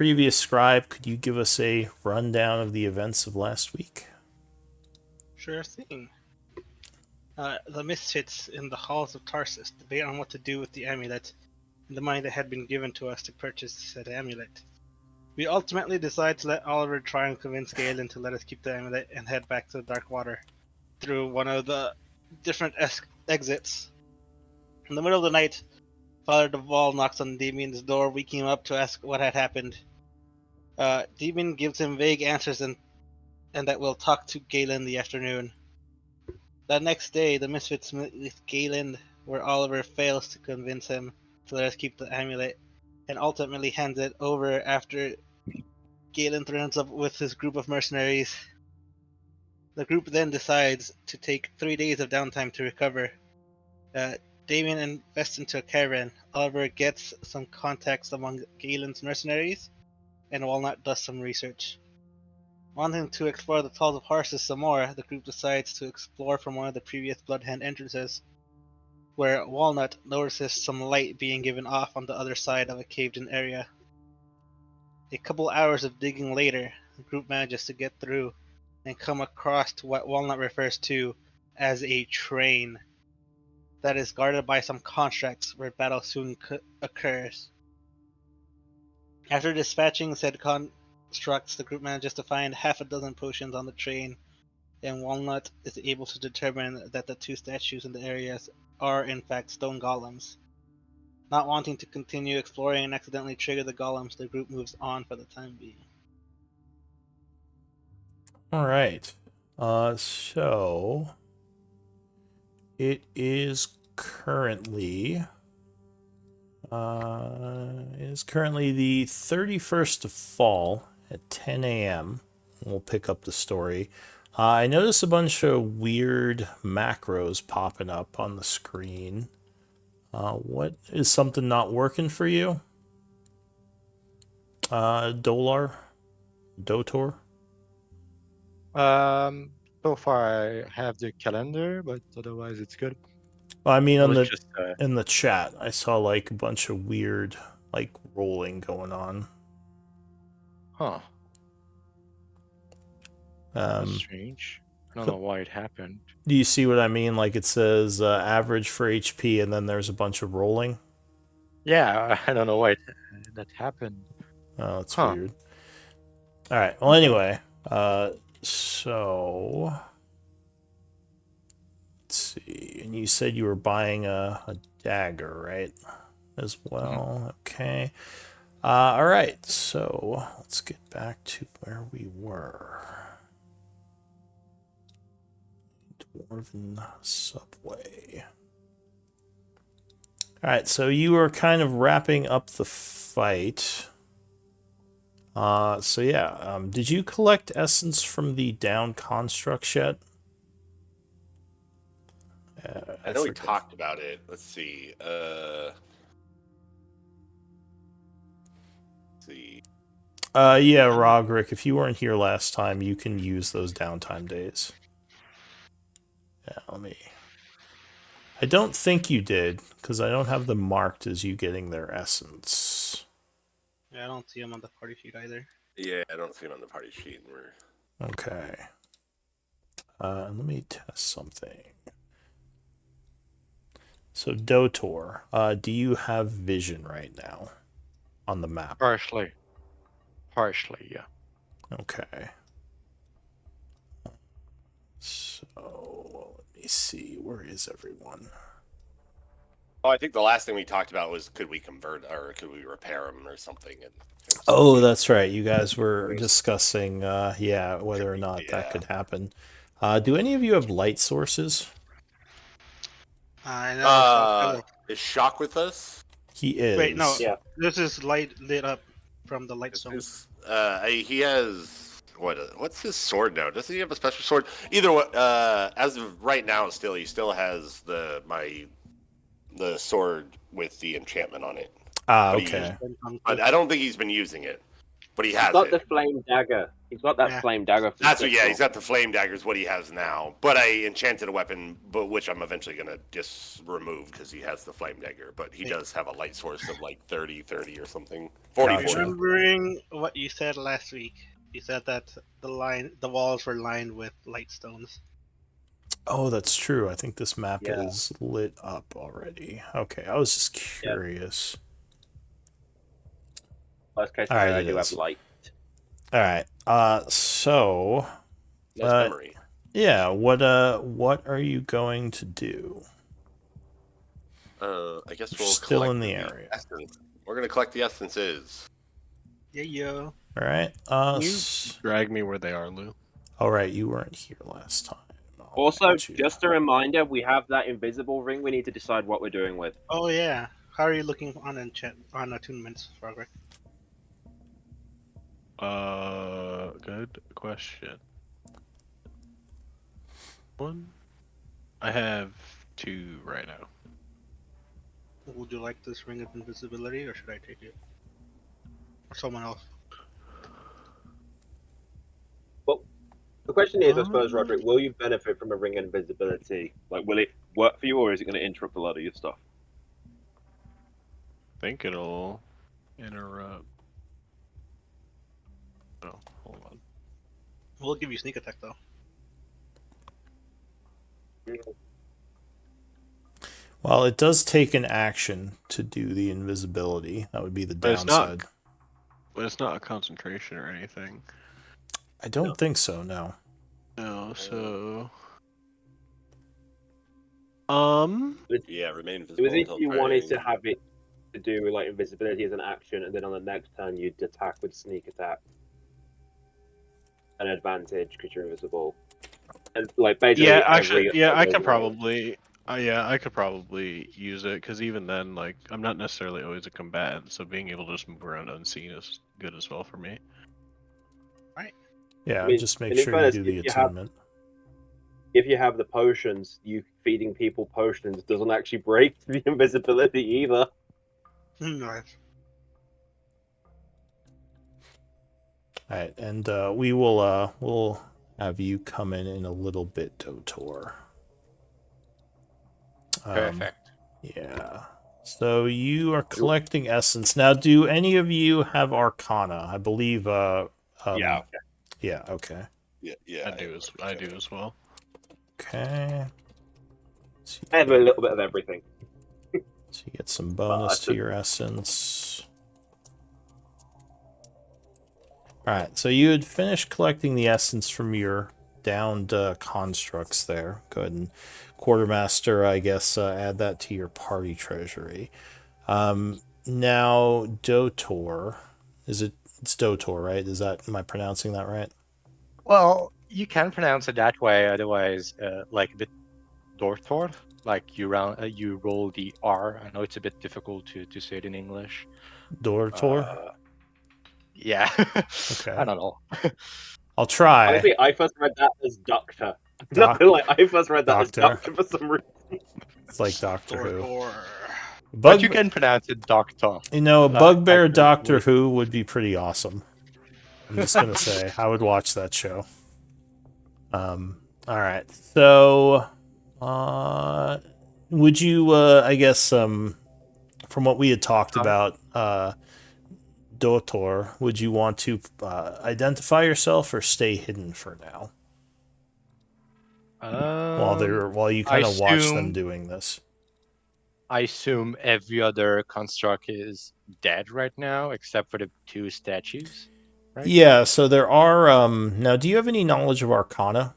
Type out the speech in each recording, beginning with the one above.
Previous scribe, could you give us a rundown of the events of last week? Sure thing. The Misfits in the halls of Tarsus debate on what to do with the amulet and the money that had been given to us to purchase said amulet. We ultimately decide to let Oliver try and convince Galen to let us keep the amulet and head back to the Dark Water through one of the different exits. In the middle of the night, Father Duval knocks on Damien's door, waking him up to ask what had happened. Damien gives him vague answers and that we'll talk to Galen in the afternoon. That next day, the Misfits meet with Galen, where Oliver fails to convince him to let us keep the amulet, and ultimately hands it over after Galen threatens up with his group of mercenaries. The group then decides to take 3 days of downtime to recover. Uh, Damien invests into a caravan. Oliver gets some contacts among Galen's mercenaries, and Walnut does some research. Wanting to explore the Halls of Horses some more, the group decides to explore from one of the previous Bloodhand entrances, where Walnut notices some light being given off on the other side of a caved-in area. A couple hours of digging later, the group manages to get through and come across to what Walnut refers to as a train that is guarded by some constructs where battle soon occurs. After dispatching said constructs, the group manages to find half a dozen potions on the train, and Walnut is able to determine that the two statues in the areas are in fact stone golems. Not wanting to continue exploring and accidentally trigger the golems, the group moves on for the time being. All right. So it is currently the 31st of fall at 10 a.m. We'll pick up the story. I noticed a bunch of weird macros popping up on the screen. What is something not working for you? Dolar? Dotor? Um, so far I have the calendar, but otherwise it's good. Well, I mean, I on was the just in the chat, I saw like a bunch of weird like rolling going on. huh, that's Um, strange. I don't know why it happened. do you see what I mean? Like it says average for HP, and then there's a bunch of rolling. Yeah, I don't know why that happened. Oh, that's Huh. weird. All right. Well, Okay. anyway, so let's see. And you said you were buying a dagger, right? As Mhm. well. Okay. All right. So let's get back to where we were. Dwarven Subway. All right. So you were kind of wrapping up the fight. So yeah. Did you collect essence from the down constructs yet? I I know we forget. talked about it. Let's see. See. Yeah, Roderick, if you weren't here last time, you can use those downtime days. Yeah, let me. I don't think you did, because I don't have them marked as you getting their essence. Yeah, I don't see him on the party sheet either. Yeah, I don't see it on the party sheet. Okay. Let me test something. So, Dotor, do you have vision right now on the map? Partially. Partially, yeah. Okay. So, let me see. Where is everyone? Oh, I think the last thing we talked about was could we convert or could we repair them or something? And Oh, that's right. You guys were discussing, yeah, whether or not that yeah. could happen. Do any of you have light sources? I know. Shock. Is Shock with us? He Wait, no. is. Yeah. This is light lit up from the light Is stone. this? He has what's his sword now? Does he have a special sword? Either way, as of right now, he still has the sword with the enchantment on it. Ah, But he, okay. but I don't think he's been using it. but he He's has got it. the flame dagger. He's got that Yeah. flame dagger. For That's what. Yeah, pistol. he's got the flame dagger is what he has now. But I enchanted a weapon, but which I'm eventually gonna just remove because he has the flame dagger. But he does have a light source of like 30 or something. 40, Gotcha. 40. Remembering what you said last week, you said that the walls were lined with light stones. Oh, that's true. I think this map Yeah. is lit up already. Okay, I was just Yeah. curious. Worst case All right, scenario, I it do have is. light. All right. So, Nice memory. yeah. What are you going to do? I guess You're we'll still collect in the area. essence. We're gonna collect the essences. Yeah, yo. All right. Can you drag me where they are, Lou? All right. You weren't here last time. I'll Also, add you. just a reminder, we have that invisible ring. We need to decide what we're doing with. Oh yeah. How are you looking on attunements, Frogger? Good question. One, I have 2 right now. Would you like this ring of invisibility, or should I take it? Or someone else? Well, the question is, I suppose, Roderick, will you benefit from a ring of invisibility? Like, will it work for you, or is it going to interrupt a lot of your stuff? I think it'll interrupt. Oh, hold on. We'll give you sneak attack though. Well, it does take an action to do the invisibility. That would be the But it's not- downside. But it's not a concentration or anything. I don't think so. No. No, so Yeah, remain It visible was if until you wanted to praying. have it to do with like invisibility as an action, and then on the next turn you'd attack with sneak attack, an advantage because you're invisible, and like basically yeah, every actually, yeah, I other could roll. probably, yeah, I could probably use it because even then, like, I'm not necessarily always a combatant, so being able to just move around unseen is good as well for me. Yeah. I mean, Just make and in sure you fairness, do the if you have attunement. if you have the potions, you feeding people potions doesn't actually break the invisibility either. Nice. All right, and we will we'll have you come in a little bit, Dotor. Perfect. Yeah. So you are collecting essence now. Do any of you have Arcana? I believe. Yeah. Yeah. Okay. Yeah. I do as well. Okay. I have a little bit of everything. So you get some bonus to But- your essence. All right. So you had finished collecting the essence from your downed constructs there. Go ahead and quartermaster, I guess, add that to your party treasury. Now Dotor, it's Dotor, right? Am I pronouncing that right? Well, you can pronounce it that way. Otherwise, like a bit Dorthor, like you roll the R. I know it's a bit difficult to say it in English. Dortor. Yeah. Okay. I don't know. I'll try. Honestly, I first read that as Doctor. Doc- Nothing like I first read that as Doctor. Doctor for some reason. It's like Doctor Who. Or But you can pronounce it Doctor. You know, a bugbear actually, Doctor wait. Who would be pretty awesome. I'm just gonna say I would watch that show. All right. So, would you? I guess from what we had talked about, Dotor, would you want to identify yourself or stay hidden for now while you kind of watch them doing this? I assume every other construct is dead right now, except for the 2 statues. Right? Yeah. So there are. Now, do you have any knowledge of Arcana?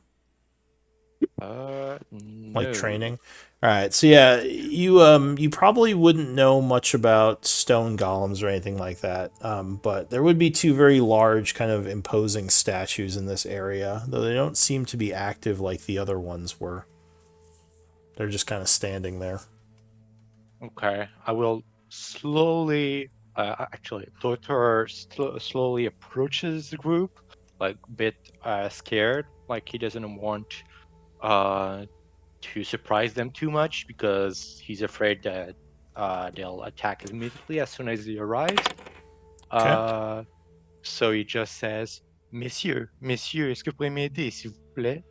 No. Like training. All right, so yeah, you probably wouldn't know much about stone golems or anything like that, but there would be 2 very large, kind of imposing statues in this area, though they don't seem to be active like the other ones were. They're just kind of standing there. Okay, I will slowly. Actually, Dotor slowly approaches the group, like a bit scared, like he doesn't want to surprise them too much because he's afraid that they'll attack immediately as soon as he arrives. Okay. So he just says, Monsieur, Monsieur, est-ce que vous pouvez m'aider, s'il vous plaît?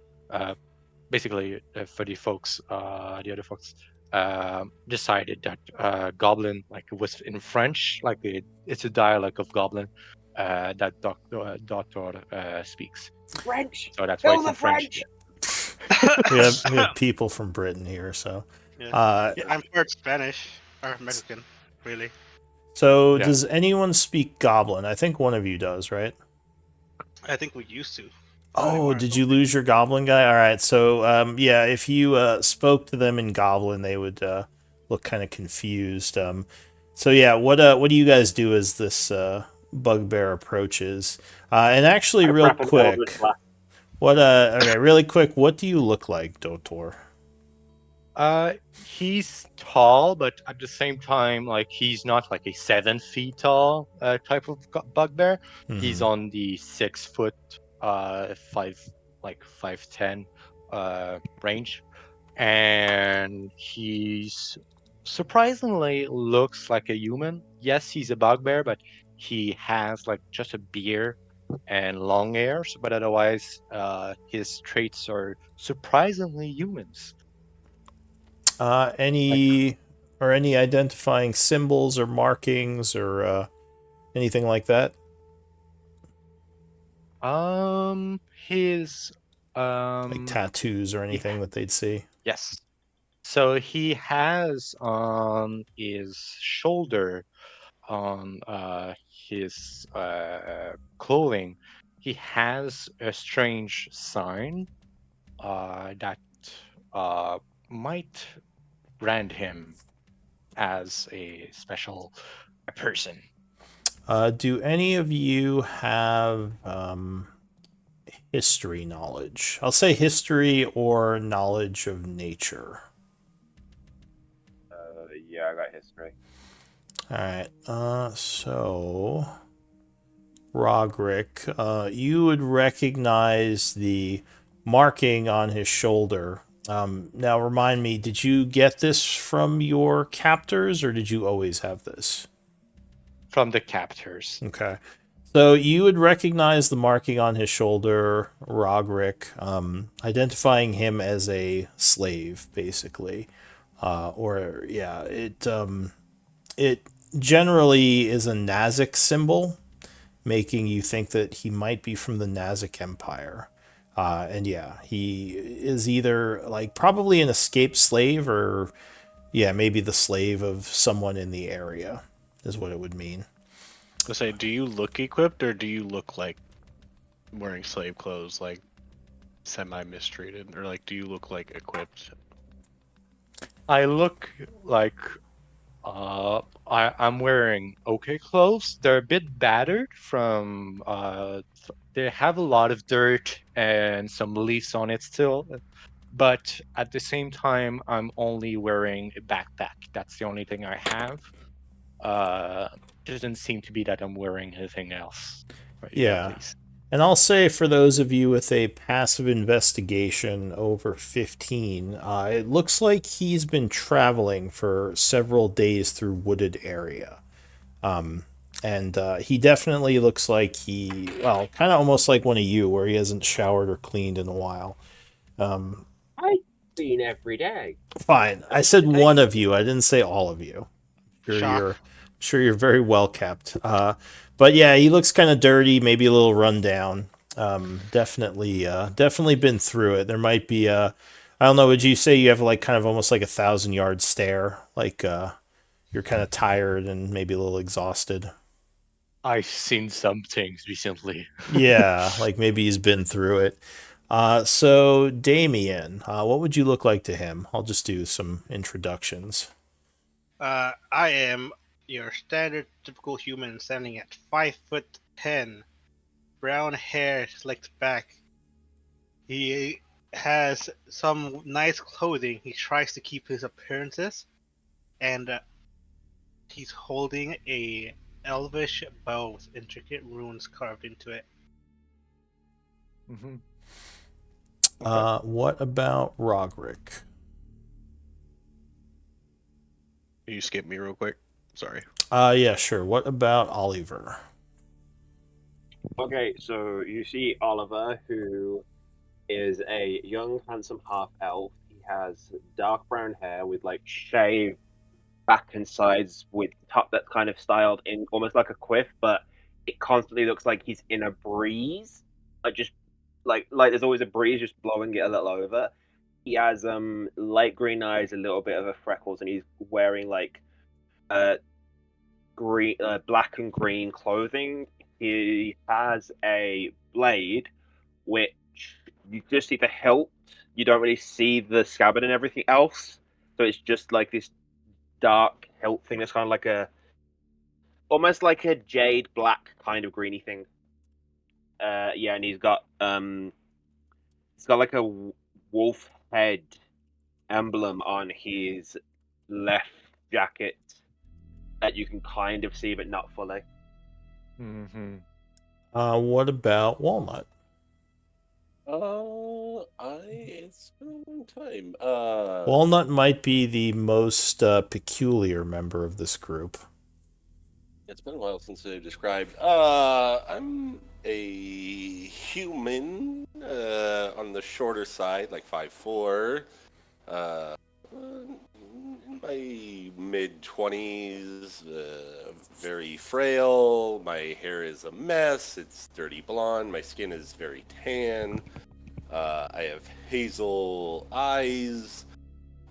Basically, for the folks, the other folks, decided that Goblin, like it was in French, like it's a dialect of Goblin that Doctor speaks. French. So that's why Kill it's the in French. French. We have people from Britain here, so. Yeah. Uh, Yeah, I'm part Spanish or Mexican, really. so Yeah. does anyone speak Goblin? I think one of you does, right? I think we used to. Not Oh, anymore, I did don't you think. lose your Goblin guy? All right, so yeah, if you spoke to them in Goblin, they would look kind of confused. So yeah, what do you guys do as this bugbear approaches? And actually, I real grab an Eldritch quick, Blast. what okay, really quick, what do you look like, Dotor? He's tall, but at the same time, like he's not like a 7 feet tall type of bugbear. He's Hmm. on the 6 foot, 5'10" range, and he's surprisingly looks like a human. Yes, he's a bugbear, but he has like just a beard and long hairs. But otherwise, his traits are surprisingly humans. Like Any identifying symbols or markings or anything like that? his Like um tattoos or he anything that they'd see? yes. So he has on his shoulder, on his clothing, he has a strange sign that uh might brand him as a special person. Do any of you have history knowledge? I'll say history or knowledge of nature. Yeah, I got history. All right. So Roderick, you would recognize the marking on his shoulder. Now, remind me, did you get this from your captors, or did you always have this? From the captors. Okay. So you would recognize the marking on his shoulder, Roderick, identifying him as a slave, basically. Or yeah, it generally is a Nazic symbol, making you think that he might be from the Nazic Empire. And yeah, he is either like probably an escaped slave or yeah, maybe the slave of someone in the area is what it would mean. I say, do you look equipped or do you look like wearing slave clothes, like semi mistreated, or like do you look like equipped? I look like I'm wearing okay clothes. They're a bit battered from they have a lot of dirt and some leaves on it still. But at the same time, I'm only wearing a backpack. That's the only thing I have. Uh doesn't seem to be that I'm wearing anything else right now, at Yeah. least. And I'll say for those of you with a passive investigation over 15, it looks like he's been traveling for several days through wooded area. And he definitely looks like well, kind of almost like one of you, where he hasn't showered or cleaned in a while. I clean every day. Fine. I said one of you. I didn't say all of you. Shock. Sure you're very well kept. But yeah, he looks kind of dirty, maybe a little run down. Definitely been through it. There might be I don't know. Would you say you have like kind of almost like 1,000 yard stare, like you're kind of tired and maybe a little exhausted? I've seen some things recently. Yeah, like maybe he's been through it. So Damien, what would you look like to him? I'll just do some introductions. I am your standard typical human standing at 5'10", brown hair slicked back. He has some nice clothing. He tries to keep his appearances, and he's holding a elvish bow with intricate runes carved into it. Mm-hmm. Okay. What about Roderick? Can you skip me real quick? Sorry. Yeah, sure. What about Oliver? Okay, so you see Oliver, who is a young, handsome half elf. He has dark brown hair with like shaved back and sides with top that's kind of styled in almost like a quiff, but it constantly looks like he's in a breeze. Like just like there's always a breeze just blowing it a little over. He has light green eyes, a little bit of a freckles, and he's wearing like uh green black and green clothing. He has a blade which you just see the hilt. You don't really see the scabbard and everything else. So it's just like this dark hilt thing that's kind of like a almost like a jade black kind of greeny thing. Yeah, and he's got like a wolf head emblem on his left jacket that you can kind of see but not fully. Mm-hmm. What about Walnut? It's been a long time. Walnut might be the most peculiar member of this group. It's been a while since I've described. I'm a human, on the shorter side, like 5'4". In my mid-20s, very frail. My hair is a mess. It's dirty blonde. My skin is very tan. I have hazel eyes.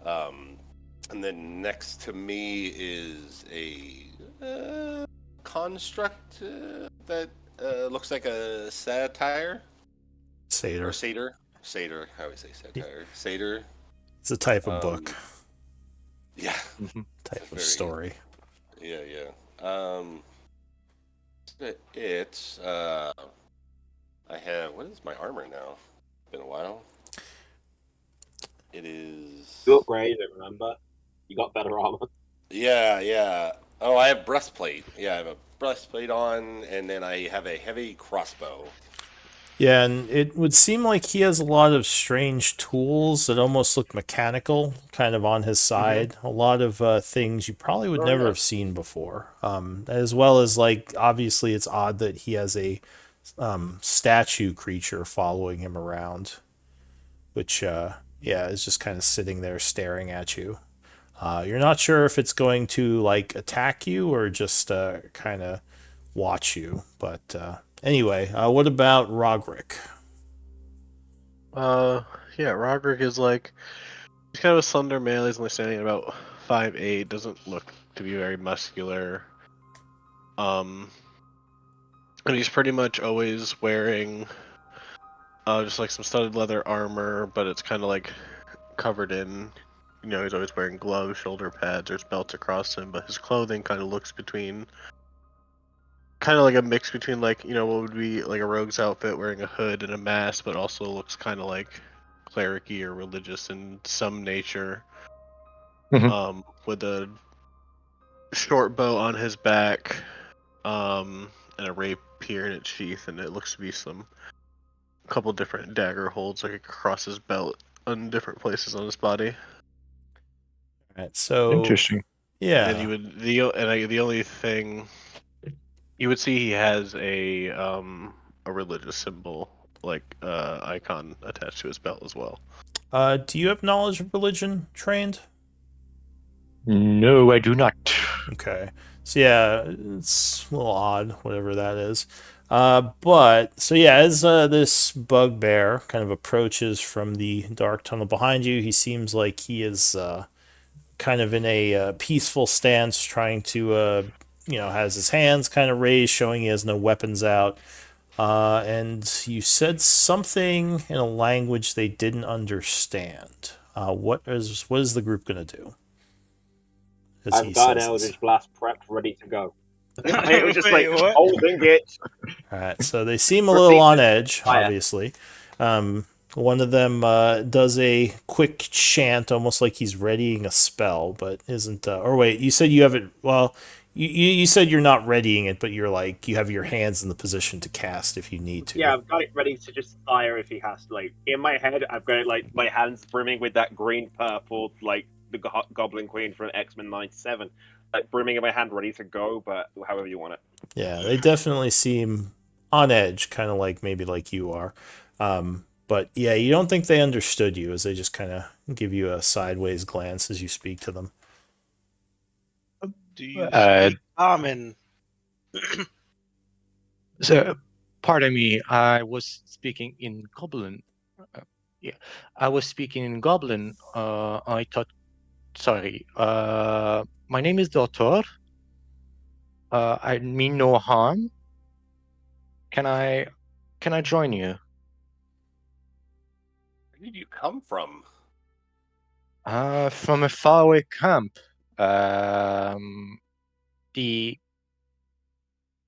And then next to me is a construct that looks like a satire Satyr. or satyr. Satyr. I always say satire. Satyr. It's a type of book, Yeah. Mm-hmm. type of very- story. Yeah. It. I have. What is my armor now? Been a while. It is. You upgraded it, remember? You got better armor. Yeah. Oh, I have breastplate. Yeah, I have a breastplate on, and then I have a heavy crossbow. Yeah, and it would seem like he has a lot of strange tools that almost look mechanical, kind of on his side. A lot of things you probably would Oh, never yeah. have seen before. As well as, like, obviously it's odd that he has a statue creature following him around, which, yeah, is just kind of sitting there staring at you. You're not sure if it's going to, like, attack you or just kind of watch you, but anyway, what about Rogrick? Yeah, Roderick is like he's kind of a slender male. He's only standing at about 5'8". Doesn't look to be very muscular. And he's pretty much always wearing just like some studded leather armor, but it's kind of like covered in. You know, he's always wearing gloves, shoulder pads, there's belts across him, but his clothing kind of looks between kind of like a mix between like what would be like a rogue's outfit wearing a hood and a mask, but also looks kind of like clericy or religious in some nature. With a short bow on his back, and a rapier in its sheath, and it looks to be some couple different dagger holds like across his belt on different places on his body. All right, so Interesting. yeah, And the only thing you would see, he has a religious symbol like icon attached to his belt as well. do you have knowledge of religion trained? No, I do not. Okay, so yeah, it's a little odd, whatever that is. But so yeah, as this bugbear kind of approaches from the dark tunnel behind you, he seems like he is kind of in a peaceful stance, trying to has his hands kind of raised, showing he has no weapons out. And you said something in a language they didn't understand. What is the group gonna do? As he I've got an says this. Eldritch Blast prepped, ready to go. It was just Wait, like what? holding it. All right, so they seem a little on edge, Fire. obviously. One of them does a quick chant, almost like he's readying a spell, but isn't. Or wait, you said you have it. Well, you said you're not readying it, but you're like you have your hands in the position to cast if you need to. Yeah, I've got it ready to just fire if he has to. Like in my head, I've got it like my hands brimming with that green purple, like the Goblin Queen from X-Men '97, like brimming in my hand, ready to go. But however you want it. Yeah, they definitely seem on edge, kind of like maybe like you are. But yeah, you don't think they understood you, as they just kind of give you a sideways glance as you speak to them. Do you Uh, speak common? so, pardon me, I was speaking in Goblin. Yeah, I was speaking in Goblin. I thought, sorry. My name is Doctor. I mean no harm. Can I, can I join you? Where did you come from? From a faraway camp. Um, the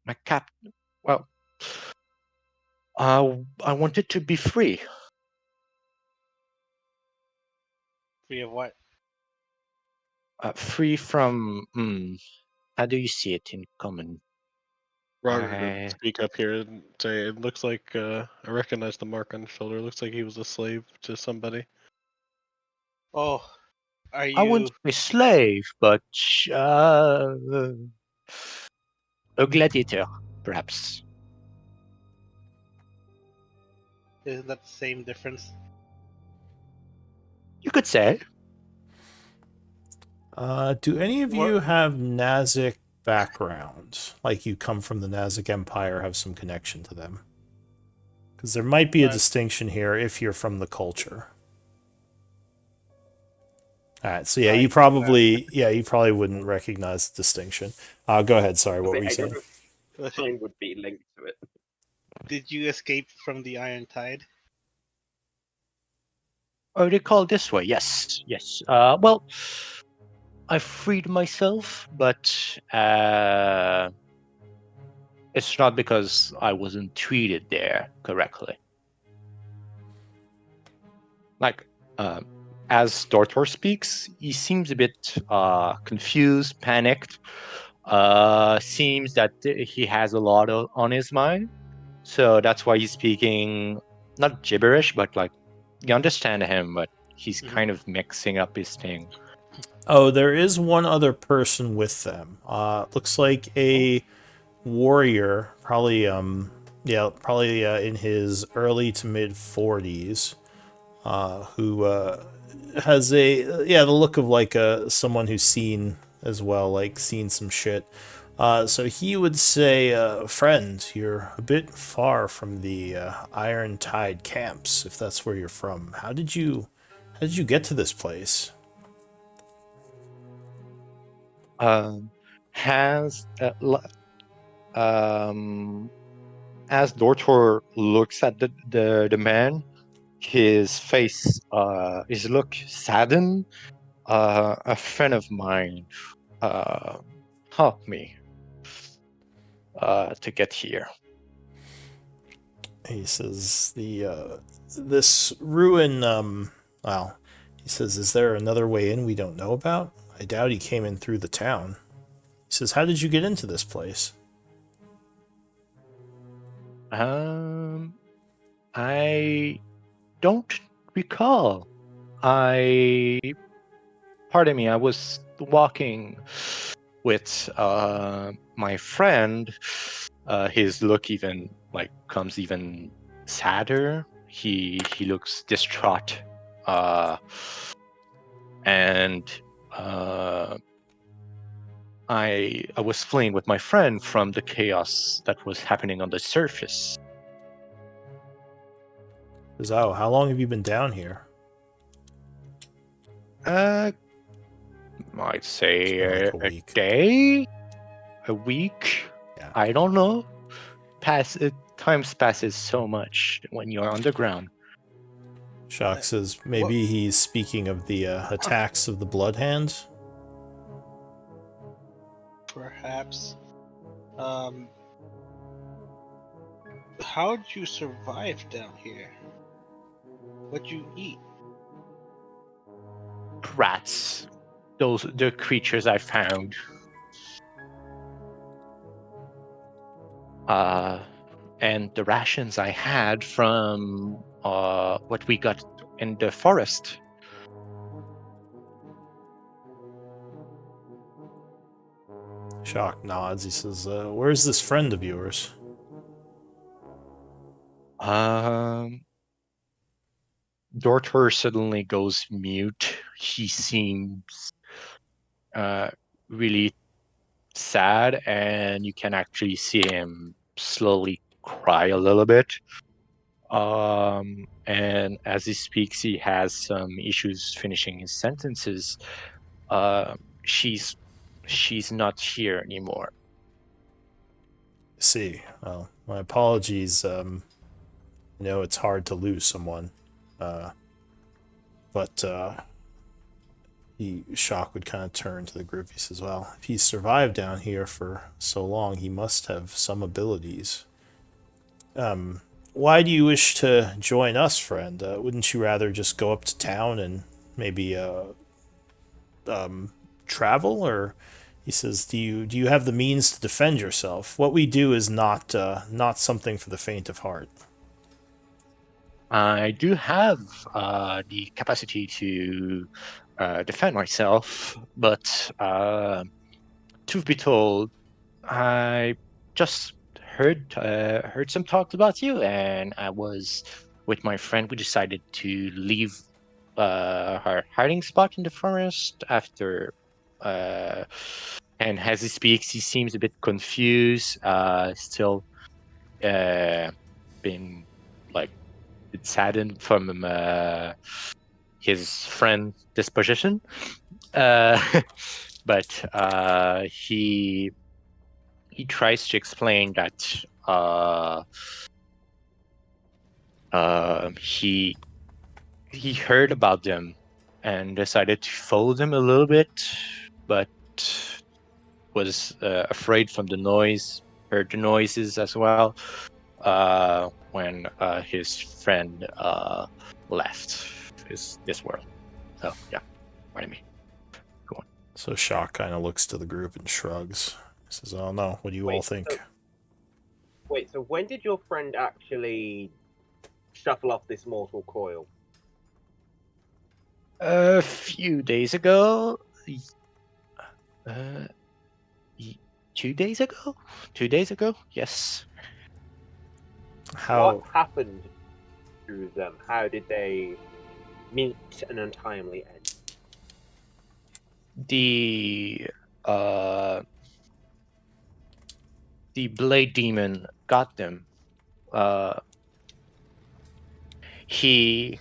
my cap. Well, I wanted to be free. Free of what? Free from. How do you see it in common? Roderick would I speak up here and say, "It looks like I recognize the mark on his shoulder. It looks like he was a slave to somebody." Oh, are I wouldn't you? say slave, but uh, a gladiator, perhaps. Isn't that the same difference? You could say. Do any of you What? have Nazic backgrounds? Like you come from the Nazic Empire, have some connection to them? Because there might be a Uh, distinction here if you're from the culture. All right, so yeah, I you probably wouldn't recognize the distinction. Go ahead. Sorry, what were you saying? Time would be linked to it. Did you escape from the Iron Tide? Oh, they call it this way. Yes, yes. Well, I freed myself, but it's not because I wasn't treated there correctly. Like, as Dortor speaks, he seems a bit confused, panicked. Seems that he has a lot on his mind, so that's why he's speaking not gibberish, but like you understand him, but he's Mhm. kind of mixing up his thing. Oh, there is one other person with them. Looks like a warrior, probably probably in his early to mid 40s, who has the look of like someone who's seen as well, like seen some shit. So he would say, friend, you're a bit far from the Iron Tide camps, if that's where you're from. How did you get to this place? Um, has um, as Dortor looks at the man, his face his look saddened. A friend of mine uh, helped me to get here. He says the this ruin. Well, he says, is there another way in we don't know about? I doubt he came in through the town. He says, how did you get into this place? Um, I don't recall. I Pardon me. I was walking with my friend. His look even like comes even sadder. He looks distraught, uh, and uh, I was fleeing with my friend from the chaos that was happening on the surface. He says, oh, how long have you been down here? Uh, I'd It's say been like a a week. day, a week. Yeah. I don't know. Time passes so much when you're underground. Shock says, What? maybe he's speaking of the attacks of the Blood Hands. Perhaps. Um, how'd you survive down here? What'd you eat? Rats, those the creatures I found. And the rations I had from what we got in the forest. Shock nods. He says, where's this friend of yours? Dortor suddenly goes mute. He seems uh, really sad, and you can actually see him slowly cry a little bit. And as he speaks, he has some issues finishing his sentences. Uh, she's she's not here anymore. See, well, my apologies. I know it's hard to lose someone, but Shock would kind of turn to the group. He says, "Well, if he's survived down here for so long, he must have some abilities. Why do you wish to join us, friend? Wouldn't you rather just go up to town and maybe travel?" Or he says, "Do you have the means to defend yourself? What we do is not something for the faint of heart." I do have the capacity to defend myself, but truth be told, I just heard some talks about you, and I was with my friend. We decided to leave her hiding spot in the forest after. Uh, and as he speaks, he seems a bit confused. Still, been like bit saddened from his friend's disposition. Uh, but he tries to explain that he heard about them and decided to follow them a little bit, but was afraid from the noise, heard the noises as well when his friend left this world. So yeah, pardon me. Go on. So Shock kind of looks to the group and shrugs. He says, "Oh no, what do you all Wait, think?" so when did your friend actually shuffle off this mortal coil? A few days ago, uh, 2 days ago, 2 days ago, yes. What How happened to them? How did they meet an untimely end? The uh, the blade demon got them. Uh, he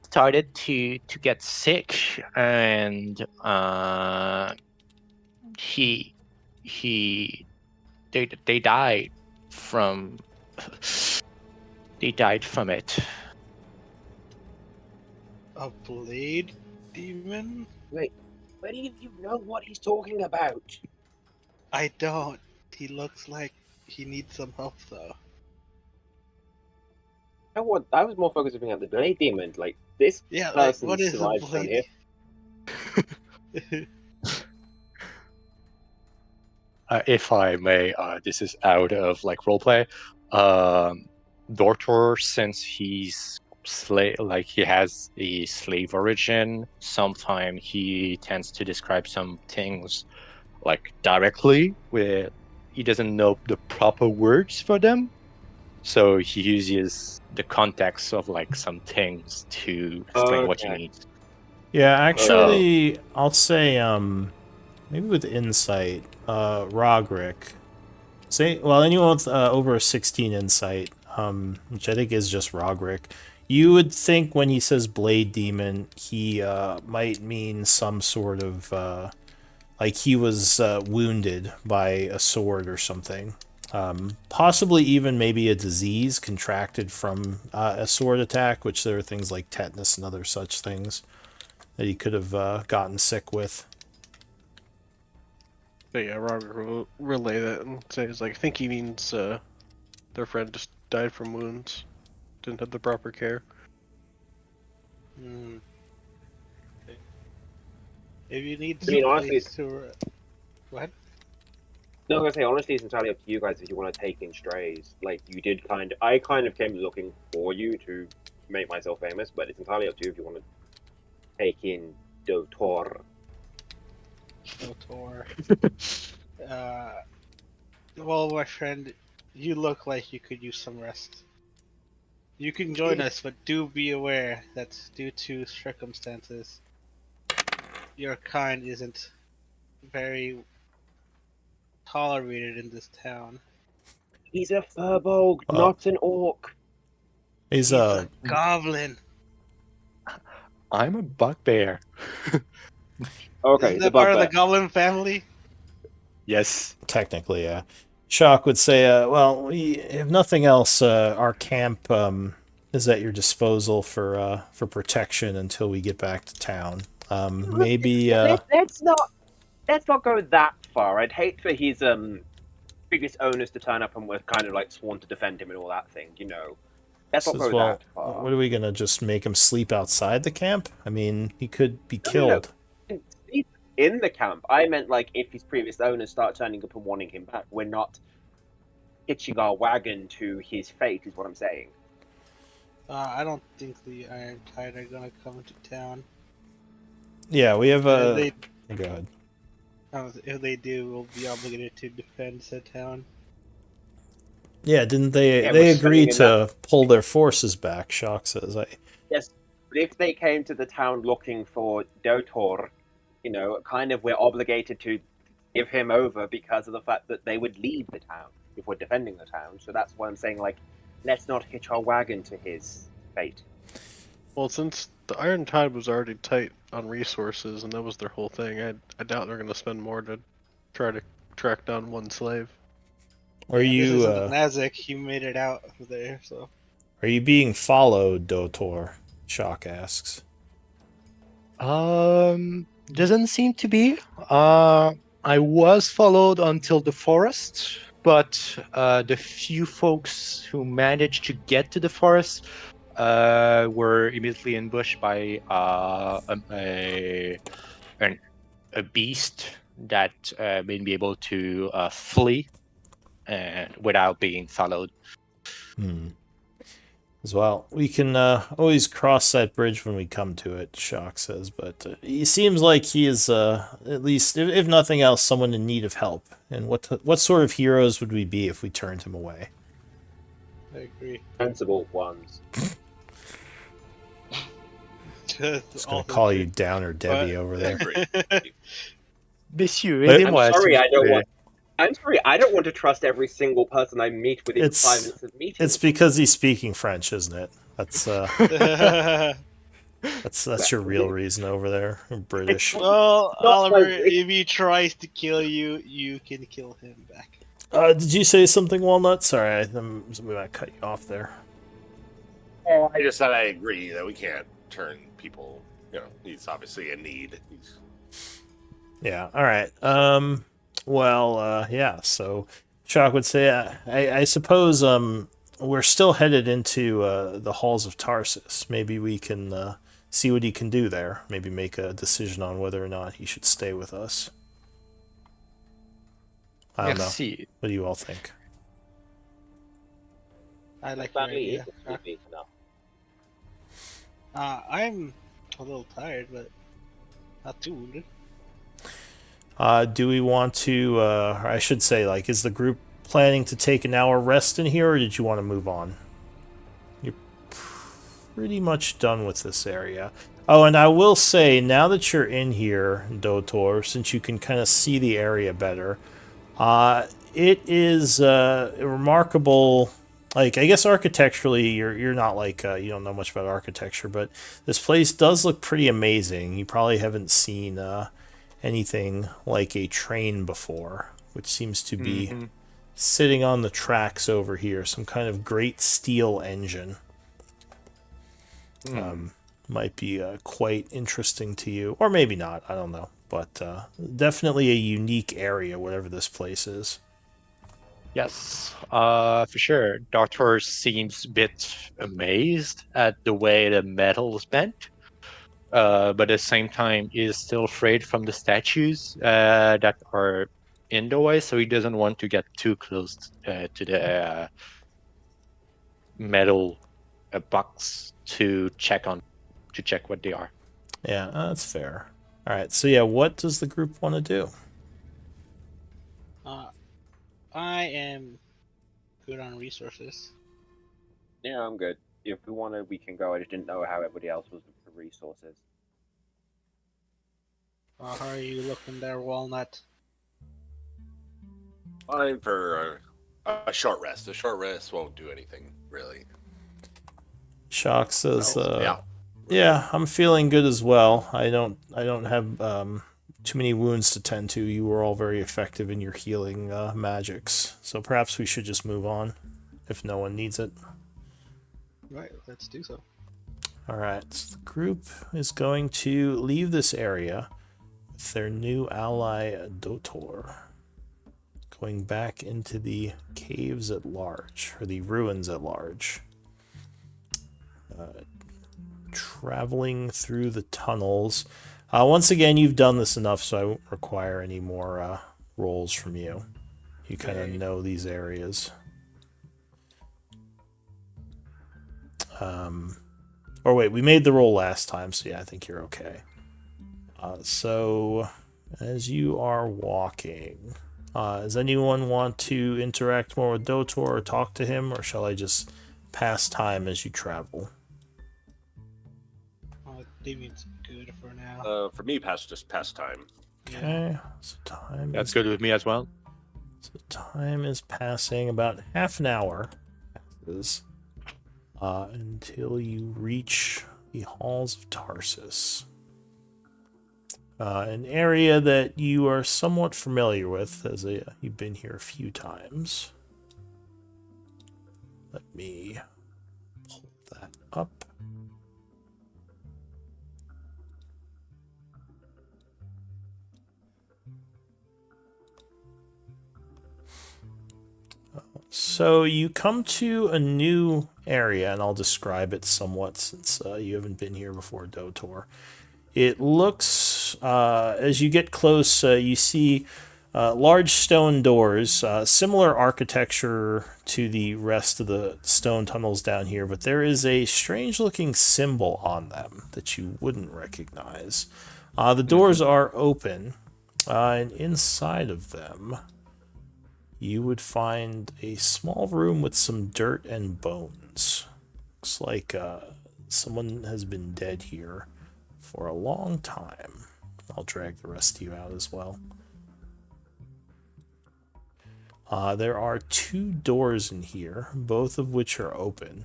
started to get sick, and he he they died from they died from it. A blade demon? Wait, where do you know what he's talking about? I don't. He looks like he needs some help, though. I was more focused on the blade demon. Like this Yeah, like, person what is a survived down here. blade? If I may, this is out of like roleplay. Dortor, since he's like he has a slave origin, sometimes he tends to describe some things like directly, where he doesn't know the proper words for them. So he uses the context of like some things to explain what he Okay. means. Yeah, So actually, I'll say maybe with insight, Roderick. Say, well, anyone with over a 16 insight, which I think is just Roderick, you would think when he says blade demon, he might mean some sort of like he was wounded by a sword or something. Possibly even maybe a disease contracted from a sword attack, which there are things like tetanus and other such things that he could have gotten sick with. But yeah, Robert will relay that and says like, I think he means their friend just died from wounds, didn't have the proper care. Hmm. If you need I some mean, honestly, place to. What? no, I'm gonna say honestly, it's entirely up to you guys if you want to take in strays. Like you did I kind of came looking for you to make myself famous, but it's entirely up to you if you want to take in Dotor. Kotor. Well, my friend, you look like you could use some rest. You can join us, but do be aware that due to circumstances, your kind isn't very tolerated in this town. He's a furbolg, Oh. not an orc. He's He's a goblin. I'm a bugbear. Okay, Isn't the that part of the bugbear. goblin family? Yes. technically, yeah. Shock would say, if nothing else, our camp is at your disposal for protection until we get back to town. Maybe Let's not go that far. I'd hate for his previous owners to turn up and were kind of like sworn to defend him and all that thing. Let's not says, go well, that far. what are we gonna just make him sleep outside the camp? I mean, he could be No, no, no. killed. He's in the camp. I meant like if his previous owners start turning up and wanting him back, we're not hitching our wagon to his fate. Is what I'm saying. I don't think the Iron Tide are gonna come to town. Yeah, we have If a. they, Go ahead. if they do, we'll be obligated to defend said town. Yeah, didn't they? Yeah, They we're agreed swinging to pull their forces back. Shock says, Yes, but if they came to the town looking for Dotor, kind of we're obligated to give him over because of the fact that they would leave the town if we're defending the town. So that's why I'm saying, like, let's not hitch our wagon to his fate. Well, since the Iron Tide was already tight on resources, and that was their whole thing, I doubt they're going to spend more to try to track down one slave. Are This you isn't the Nazik. He made it out of there, so. are you being followed, Dotor? Shock asks. Doesn't seem to be. I was followed until the forest, but the few folks who managed to get to the forest were immediately ambushed by a beast that made me able to flee and without being followed. As well, we can always cross that bridge when we come to it. Shock says, but he seems like he is at least, if nothing else, someone in need of help. And what sort of heroes would we be if we turned him away? I agree. Sensible ones. Just gonna call you Downer Debbie over there. Monsieur, Wait, aidez-moi, I'm sorry, s'il vous I don't plaît. want. I'm sorry, I don't want to trust every single person I meet within It's- 5 minutes of meeting. It's because he's speaking French, isn't it? That's that's your real reason over there. You're British. Well, Not Oliver, my- if he tries to kill you, you can kill him back. Did you say something, Walnut? Sorry, we might cut you off there. Oh, I just said I agree that we can't turn people. He's obviously in need. Yeah. All right. Yeah. So, Shock would say, I suppose we're still headed into the halls of Tarsus. Maybe we can see what he can do there. Maybe make a decision on whether or not he should stay with us. I don't know. Merci. What do you all think? I like your family idea. is sleepy enough. I'm a little tired, but not too wounded. Do we want to? I should say, like, is the group planning to take an hour rest in here, or did you want to move on? You're pretty much done with this area. Oh, and I will say, now that you're in here, Dotor, since you can kind of see the area better, it is a remarkable. Like, I guess architecturally, you're not like you don't know much about architecture, but this place does look pretty amazing. You probably haven't seen anything like a train before, which seems to be sitting on the tracks over here. Some kind of great steel engine. Might be quite interesting to you, or maybe not. I don't know, but definitely a unique area, whatever this place is. Yes, for sure. Doctor seems a bit amazed at the way the metal is bent, but at the same time is still afraid from the statues that are in the way, so he doesn't want to get too close to the metal box to check what they are. Yeah, that's fair. All right, so yeah, what does the group want to do? I am good on resources. Yeah, I'm good. if we wanted, we can go. I just didn't know how everybody else was with the resources. How are you looking there, Walnut? Fine for a short rest. A short rest won't do anything, really. Shock says, So, yeah. yeah, I'm feeling good as well. I don't have too many wounds to tend to. You were all very effective in your healing magics. So perhaps we should just move on if no one needs it. Right, let's do so. All right, so the group is going to leave this area with their new ally, Dotor, going back into the caves at large, or the ruins at large. Traveling through the tunnels. Once again, you've done this enough, so I won't require any more rolls from you. You kind of know these areas. Or wait, we made the roll last time, so yeah, I think you're okay. So, as you are walking, does anyone want to interact more with Dotor or talk to him, or shall I just pass time as you travel? Damien's good for now. For me, just past time. Yeah. Okay, so time That's is, good with me as well. so time is passing, about half an hour passes, until you reach the halls of Tarsus. An area that you are somewhat familiar with, as you've been here a few times. Let me pull that up. So you come to a new area, and I'll describe it somewhat since you haven't been here before, Dotor. It looks, as you get close, you see large stone doors, similar architecture to the rest of the stone tunnels down here, but there is a strange-looking symbol on them that you wouldn't recognize. The doors are open, and inside of them, you would find a small room with some dirt and bones. Looks like someone has been dead here for a long time. I'll drag the rest of you out as well. There are two doors in here, both of which are open.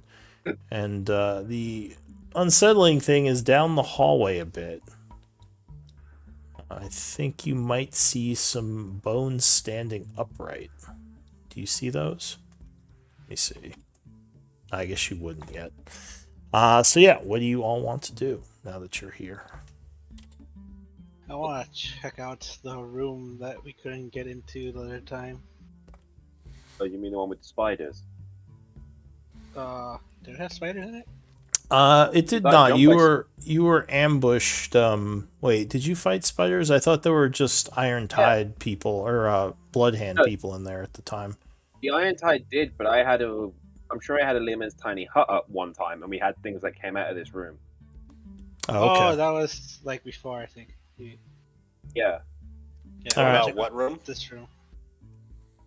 And the unsettling thing is down the hallway a bit. I think you might see some bones standing upright. Do you see those? Let me see. I guess you wouldn't yet. So yeah, what do you all want to do now that you're here? I want to check out the room that we couldn't get into the other time. Oh, you mean the one with the spiders? Did it have spiders in it? It did That not. jump You were ambushed. Wait, did you fight spiders? I thought there were just Iron Tide people or Blood Hand No. people in there at the time. The Iron Tide did, but I'm sure I had a Lehman's tiny hut up one time, and we had things that came out of this room. Oh, okay. Oh, that was like before, I think. Yeah, Yeah, All right. check What out room? this room.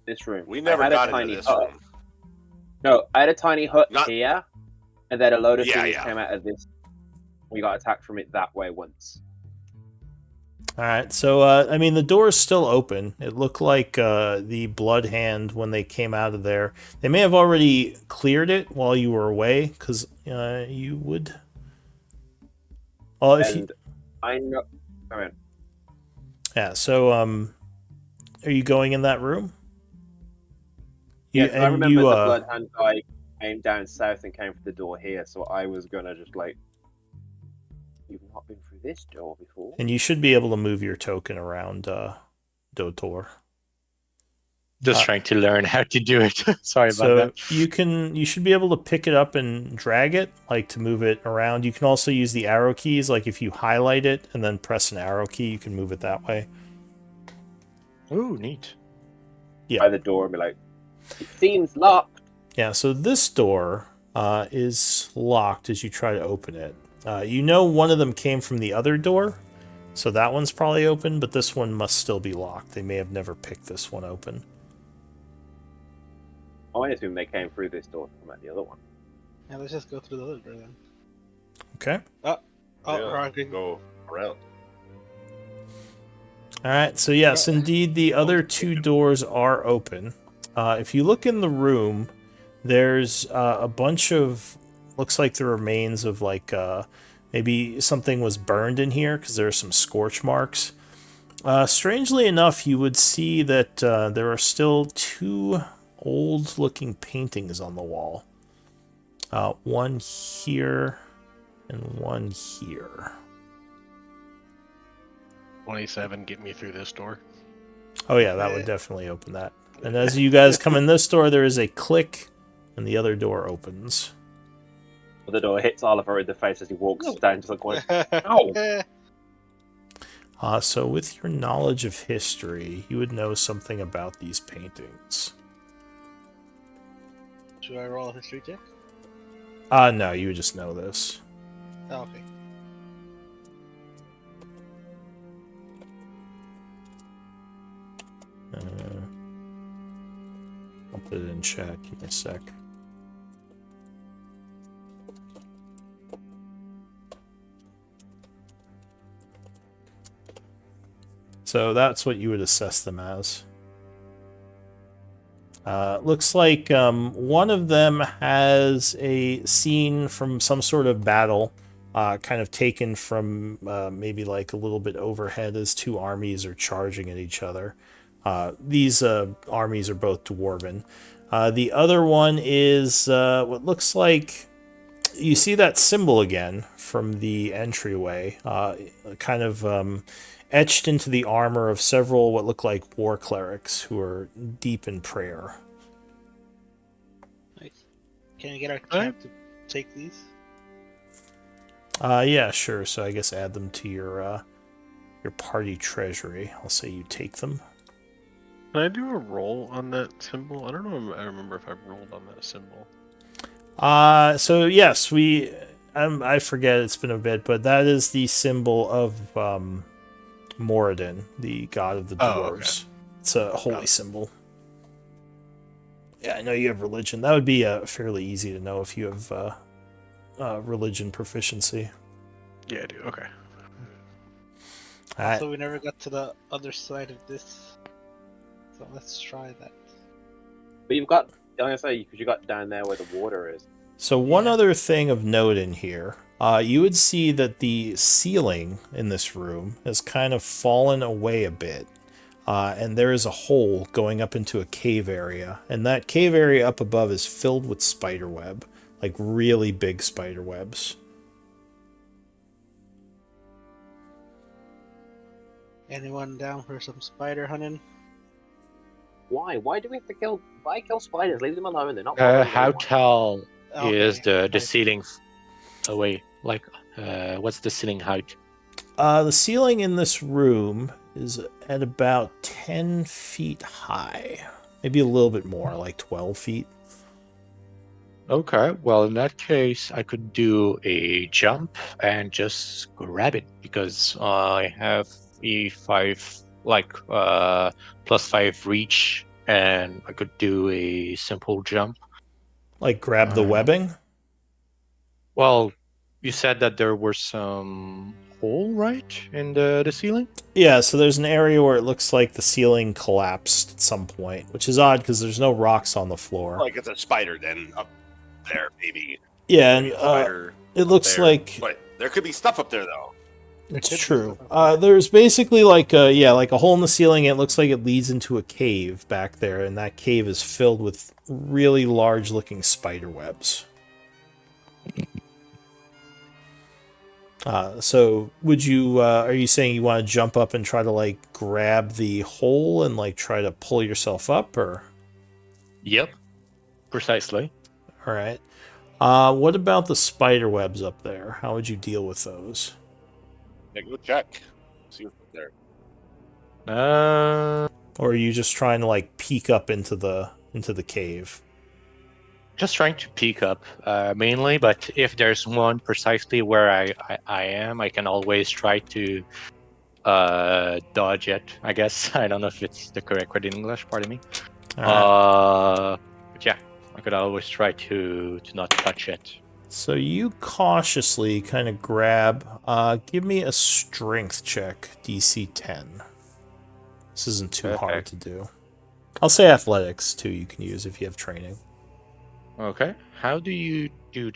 this room. We never I had got a into tiny this hut. room. No, I had a tiny hut Not- here, and then a load of Yeah, things yeah. came out of this. We got attacked from it that way once. All right. So I mean, the door is still open. It looked like the Blood Hand when they came out of there. They may have already cleared it while you were away, because you would. Well, if you. And I know. I mean, Yeah. So are you going in that room? yeah, 'cause I remember you, the Blood Hand guy came down south and came for the door here, so I was gonna just like, you've not been through this door before. and you should be able to move your token around Dotor. Just trying to learn how to do it. Sorry So about that. you should be able to pick it up and drag it, like to move it around. You can also use the arrow keys, like if you highlight it and then press an arrow key, you can move it that way. Ooh, neat. Yeah. By the door and be like, it seems locked. Yeah, so this door is locked as you try to open it. You know one of them came from the other door, so that one's probably open, but this one must still be locked. They may have never picked this one open. I assume they came through this door to come out the other one. Yeah, let's just go through the other door then. Okay. Oh, Yeah, Roger. go around. All right. So yes, indeed, the other two doors are open. If you look in the room, there's a bunch of looks like the remains of like maybe something was burned in here because there are some scorch marks. Strangely enough, you would see that there are still two old-looking paintings on the wall. One here and one here. 27, get me through this door. Oh yeah, that would definitely open that. And as you guys come in this door, there is a click, and the other door opens. The door hits Oliver in the face as he walks down to the corner. Ow! So with your knowledge of history, you would know something about these paintings. Should I roll a history check? No, you would just know this. Oh, okay. I'll put it in chat. Give me a sec. So that's what you would assess them as. Looks like one of them has a scene from some sort of battle, kind of taken from maybe like a little bit overhead as two armies are charging at each other. These armies are both dwarven. The other one is what looks like you see that symbol again from the entryway, kind of etched into the armor of several what look like war clerics who are deep in prayer. Nice. Can we get our camp to take these? Yeah, sure. So I guess add them to your party treasury. I'll say you take them. Can I do a roll on that symbol? I don't know. I remember if I rolled on that symbol. So yes, I forget, it's been a bit, but that is the symbol of Moradin, the god of the dwarves. Okay. It's a holy symbol. Yeah, I know you have religion. That would be fairly easy to know if you have religion proficiency. Yeah, I do. Okay. Also, we never got to the other side of this. So let's try that. But you've got, I'm gonna say, because you got down there where the water is. So one other thing of note in here, you would see that the ceiling in this room has kind of fallen away a bit. And there is a hole going up into a cave area. And that cave area up above is filled with spiderweb. Like really big spiderwebs. Anyone down for some spider hunting? Why? Why do we have to kill? Why kill spiders? Leave them alone. They're not. bothering How anyone. tall Okay, is the right. ceiling away? Like, what's the ceiling height? The ceiling in this room is at about 10 feet high. Maybe a little bit more, like 12 feet. Okay, well, in that case, I could do a jump and just grab it because I have E5, like, +5 reach, and I could do a simple jump. Like grab the webbing? Well, you said that there were some hole, right, in the ceiling? Yeah, so there's an area where it looks like the ceiling collapsed at some point, which is odd because there's no rocks on the floor. Like it's a spider then up there, maybe. Yeah, Maybe and a spider it up looks there. like But there could be stuff up there though. it's true. There's basically like a hole in the ceiling. It looks like it leads into a cave back there, and that cave is filled with really large-looking spider webs. So would you? Are you saying you want to jump up and try to like grab the hole and like try to pull yourself up, or? Yep, precisely. All right. What about the spider webs up there? How would you deal with those? Yeah, go check. See what's up there. Or are you just trying to like peek up into the cave? Just trying to peek up, mainly. But if there's one precisely where I am, I can always try to dodge it. I guess I don't know if it's the correct word in English. Pardon me. All right. But yeah, I could always try to not touch it. So you cautiously kind of grab. Give me a strength check, DC 10. This isn't too hard Perfect. to do. I'll say athletics too. You can use if you have training. Okay. How do you do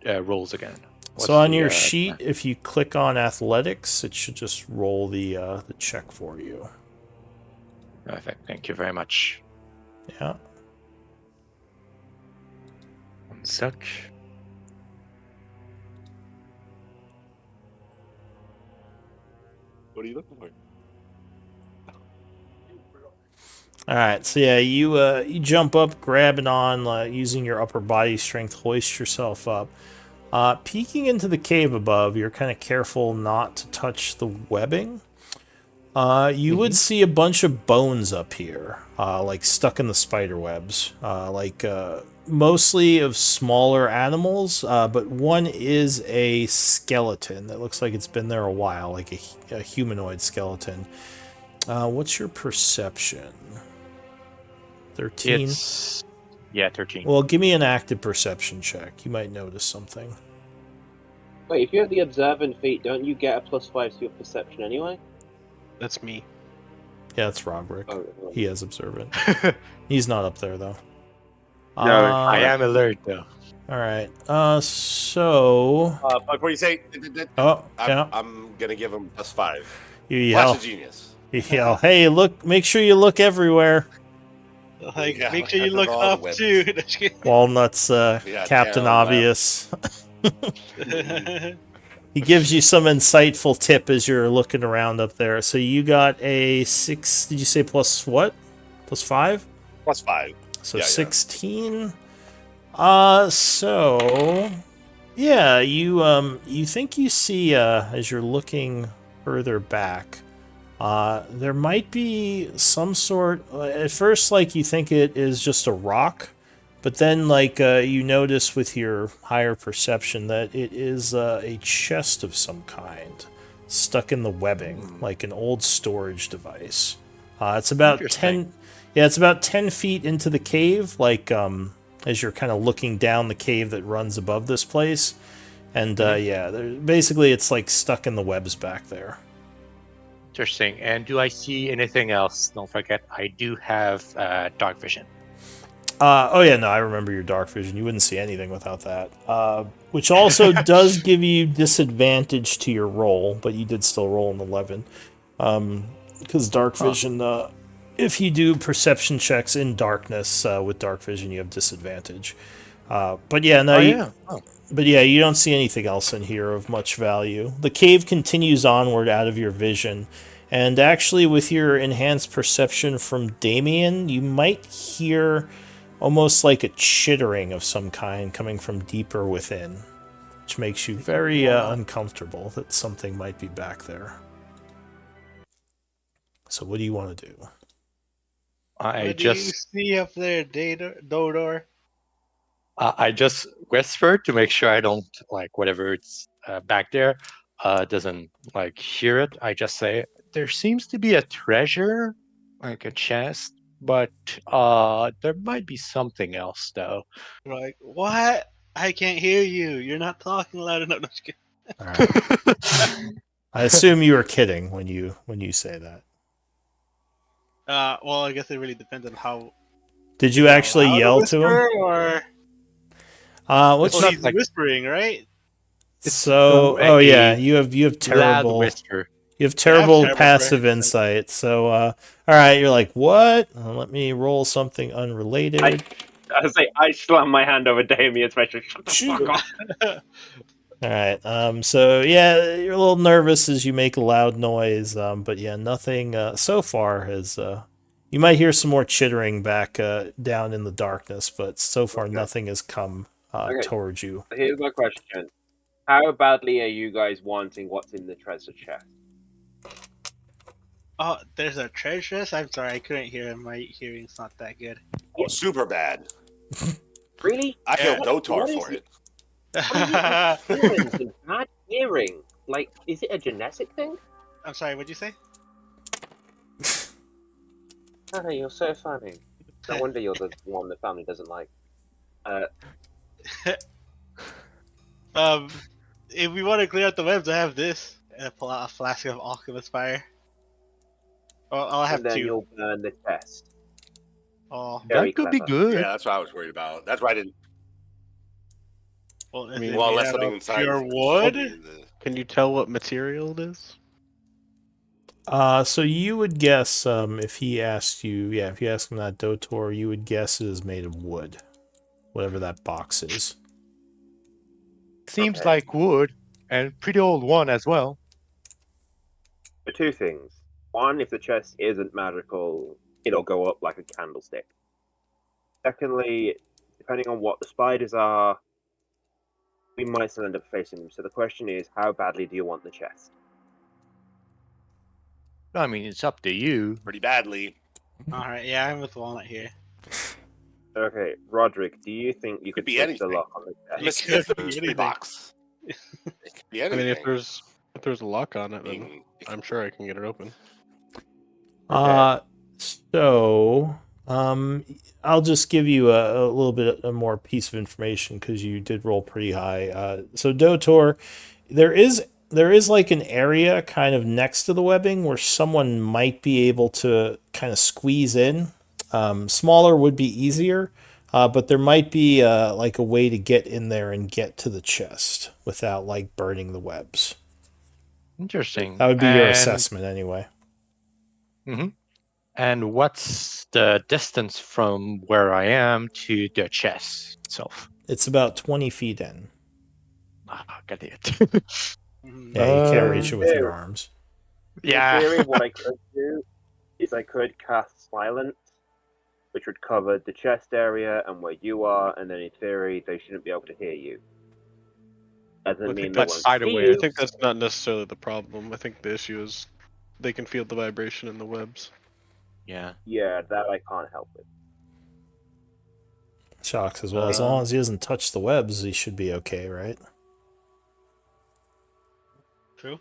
rolls again? So on your sheet, if you click on athletics, it should just roll the check for you. Perfect. Thank you very much. Yeah. 1 sec. What are you looking for? All right. So yeah, you jump up, grabbing on, using your upper body strength, hoist yourself up. Peeking into the cave above, you're kind of careful not to touch the webbing. You would see a bunch of bones up here, like stuck in the spider webs, mostly of smaller animals, but one is a skeleton that looks like it's been there a while, like a humanoid skeleton. What's your perception? 13? It's 13. Well, give me an active perception check. You might notice something. Wait, if you have the observant feat, don't you get a +5 to your perception anyway? That's me. Yeah, it's Roderick. Oh, He has observant. He's not up there, though. No, I am alert though. All right. So. Before you say, Oh, yeah. I'm gonna give him +5. You Flash yell. of genius. You yell. Hey, look! Make sure you look everywhere. Like, Yeah, make sure you after look all the up webs. too. Walnut's Captain down, Obvious. He gives you some insightful tip as you're looking around up there. So you got a 6. Did you say plus what? +5? +5. So Yeah, yeah. 16. So yeah, you think you see as you're looking further back, there might be some sort. At first, like you think it is just a rock, but then you notice with your higher perception that it is a chest of some kind, stuck in the webbing, like an old storage device. It's about Interesting. 10. Yeah, it's about 10 feet into the cave, as you're kind of looking down the cave that runs above this place. And basically it's like stuck in the webs back there. Interesting. And do I see anything else? Don't forget, I do have dark vision. Oh yeah, no, I remember your dark vision. You wouldn't see anything without that. Which also does give you disadvantage to your roll, but you did still roll an 11. Because dark vision, if you do perception checks in darkness with dark vision, you have disadvantage. But yeah, no, But yeah, you don't see anything else in here of much value. The cave continues onward out of your vision, and actually with your enhanced perception from Damien, you might hear almost like a chittering of some kind coming from deeper within, which makes you very uncomfortable that something might be back there. So what do you want to do? What do you see up there, Dodor? I just whisper to make sure I don't whatever it's back there doesn't hear it. I just say there seems to be a treasure, like a chest, but there might be something else though. Like, what? I can't hear you. You're not talking loud enough. No, just kidding. All right. I assume you were kidding when you say that. Well, I guess it really depends on how. Did you actually yell to him? Or he's whispering, right? So, yeah, you have terrible whisper. You have terrible passive terrible insight. So, all right, you're like, what? Let me roll something unrelated. I slam my hand over Damien's face. Shut the fuck up. All right. So yeah, you're a little nervous as you make a loud noise. But yeah, nothing so far has. You might hear some more chittering back down in the darkness, but so far nothing has come towards you. Here's my question: how badly are you guys wanting what's in the treasure chest? Oh, there's a treasure chest? I'm sorry, I couldn't hear. My hearing's not that good. Oh, super bad. Really? I killed Dotar for it. Humans with bad hearing. Like, is it a genetic thing? I'm sorry, what'd you say? Oh, you're so funny. No wonder you're the one the family doesn't like. Uh, If we want to clear out the webs, I have this. And I pull out a flask of alchemist fire. Oh, I'll have and then two. you'll burn the chest. Oh, Very That could be clever. good. Yeah, that's what I was worried about. That's why I didn't. well, is I mean, it Well, made unless out something of inside pure is wood? Can you tell what material it is? So you would guess, if he asked you, yeah, if you ask him that Dotor, you would guess it is made of wood, whatever that box is. Seems Okay. like wood, and pretty old one as well. So two things. One, if the chest isn't magical, it'll go up like a candlestick. Secondly, depending on what the spiders are, we might still end up facing them. So the question is, how badly do you want the chest? I mean, it's up to you. pretty badly. Alright, yeah, I'm with Walnut here. Okay, Roderick, do you think you Could could be switch the anything. lock on the chest? It could be Mystery anything. box. It could be I anything. mean, if there's a lock on it, then mean, I'm sure I can get it open. So, I'll just give you a little bit of more piece of information because you did roll pretty high. So Dotor, there is like an area kind of next to the webbing where someone might be able to kind of squeeze in. Smaller would be easier, but there might be like a way to get in there and get to the chest without like burning the webs. Interesting. That would be your And- assessment anyway. And what's the distance from where I am to the chest itself? It's about 20 feet in. Ah, got it. Mhm. Yeah, you can't reach it with Ew. your arms. Yeah. In theory, what I could do is I could cast Silence, which would cover the chest area and where you are, and then in theory, they shouldn't be able to hear you. Doesn't I mean think they that's won't either see way. I you. think that's not necessarily the problem. I think the issue is they can feel the vibration in the webs. Yeah. Yeah, that I can't help with. Shocks as well. As long as he doesn't touch the webs, he should be okay, right? True.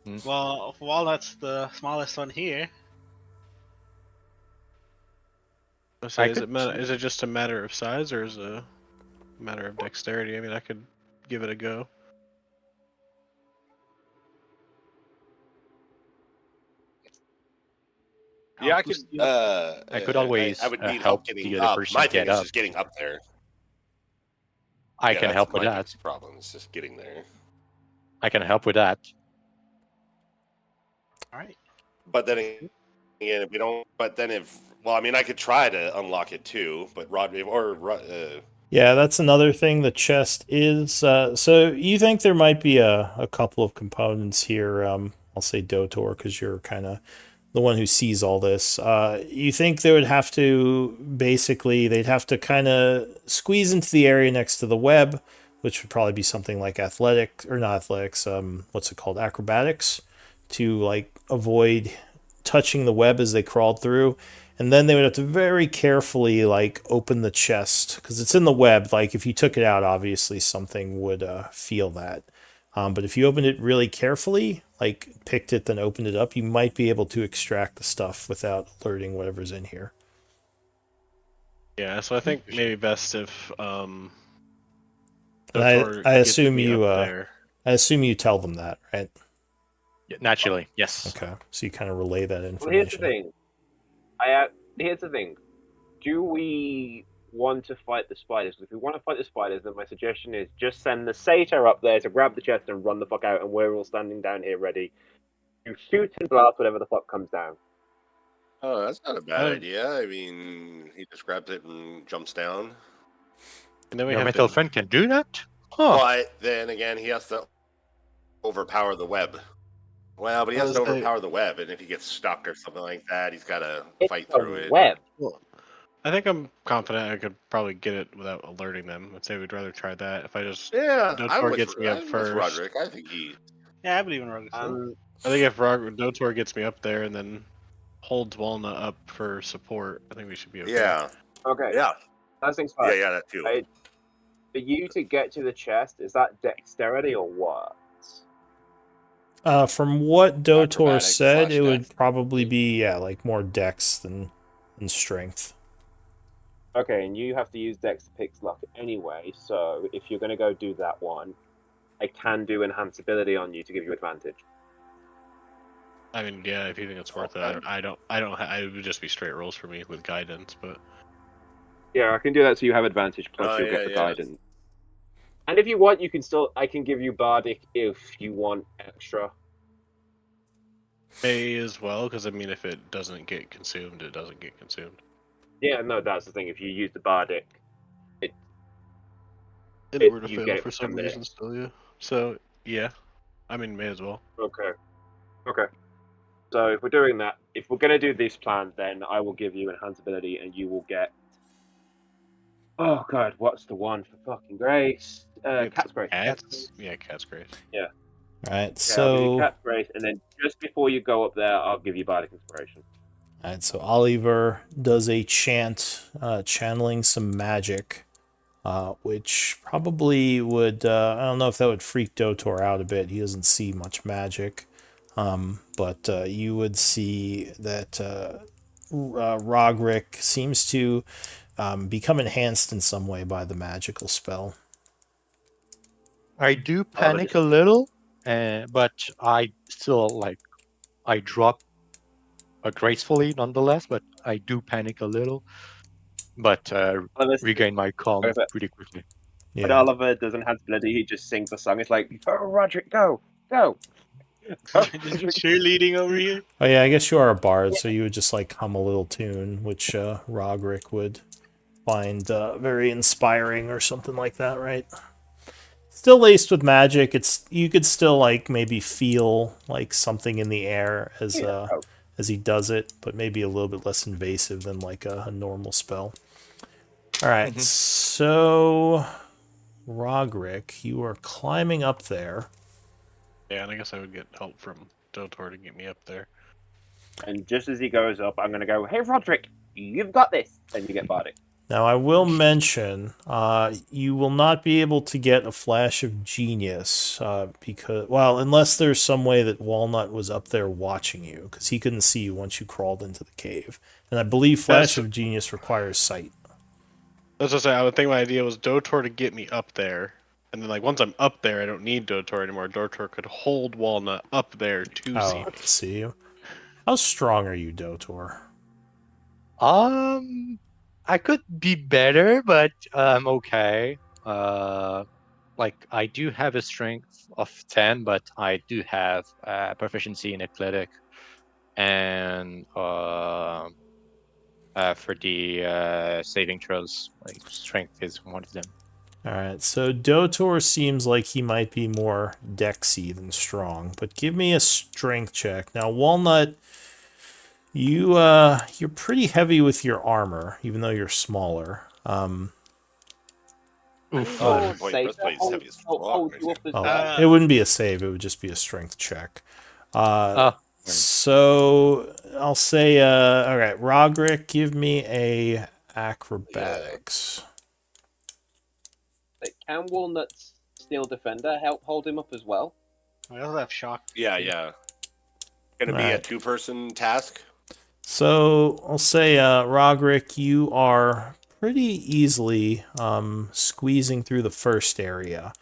Mm. Well, Walnut's the smallest one here. So I is could- it just a matter of size or is it a matter of dexterity? I mean, I could give it a go. yeah, I I'll could. boost you. I could always I would need help help getting the other up. person My thing get is up. just getting up there. I Yeah, can that's help with my that. biggest problem. It's just getting there. I can help with that. Alright. But then again, if we don't. But then well, I mean, I could try to unlock it too. But Yeah, that's another thing. The chest is. So you think there might be a couple of components here. I'll say Dotor because you're kind of the one who sees all this. You think they would have to they'd have to kind of squeeze into the area next to the web, which would probably be something like not athletics. What's it called? Acrobatics, to like avoid touching the web as they crawled through. And then they would have to very carefully like open the chest because it's in the web. Like if you took it out, obviously something would feel that. But if you opened it really carefully, like picked it, then opened it up, you might be able to extract the stuff without alerting whatever's in here. Yeah, so I think maybe best if And Dotor I gets assume me you up there. I assume you tell them that, right? Yeah, naturally, yes. Okay, so you kind of relay that Well, here's the information. thing. Here's the thing. Do we want to fight the spiders? If we want to fight the spiders, then my suggestion is just send the satyr up there to grab the chest and run the fuck out, and we're all standing down here ready to shoot and blast whatever the fuck comes down. Oh, that's not a bad Um, idea. I mean, he just grabs it and jumps down. And then we Your have metal to, friend can do that? Huh. But then again, he has to overpower the web. Well, but he has to overpower the web, and if he gets stuck or something like that, he's got to It's fight a through it. web. well, I think I'm confident I could probably get it without alerting them. I'd say we'd rather try that. If I just Yeah, Dotor gets me up I'm with first. Roderick. I think he. Yeah, I believe in Rogue. I think if Dotor gets me up there and then holds Walnut up for support, I think we should be okay. Yeah, Okay. yeah, First things first. yeah, that too. For you to get to the chest, is that dexterity or what? From what Dotor Acrobatics said, / it would dex. probably be like more dex than strength. Okay, and you have to use Dex to pick luck anyway. So if you're going to go do that one, I can do enhance ability on you to give you advantage. I mean, yeah, if you think it's worth it, Okay. it would just be straight rolls for me with guidance, but Yeah, I can do that so you have advantage, plus Oh you'll yeah, get the yeah. guidance. And if you want, you can still. I can give you bardic if you want extra. may as well, because I mean, if it doesn't get consumed, it doesn't get consumed. Yeah, no, that's the thing. If you use the bardic, If it were to you fail get it for for 10 some reason, minutes. still, yeah. So yeah, I mean, may as well. Okay. Okay. So if we're doing that, if we're gonna do this plan, then I will give you enhance ability, and you will get. Oh God, what's the one for fucking grace? It's Cat's grace. cats. Yeah, cat's grace. Yeah. All right, Okay, I'll give you so cat's grace, and then just before you go up there, I'll give you bardic inspiration. all right, so Oliver does a chant, channeling some magic, which probably would, I don't know if that would freak Dotor out a bit. He doesn't see much magic. But you would see that Rogrick seems to become enhanced in some way by the magical spell. I do Oliver panic just a little, but I still I drop gracefully nonetheless. But I do panic a little, but Oliver, regain my calm Oliver, pretty quickly. when Yeah. Oliver does enhance ability, he just sings a song. It's like, oh, Roderick, go, go, go, Just Roderick. cheerleading over here. Oh yeah, I guess you are a bard, so you would just like hum a little tune, which Rogrick would find very inspiring or something like that, right? Still laced with magic. It's you could still like maybe feel like something in the air Yeah. Oh, as he does it, but maybe a little bit less invasive than like a normal spell. All right, Mhm. so Rogrick, you are climbing up there. Yeah, and I guess I would get help from Dotor to get me up there. and just as he goes up, I'm gonna go, hey, Roderick, you've got this, and you get bardic. Now, I will mention, you will not be able to get a flash of genius because, well, unless there's some way that Walnut was up there watching you, because he couldn't see you once you crawled into the cave. And I believe flash That's of genius requires sight. that's what I say. I would think my idea was Dotor to get me up there, and then like once I'm up there, I don't need Dotor anymore. Dotor could hold Walnut up there to Oh, see I me. see you. How strong are you, Dotor? Um, I could be better, but I'm okay. Uh, I do have a strength of 10, but I do have proficiency in athletic, and for the saving throws, like strength is one of them. All right, so Dotor seems like he might be more dexy than strong, but give me a strength check. Now, Walnut, you're pretty heavy with your armor, even though you're smaller. And Oof. Oh, your Breastplate, saber breastplate's heavy as fuck, holds man. you up as oh, well. it wouldn't be a save; it would just be a strength check. Uh, Ah, so I'll say, all right, Rogrick, give me a Yeah. acrobatics. Like, can Walnut's Steel Defender help hold him up as well? I also have shock. Yeah, yeah. Gonna All be a right. two-person task. So I'll say, Rogrick, you are pretty easily squeezing through the first area.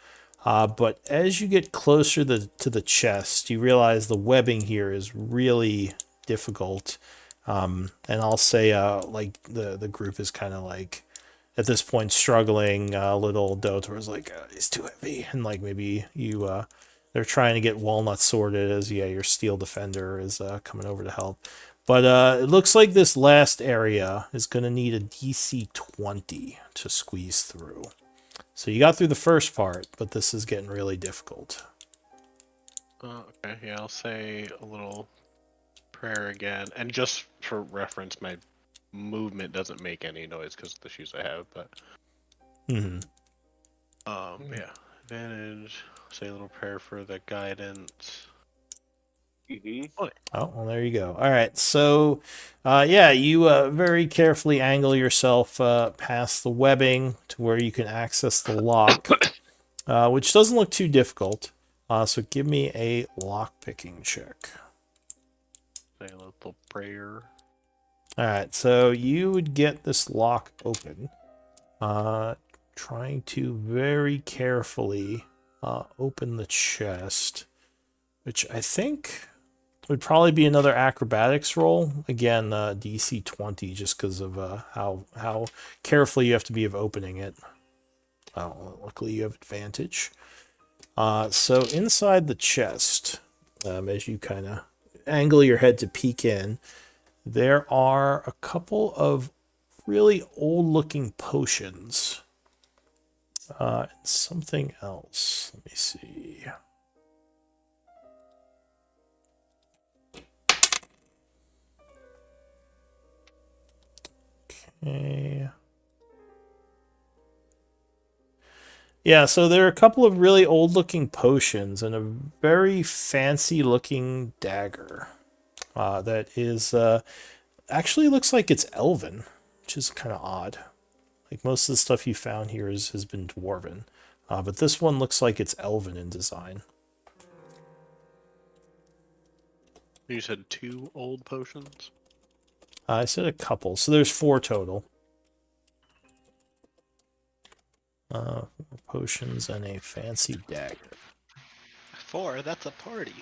But as you get closer to the chest, you realize the webbing here is really difficult. And I'll say, like the group is kind of like at this point struggling. Little Dotor is like, he's too heavy, and like maybe they're trying to get Walnut sorted as your steel defender is coming over to help. But it looks like this last area is going to need a DC 20 to squeeze through. So you got through the first part, but this is getting really difficult. Okay, yeah, I'll say a little prayer again, and just for reference, my movement doesn't make any noise because of the shoes I have. But Mm-hmm. yeah, advantage. Say a little prayer for the guidance. Mm-hmm. Oh, well, there you go. All right. So, you very carefully angle yourself past the webbing to where you can access the lock, which doesn't look too difficult. So give me a lock picking check. Say a little prayer. Alright, so you would get this lock open. Trying to very carefully open the chest, which I think would probably be another acrobatics roll. Again, DC 20, just because of how careful you have to be of opening it. Oh, luckily you have advantage. So inside the chest, as you kind of angle your head to peek in, there are a couple of really old-looking potions. And something else. Let me see. Okay. Yeah, so there are a couple of really old-looking potions and a very fancy-looking dagger that is actually looks like it's elven, which is kind of odd. Like most of the stuff you found here has been dwarven, but this one looks like it's elven in design. You said 2 old potions? I said a couple, so there's 4 total. Potions and a fancy dagger. 4, that's a party.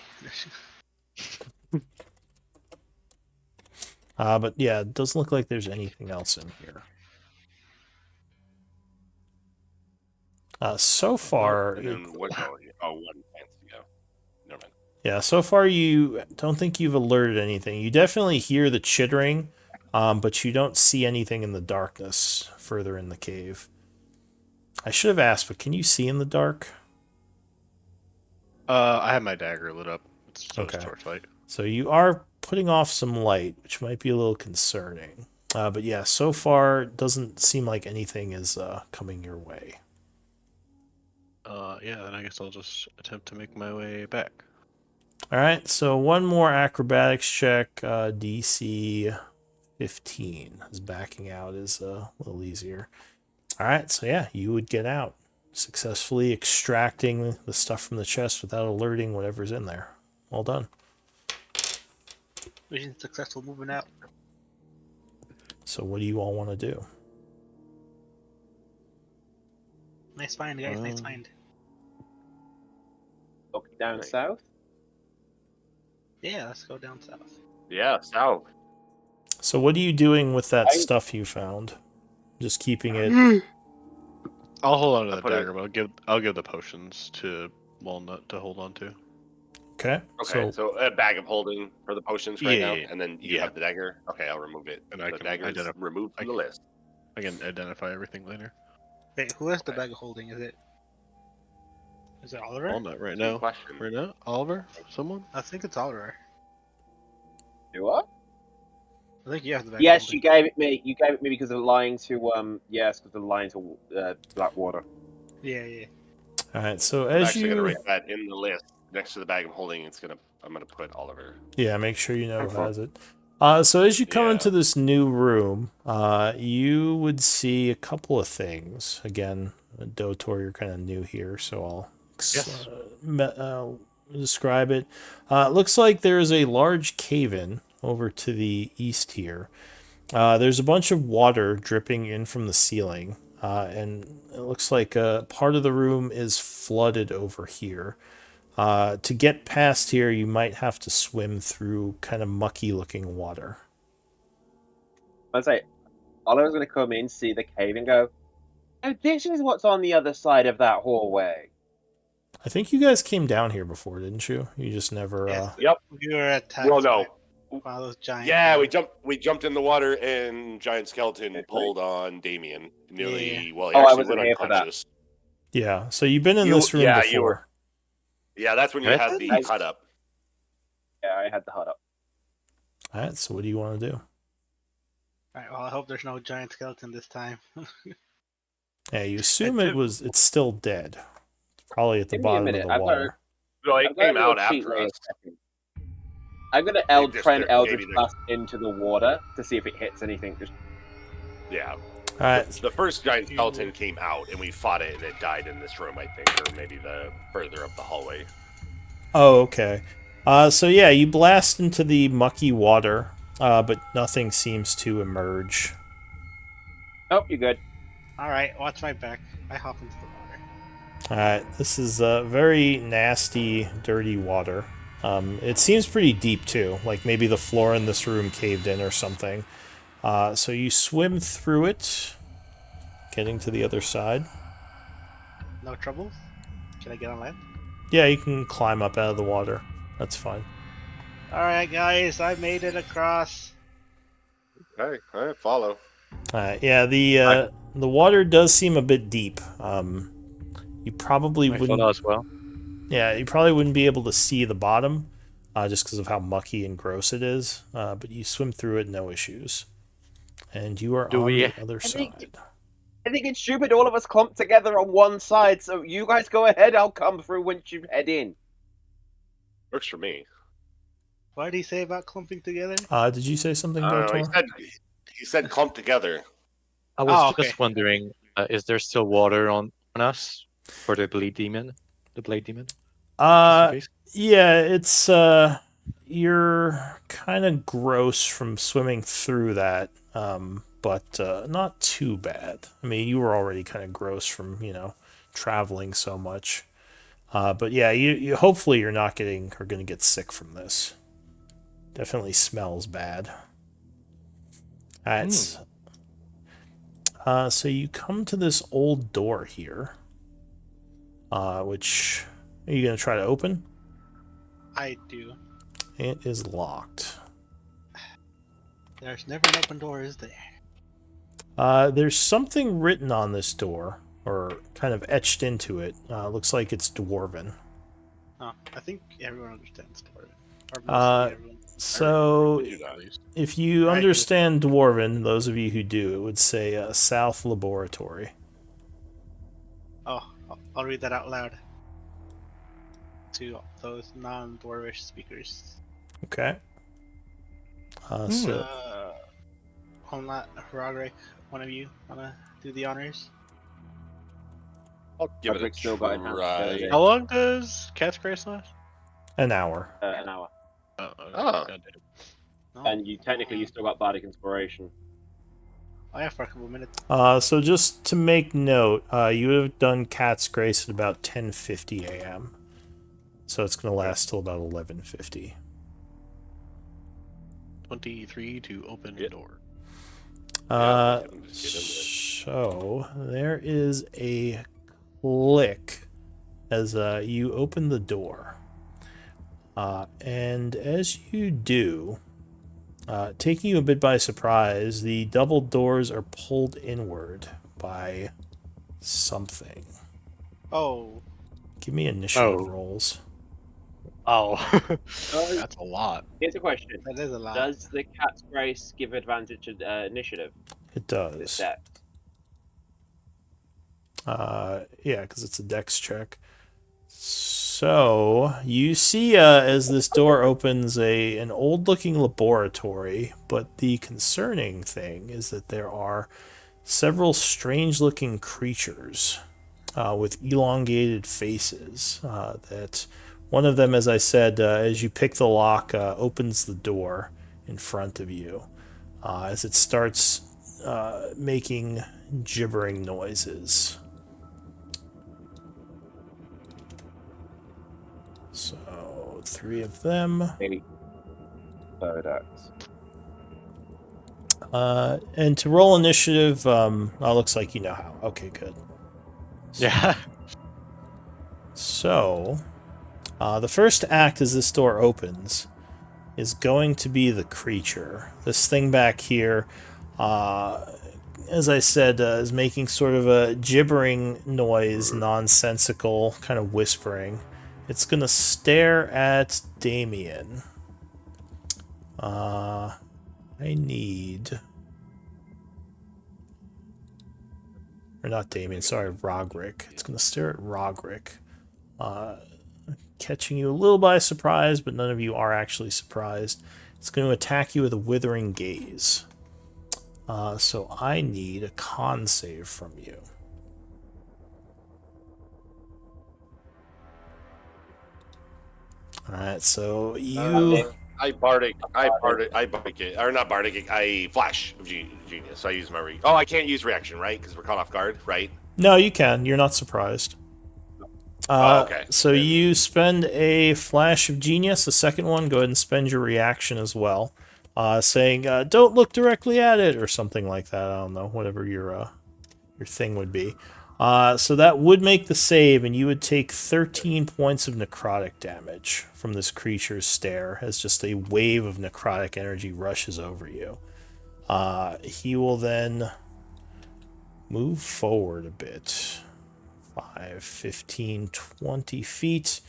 But yeah, it doesn't look like there's anything else in here. So far, And then what? Oh, one fancy go. Never mind. yeah, so far you don't think you've alerted anything. You definitely hear the chittering, but you don't see anything in the darkness further in the cave. I should have asked, but can you see in the dark? I have my dagger lit up. It's Okay. torchlight. So you are putting off some light, which might be a little concerning. But yeah, so far it doesn't seem like anything is coming your way. Yeah, then I guess I'll just attempt to make my way back. All right, so one more acrobatics check. DC 15, as backing out is a little easier. All right, so yeah, you would get out, successfully extracting the stuff from the chest without alerting whatever's in there. Well done. Mission successful moving out. So what do you all want to do? Nice find, guys. Nice find. Looking down Nice. south. Yeah, let's go down south. Yeah, south. So what are you doing with that stuff you found? Just keeping it... I'll hold on to I the put it- dagger, but I'll give the potions to Walnut to hold on to. Okay. Okay, so a bag of holding for the potions right now, Yeah, and then you yeah. have the dagger. Okay, I'll remove it. And I the can dagger is identify- removed I from the list. I can identify everything later. Wait, who has the Okay. bag of holding? Is it Oliver? Walnut right Good now. question. Right now? Oliver? Someone? I think it's Oliver. Do what? I think you have the bag Yes, of you holding. gave it me. You gave it me because of lying to yes, because of lying to Blackwater. Yeah. All right, so I'm as actually gonna you... write that in the list next to the bag of holding. I'm gonna put Oliver. Yeah, make sure you know who Okay. has it. So as you come Yeah. into this new room, you would see a couple of things. Again, Dotor, you're kind of new here, so I'll Yes. describe it. It looks like there's a large cave-in over to the east here. There's a bunch of water dripping in from the ceiling, and it looks like part of the room is flooded over here. To get past here, you might have to swim through kind of mucky-looking water. I'd say Oliver's gonna come in, see the cave, and go, "Oh, this is what's on the other side of that hallway." I think you guys came down here before, didn't you? You just never... Yes. Yep. We were attacked Well, no. by one of those giant. Yeah, we jumped in the water, and giant skeleton pulled on Damien. Nearly. Yeah. Well, he Oh, I actually wasn't went here for that. unconscious. Yeah, so you've been in You- this room yeah, before. you were- Yeah, that's when you Okay. had the Nice. hut up. Yeah, I had the hut up. All right, so what do you want to do? Alright, well, I hope there's no giant skeleton this time. Yeah, you assume it's still dead. It's probably at the Give me a bottom minute, of the I've got water. No, it I've got a came little out cheat after way of us. checking. I'm gonna just- try and maybe Eldritch they- Blast into the water to see if it hits anything. Just Yeah. All right, The first giant skeleton came out, and we fought it, and it died in this room, I think, or maybe the further up the hallway. oh, okay. So yeah, you blast into the mucky water, but nothing seems to emerge. Oh, you're good. All right, watch my back. I hop into the water. Alright, this is very nasty, dirty water. It seems pretty deep too, like maybe the floor in this room caved in or something. So you swim through it, getting to the other side. No troubles? Can I get on land? Yeah, you can climb up out of the water. That's fine. All right, guys, I made it across. All right, follow. Yeah, the water does seem a bit deep. You probably I follow wouldn't. as well. Yeah, you probably wouldn't be able to see the bottom, just because of how mucky and gross it is. But you swim through it, no issues. And you are Do on we- the other I think- side. I think it's stupid. All of us clump together on one side, so you guys go ahead. I'll come through once you head in. Works for me. What did he say about clumping together? Did you say something, I don't know. Dotor? He said clump together. I was Oh, just okay. wondering, is there still water on us for the blade demon? The blade demon? Just in Uh, case? yeah, it's you're kind of gross from swimming through that, but not too bad. I mean, you were already kind of gross from traveling so much. But yeah, you hopefully you're not getting or gonna get sick from this. Definitely smells bad. Alright, so you come to this old door here, which are you gonna try to open? I do. It is locked. There's never an open door, is there? There's something written on this door, or kind of etched into it. Looks like it's dwarven. Oh, I think everyone understands Dwarven. Or mostly Uh, everyone. So, You guys. if you Right. understand dwarven, those of you who do, it would say South Laboratory. Oh, I'll read that out loud to those non-Dwarvish speakers. Okay. So, On that, Rogre, one of you wanna do the honors? I'll give it a Roderick's still got his hands dirty. try. How long does Cat's Grace last? an hour. An hour. Oh, okay. Oh. God damn. No? And you technically you still got bardic inspiration. Oh yeah, for a couple minutes. So just to make note, you would have done Cat's Grace at about 10:50 a.m. So it's going to last till about 11:50. 23 to open Yep. door. Uh, let him just get into it. so there is a click as you open the door. And as you do, taking you a bit by surprise, the double doors are pulled inward by something. Oh, Give me initiative Oh. rolls. Oh. That's a lot. Here's a question: that is a lot. does the cat's grace give advantage to initiative? It This does. set. Yeah, because it's a dex check. So you see, as this door opens, an old-looking laboratory. But the concerning thing is that there are several strange-looking creatures with elongated faces. That one of them, as I said, as you pick the lock, opens the door in front of you. As it starts making gibbering noises. So, 3 of them. Maybe. So that's And to roll initiative, looks like you know how. Okay, good. Yeah. So, the first act as this door opens is going to be the creature. This thing back here, as I said, is making sort of a gibbering noise, nonsensical, kind of whispering. It's going to stare at Damien. I need... Or not Damien, sorry, Rogrick. It's going to stare at Rogrick. Catching you a little by surprise, but none of you are actually surprised. It's going to attack you with a withering gaze. So I need a con save from you. Alright, so you Flash of Genius. So I use my I can't use reaction, right? Because we're caught off guard, right? No, you can. You're not surprised. Oh, okay. So Then- you spend a flash of genius. The second one, go ahead and spend your reaction as well, saying "Don't look directly at it" or something like that. I don't know, whatever your thing would be. So that would make the save, and you would take 13 points of necrotic damage from this creature's stare as just a wave of necrotic energy rushes over you. He will then move forward a bit. 5, 15, 20 feet.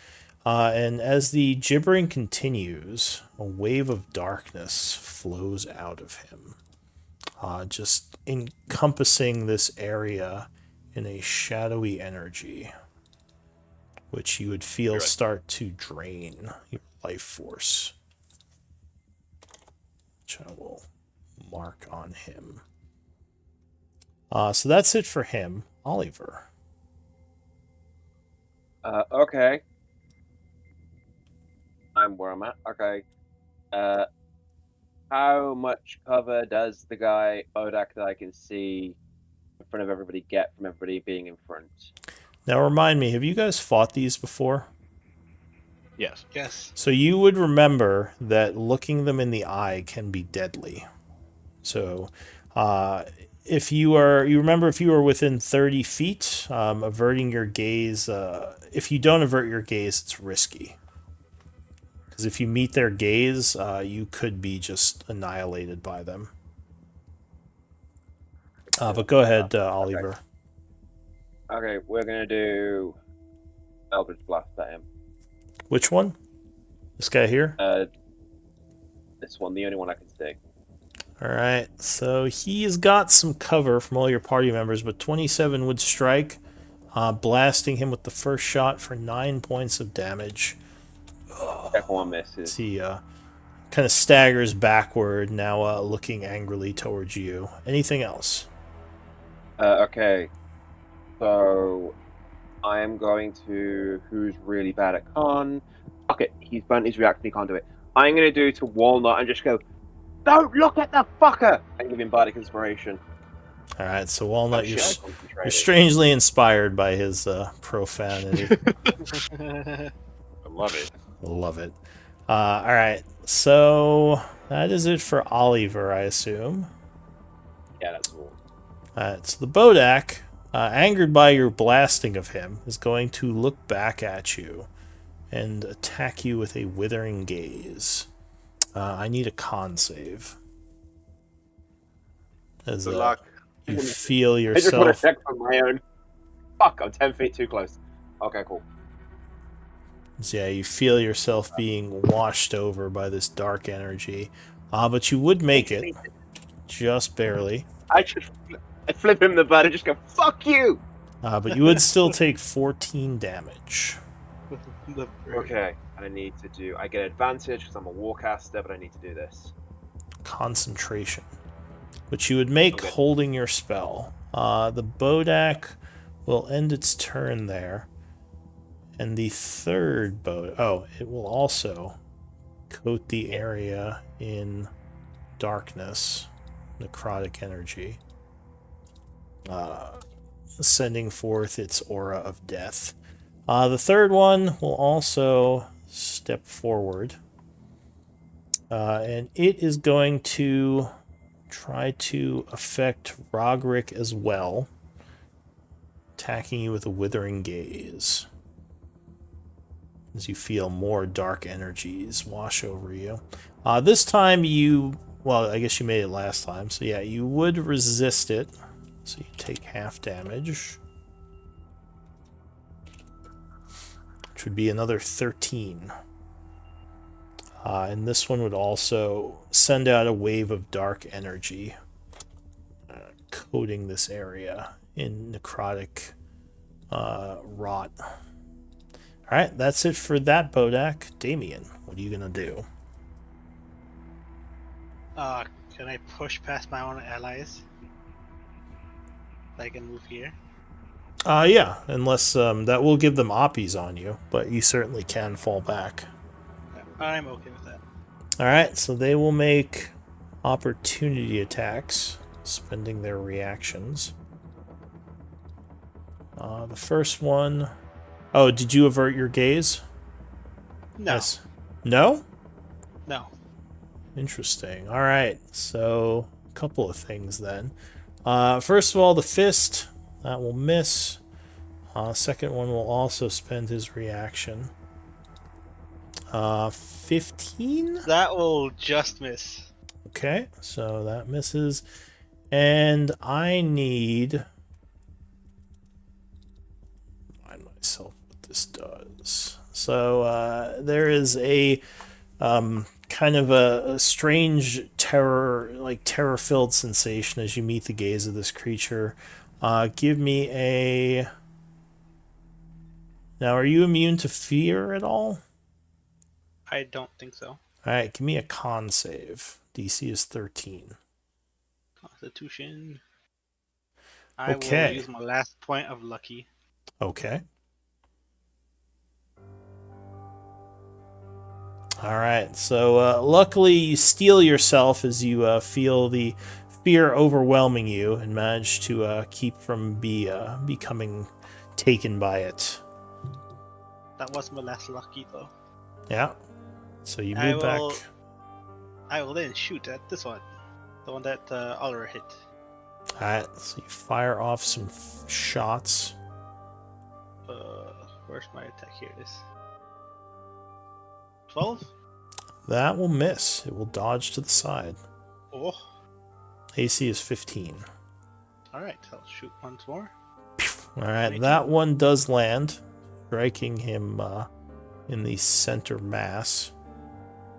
And as the gibbering continues, a wave of darkness flows out of him, just encompassing this area in a shadowy energy, which you would feel start to drain your life force, which I will mark on him. So that's it for him. Oliver. Okay. I'm where I'm at. Okay. How much cover does the guy Odak that I can see in front of everybody get from everybody being in front? Now remind me, have you guys fought these before? Yes. Yes. So you would remember that looking them in the eye can be deadly. So if you remember if you were within 30 feet, averting your gaze, if you don't avert your gaze, it's risky. Because if you meet their gaze, you could be just annihilated by them. But go ahead, Oliver. Okay, we're gonna do Eldritch Blast at him. Which one? This guy here? This one, the only one I can see. Alright, so he's got some cover from all your party members, but 27 would strike, blasting him with the first shot for 9 points of damage. Second one misses. He kind of staggers backward, now looking angrily towards you. Anything else? Okay, so I am going to who's really bad at con. Okay, he's burnt his reaction, he can't do it. I'm gonna do to Walnut and just go, don't look at the fucker! And give him Bardic Inspiration. Alright, so Walnut, Oh, you're shit, I concentrated. you're strangely inspired by his profanity. I love it. Love it. Alright, so that is it for Oliver, I assume. Yeah, that's all. So the Bodak, angered by your blasting of him, is going to look back at you and attack you with a withering gaze. I need a con save. As Good luck. you feel I just want yourself... to check for my own. Fuck, I'm 10 feet too close. Okay, cool. Yeah, you feel yourself being washed over by this dark energy. But you would make it. Just barely. I flip him the bird and just go, fuck you! But you would still take 14 damage. Okay, and I get advantage because I'm a warcaster, but I need to do this. Concentration. Which you would make Okay. holding your spell. The Bodak will end its turn there. And the third it will also coat the area in darkness, necrotic energy, sending forth its aura of death. The third one will also step forward, and it is going to try to affect Roderick as well, attacking you with a withering gaze as you feel more dark energies wash over you. This time I guess you made it last time, so yeah, you would resist it, so you take half damage, which would be another 13. And this one would also send out a wave of dark energy, coating this area in necrotic rot. Alright, that's it for that Bodak. Damien, what are you gonna do? Can I push past my own allies? I can move here. Yeah, unless that will give them oppies on you, but you certainly can fall back. I'm okay with that. All right, so they will make opportunity attacks, spending their reactions. The first one. Oh, did you avert your gaze? No, Yes. No? no. Interesting. All right, so a couple of things then. First of all, the fist that will miss. Second one will also spend his reaction. 15. That will just miss. Okay, so that misses, and I need remind myself what this does. So there is a kind of a strange terror-filled sensation as you meet the gaze of this creature. Give me a. Now, are you immune to fear at all? I don't think so. All right, give me a con save. DC is 13. Constitution. I will Okay. use my last point of lucky. Okay. All right. So luckily, you steel yourself as you feel the fear overwhelming you and manage to keep from becoming taken by it. That was my last lucky though. Yeah. So you I move back. will then shoot at this one, the one that Oliver hit. All right. So you fire off some shots. Where's my attack? Here it is. 12. That will miss. It will dodge to the side. Oh, AC is 15. all right. I'll shoot once more. All right. 19. That one does land, striking him in the center mass.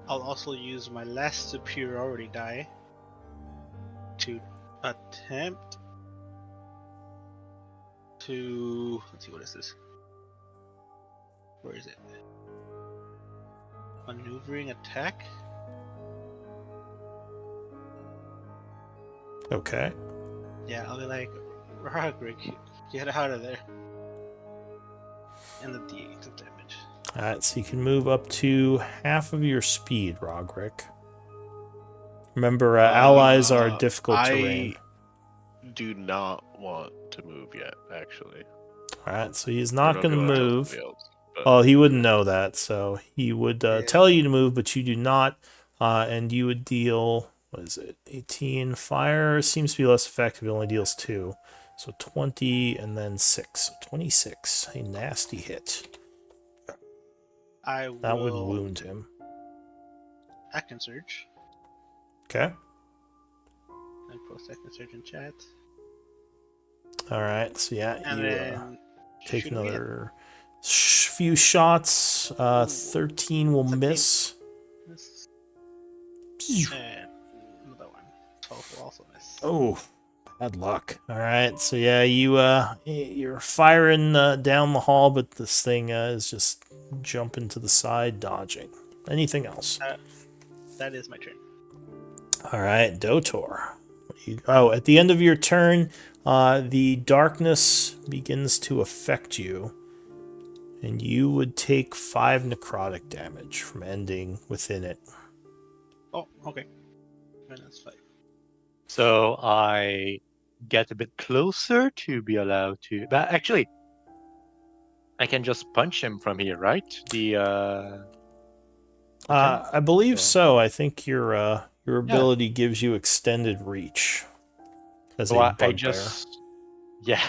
I'll also use my last superiority die to attempt to. Let's see, what is this? Where is it? Maneuvering attack? Okay. Yeah, I'll be like, Roderick, get out of there. And the D8 of damage. Alright, so you can move up to half of your speed, Rogrick. Remember, allies are difficult terrain. I do not want to move yet, actually. Alright, so he's Or not don't going to do it until move. somebody else, but- Well, he wouldn't know that, so he would Yeah. tell you to move, but you do not. And you would deal, what is it, 18. Fire seems to be less effective, it only deals 2. So 20 and then 6. So 26. A nasty hit. I That would will wound him. Action Surge. Okay. I post Action Surge in chat. Alright, so yeah, And you then take shoot again. another few shots. 13 will 13. miss. Miss. And another one. 12 will also miss. Oh, bad luck. All right, so yeah, you're firing down the hall, but this thing is just jumping to the side, dodging. Anything else? That is my turn. All right, Dotor. At the end of your turn, the darkness begins to affect you, and you would take 5 necrotic damage from ending within it. Oh, okay. And that's 5. So I get a bit closer to be allowed to. But actually, I can just punch him from here, right? I believe So- so. I think your ability gives you extended reach as So a I bugbear. just. Yeah.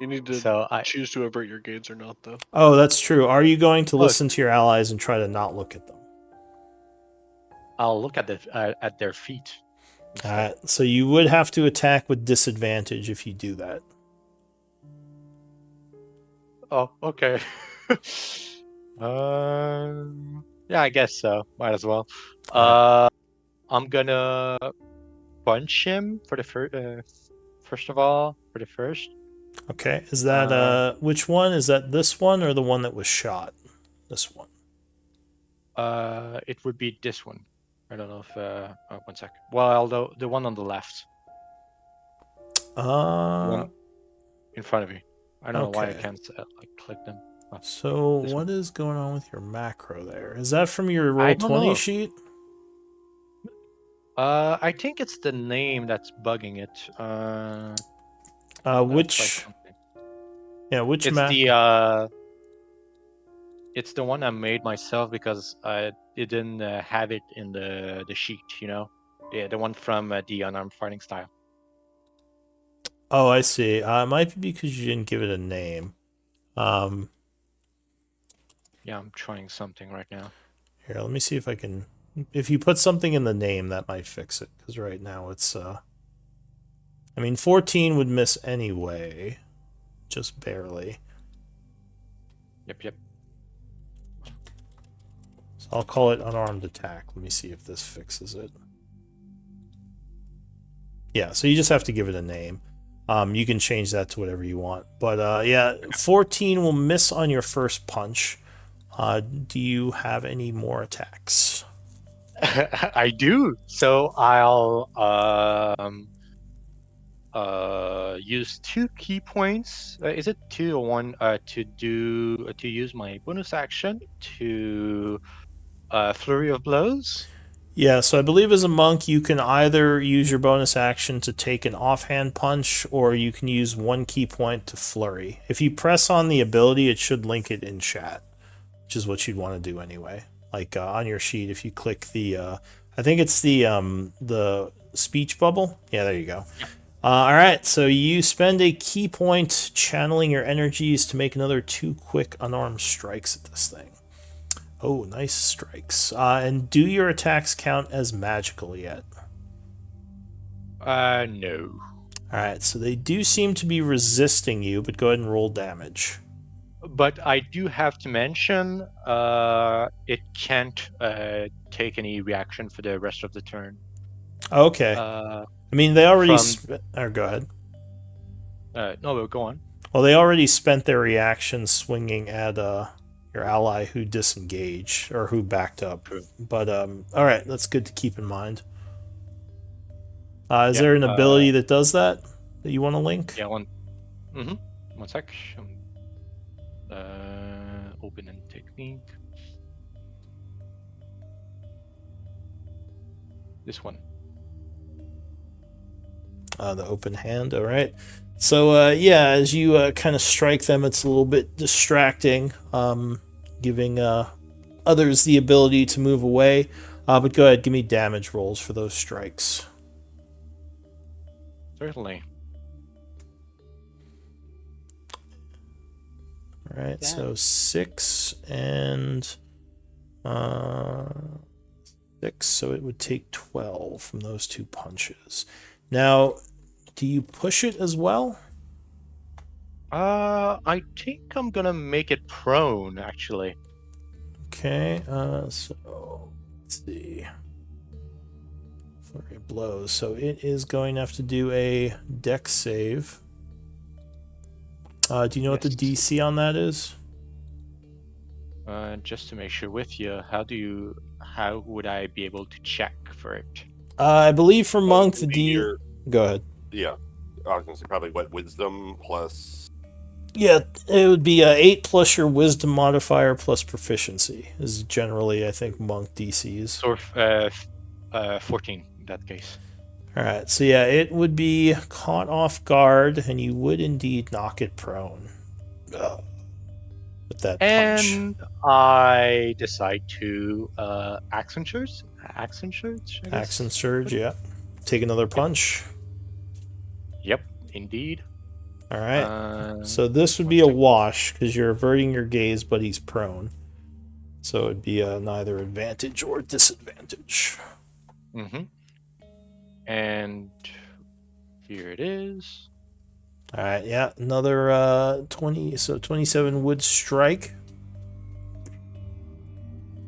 You need to So I. choose to avert your gaze or not, though. Oh, that's true. Are you going to Oh. listen to your allies and try to not look at them? I'll look at their feet. instead. So you would have to attack with disadvantage if you do that. Oh, okay. Yeah, I guess so. Might as well. I'm gonna punch him for the first of all, for the first. Okay. Is that which one? Is that this one or the one that was shot? This one. It would be this one. I don't know if. Oh, 1 sec. Well, the one on the left, one in front of me. I don't know why I okay. can't click them. Oh, So This what one. is going on with your macro there? Is that from your I roll don't 20 know. sheet? I think it's the name that's bugging it. Let's try Which something. which It's Mac? it's the one I made myself because I didn't have it in the sheet, you know. Yeah, the one from the Unarmed Fighting Style. Oh, I see. It might be because you didn't give it a name. Um, Yeah, I'm trying something right now. Here, let me see if I can. If you put something in the name, that might fix it. Because right now it's I mean, 14 would miss anyway, just barely. Yep. So I'll call it unarmed attack. Let me see if this fixes it. Yeah, so you just have to give it a name. You can change that to whatever you want. But yeah, 14 will miss on your first punch. Do you have any more attacks? I do. So I'll use 2 key points. Is it 2 or 1? To use my bonus action to flurry of blows. Yeah, so I believe as a monk, you can either use your bonus action to take an offhand punch, or you can use 1 key point to flurry. If you press on the ability, it should link it in chat, which is what you'd want to do anyway. Like on your sheet, if you click I think it's the speech bubble. Yeah, there you go. All right, so you spend a key point channeling your energies to make another 2 quick unarmed strikes at this thing. Oh, nice strikes. And do your attacks count as magical yet? No. Alright, so they do seem to be resisting you, but go ahead and roll damage. But I do have to mention, it can't take any reaction for the rest of the turn. Okay. I mean, they already... go ahead. No, go on. Well, they already spent their reaction swinging at your ally who disengaged, or who backed up. True. But, alright, that's good to keep in mind. Is there an ability that does that you want to link? Yeah, one. Mm-hmm. 1 sec. Open and technique. This one. The open hand, all right. So, yeah, as you kind of strike them, it's a little bit distracting, giving others the ability to move away. But go ahead, give me damage rolls for those strikes. Certainly. All right, so 6 and 6, so it would take 12 from those 2 punches. Now, do you push it as well? I think I'm gonna make it prone, actually. Okay, so let's see. Flurry of blows. So it is going to have to do a dex save. Do you know what the DC on that is? Just to make sure with you, how would I be able to check for it? I believe for monk the D. Go ahead. Yeah, I was gonna say probably what wisdom plus. Yeah, it would be 8 plus your wisdom modifier plus proficiency is generally, I think, monk DCs. So 14 in that case. All right, so yeah, it would be caught off guard, and you would indeed knock it prone with that punch. And I decide to accent surge. Accent surge, yeah. Take another punch. Yep, indeed. All right. So this would be a wash because you're averting your gaze, but he's prone. So it'd be neither advantage or disadvantage. Mm-hmm. And here it is. All right. Yeah. Another 20. So 27 would strike.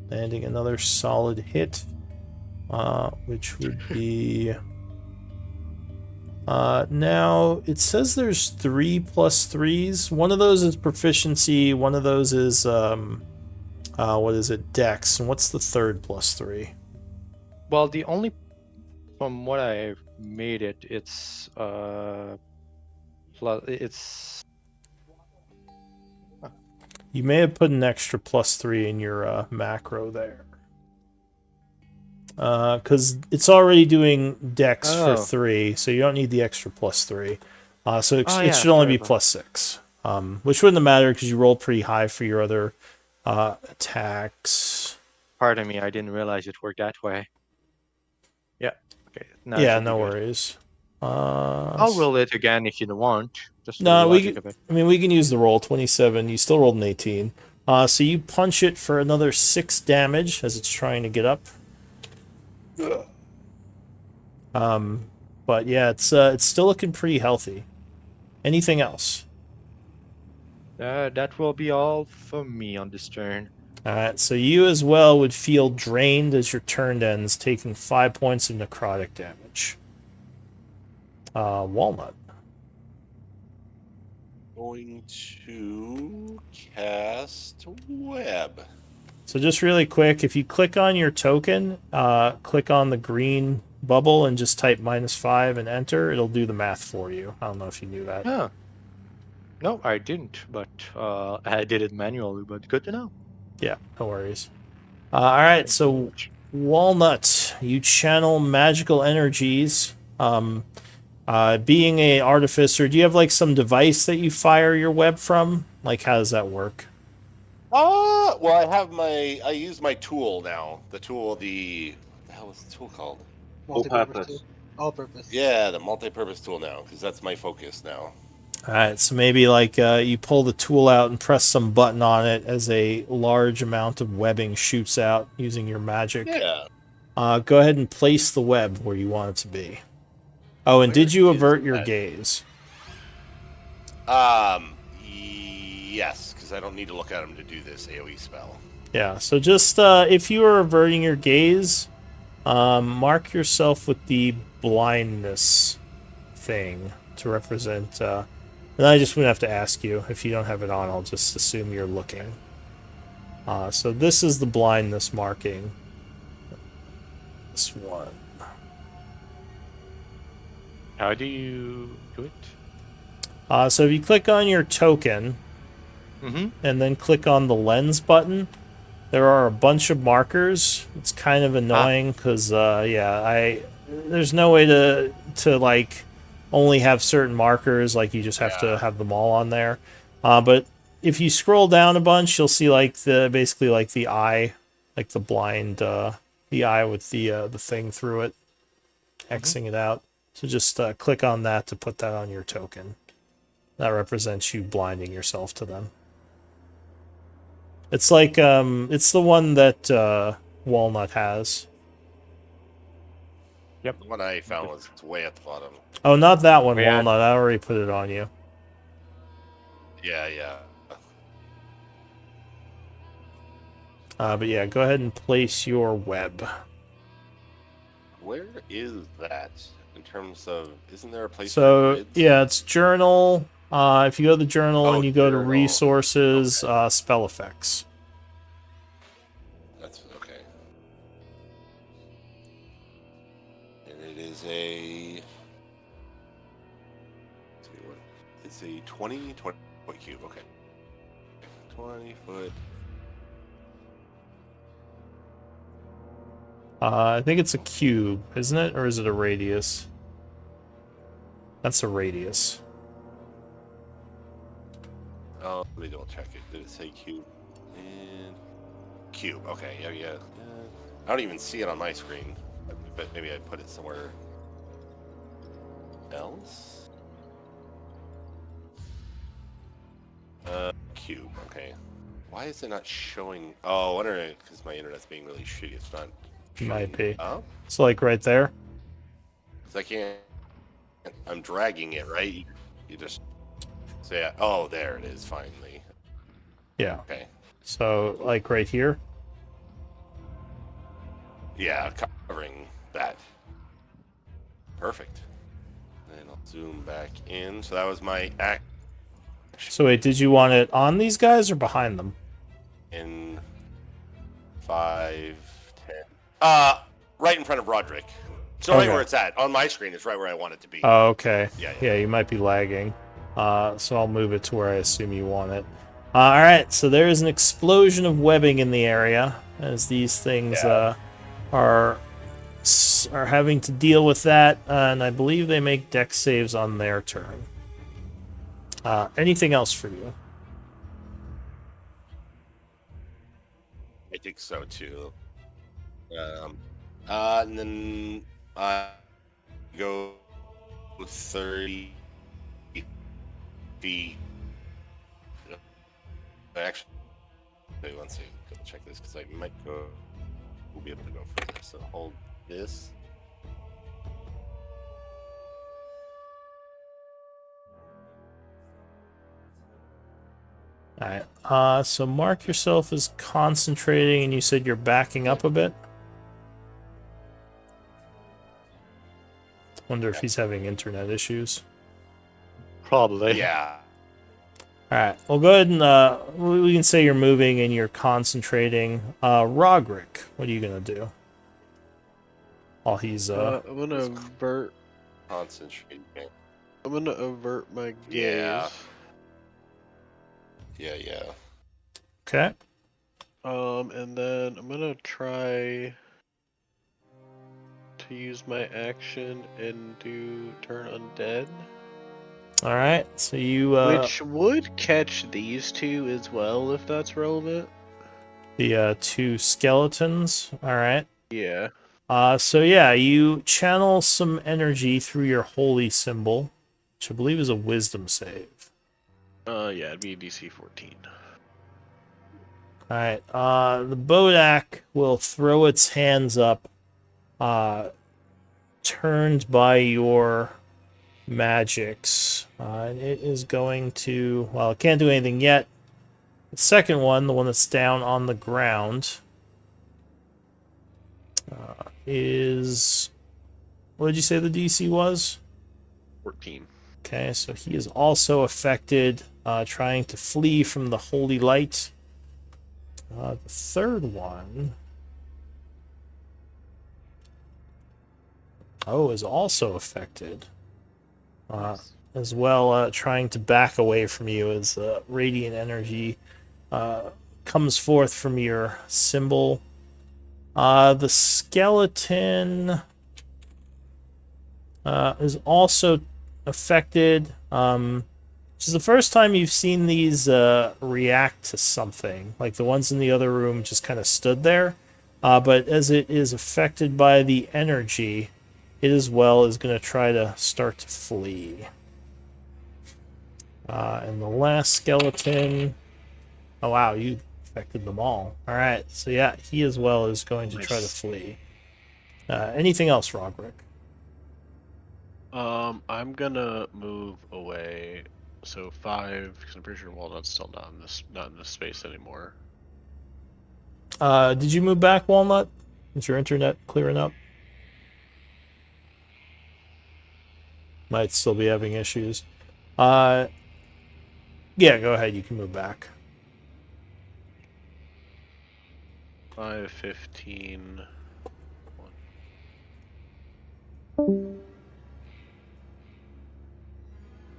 Landing another solid hit, which would be. Now it says there's 3 plus 3s. One of those is proficiency. One of those is what is it? Dex. And what's the third plus 3? Well, the only, from what I've made it, it's plus. It's. You may have put an extra plus 3 in your macro there. because it's already doing Dex for Oh. 3, so you don't need the extra +3. So it Oh, yeah, should only sorry be about +6, which wouldn't have mattered because you rolled pretty high for your other attacks. Pardon me, I didn't realize it worked that way. Yeah. Okay. Now it Yeah, should be no good. worries. I'll roll it again if you don't want, just for the No, logic of it. we can use the roll. 27. You still rolled an 18. So you punch it for another 6 damage as it's trying to get up. But yeah, it's still looking pretty healthy. Anything else? That will be all for me on this turn. All right. So you as well would feel drained as your turn ends, taking 5 points of necrotic damage. Walnut. Going to cast web. So just really quick, if you click on your token, click on the green bubble and just type -5 and enter, it'll do the math for you. I don't know if you knew that. Oh. No, I didn't, but I did it manually, but good to know. Yeah, no worries. All right, so Walnut, you channel magical energies. Being a artificer, do you have like some device that you fire your web from? Like, how does that work? Well, I use my tool now. The tool, what the hell was the tool called? Multi-purpose All-purpose. tool. All-purpose. Yeah, the multi-purpose tool now, because that's my focus now. All right, so maybe like you pull the tool out and press some button on it as a large amount of webbing shoots out using your magic. Yeah. Go ahead and place the web where you want it to be. Oh, and Where did you is avert your that? gaze? Yes, because I don't need to look at him to do this AoE spell. Yeah, so just if you are averting your gaze, mark yourself with the blindness thing to represent. And I just wouldn't have to ask you. If you don't have it on, I'll just assume you're looking. So this is the blindness marking. This one. How do you do it? So if you click on your token, Mm-hmm. and then click on the lens button, there are a bunch of markers. It's kind of annoying because there's no way to like only have certain markers, like you just have to have them all on there. But if you scroll down a bunch, you'll see like basically like the eye, like the blind the eye with the thing through it, Xing it out. So just click on that to put that on your token. That represents you blinding yourself to them. It's like it's the one that Walnut has. The one I found was way at the bottom. Oh, not that one, Yeah. Walnut. I already put it on you. Yeah. But yeah, go ahead and place your web. Where is that in terms of? Isn't there a place? So for grids? yeah, it's journal. If you go to the journal Oh, and you go to journal. resources, Okay. spell effects. That's okay. And it is a. Let's see what? It's a 20 foot cube. Okay. 20 foot. I think it's a cube, isn't it? Or is it a radius? That's a radius. Oh, let me double check it. Did it say cube? And cube. Okay. Yeah. I don't even see it on my screen, but maybe I put it somewhere else. Cube. Okay. Why is it not showing? Oh, I wonder because my internet's being really shitty. It's not. Might be. Oh, It's like right there. because I can't. I'm dragging it right. You just say, oh, there it is. Finally. Yeah. Okay. So like right here. Yeah, covering that. Perfect. Then I'll zoom back in. So that was my act So wait, did you want it on these guys or behind them? in 5, 10. Right in front of Roderick. So right Okay. where it's at. On my screen, it's right where I want it to be. Oh, okay. Yeah. Yeah, you might be lagging. So I'll move it to where I assume you want it. Alright, so there is an explosion of webbing in the area as these things are are having to deal with that, and I believe they make dex saves on their turn. Anything else for you? I think so too. And then I go 30 feet. Actually, one second. Go check this because I might go. We'll be able to go further. So hold this. Alright. So mark yourself as concentrating, and you said you're backing up a bit? Wonder if he's having internet issues. Probably. Yeah. Alright, well go ahead and we can say you're moving and you're concentrating. Roderick, what are you gonna do? While he's I'm gonna avert. Concentrate. I'm gonna avert my gaze. Yeah. Yeah. Okay. And then I'm gonna try to use my action and do turn undead. Alright, so you Which would catch these two as well, if that's relevant. the two skeletons. Alright. Yeah. So yeah, you channel some energy through your holy symbol, which I believe is a wisdom save. Yeah, it'd be DC 14. Alright, the Bodak will throw its hands up, turned by your magics. And it is going to, well, it can't do anything yet. The second one, the one that's down on the ground, is, what did you say the DC was? 14. Okay, so he is also affected, trying to flee from the holy light. The third one, is also affected. As well, trying to back away from you as radiant energy comes forth from your symbol. The skeleton is also affected. This is the first time you've seen these react to something. Like the ones in the other room just kind of stood there. But as it is affected by the energy, it as well is going to try to start to flee. And the last skeleton... Oh wow, you affected them all. Alright, so yeah, he as well is going to try to flee. Anything else, Roderick? I'm gonna move away. So 5, because I'm pretty sure Walnut's still not in this space anymore. Did you move back, Walnut? Is your internet clearing up? Might still be having issues. Yeah, go ahead. You can move back. 5, 15.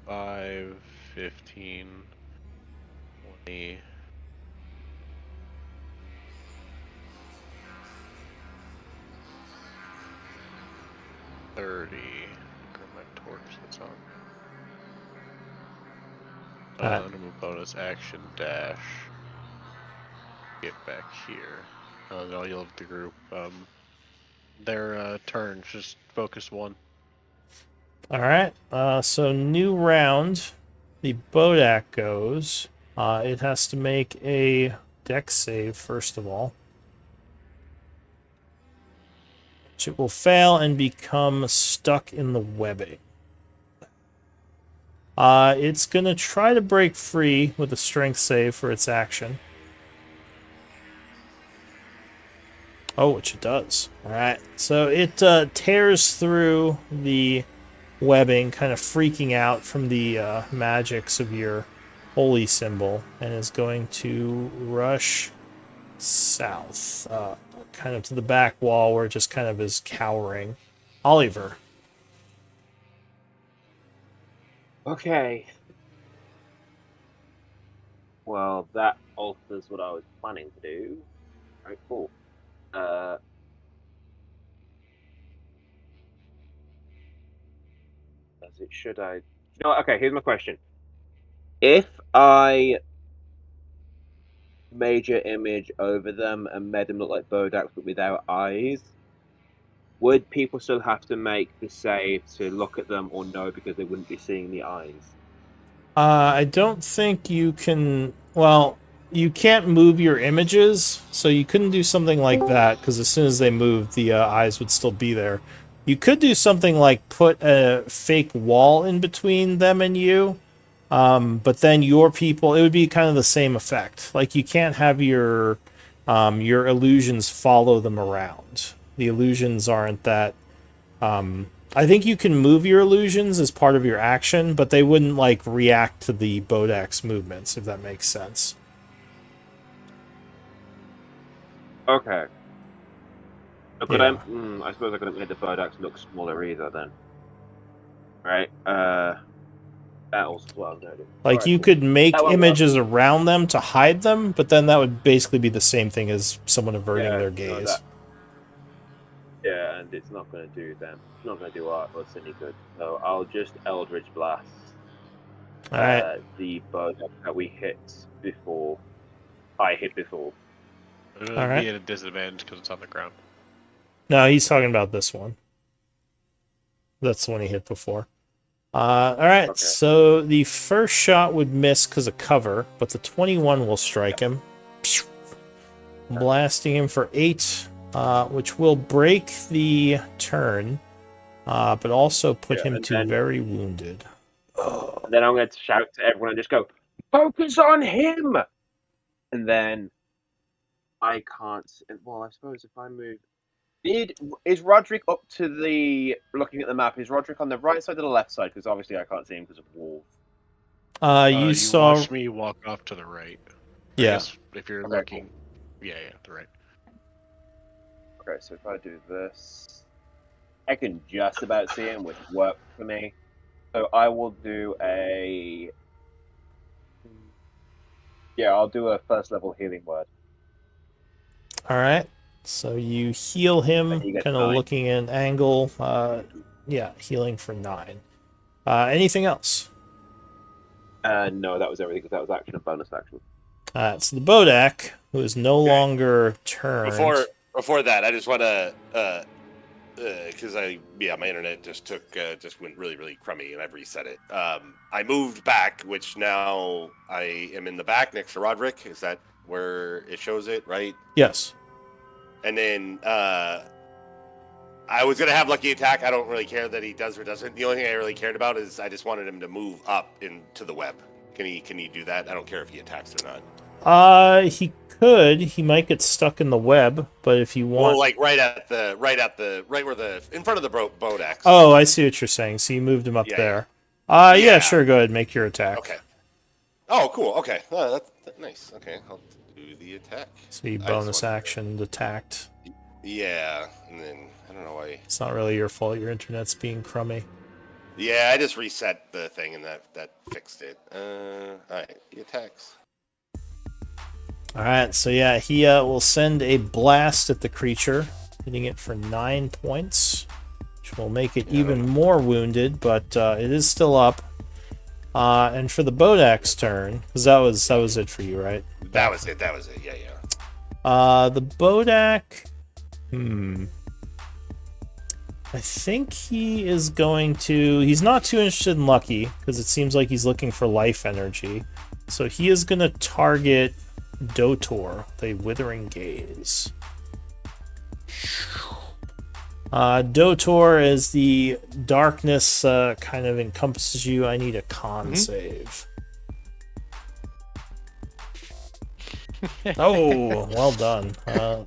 5, 15, 20. 30. Grab my torch that's on. I'm gonna move bonus action dash. Get back here. Then I'll yell at the group. Their turns, just focus one. Alright, so new round. The Bodak goes. It has to make a dex save, first of all. Which it will fail and become stuck in the webbing. It's going to try to break free with a strength save for its action. Oh, which it does. Alright, so it tears through the webbing, kind of freaking out from the magics of your holy symbol, and is going to rush south, kind of to the back wall where it just kind of is cowering. Oliver. Okay. Well, that alters what I was planning to do. Alright, cool. does it? Should I? You know what? Okay, here's my question. If I major image over them and made them look like Bodaks but without eyes, would people still have to make the save to look at them or no because they wouldn't be seeing the eyes? I don't think you can. Well, you can't move your images, so you couldn't do something like that because as soon as they moved, the eyes would still be there. You could do something like put a fake wall in between them and you, but then your people, it would be kind of the same effect. Like you can't have your illusions follow them around. The illusions aren't that. I think you can move your illusions as part of your action, but they wouldn't like react to the Bodak's movements, if that makes sense. Okay. So could Yeah. I suppose I couldn't make the Bodaks look smaller either then. Right? Battles as well, noted. Like Alright, you cool. could make That won't work. images around them to hide them, but then that would basically be the same thing as someone averting Yeah, their no, gaze. that- Yeah, and it's not going to do them. It's not going to do us any good. So I'll just Eldritch Blast All right. the Bodak that we hit before. I hit before. It'll All right. be at a disadvantage because it's on the ground. No, he's talking about this one. That's the one he hit before. All right, Okay. so the first shot would miss because of cover, but the 21 will strike him. Blasting him for 8, which will break the turn, but also put Yeah, him and to then- very wounded. And then I'm going to shout to everyone and just go, "Focus on him!" And then I can't. Well, I suppose if I move. Is Roderick up to the looking at the map? Is Roderick on the right side or the left side? Because obviously I can't see him because of walls. You You saw, watched me walk off to the right. I yeah. guess if you're Okay, looking, yeah, the right. Okay, so if I do this, I can just about see him, which works for me. So I will do a. Yeah, I'll do a first level healing word. All right, so you heal him, And you get kind of 9. looking at an angle. Yeah, healing for 9. Anything else? No, that was everything because that was action and bonus action. So the Bodak, who is no Okay. longer turned. Before that, I just want to because my internet just went really crummy and I've reset it. I moved back, which now I am in the back next to Roderick. Is that where it shows it, right? Yes. And then I was gonna have lucky attack. I don't really care that he does or doesn't. The only thing I really cared about is I just wanted him to move up into the web. Can he do that? I don't care if he attacks or not. He could. He might get stuck in the web, but if you want, Well, like right where in front of the Bodax. oh, I see what you're saying. So you moved him up Yeah, there. yeah. Yeah, Yeah. sure. Go ahead, make your attack. Okay. Oh, cool. Okay. That's nice. Okay, I'll do the attack. So you I just bonus wanted to- action attacked. Yeah, and then I don't know why. It's not really your fault. Your internet's being crummy. Yeah, I just reset the thing and that fixed it. All right, he attacks. All right. So yeah, he will send a blast at the creature, hitting it for 9 points, which will make it even more wounded, but it is still up. And for the Bodak's turn, because that was it for you, right? That was it. Yeah. The Bodak. I think he is going to. He's not too interested in lucky because it seems like he's looking for life energy. So he is going to target Dotor, the Withering Gaze. Dotor, as the darkness kind of encompasses you, I need a con save. Oh, well done.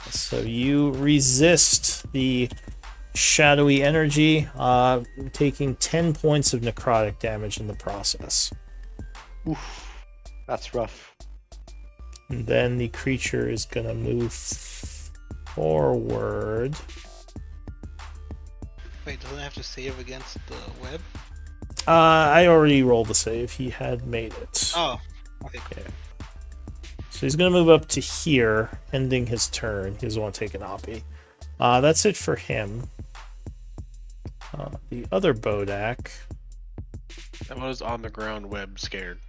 So you resist the shadowy energy, taking 10 points of necrotic damage in the process. Oof, that's rough. And then the creature is going to move forward. Wait, doesn't it have to save against the web? I already rolled the save. He had made it. Oh, okay. Yeah. So he's going to move up to here, ending his turn. He doesn't want to take an Oppie. That's it for him. The other Bodak That was on the ground web scared.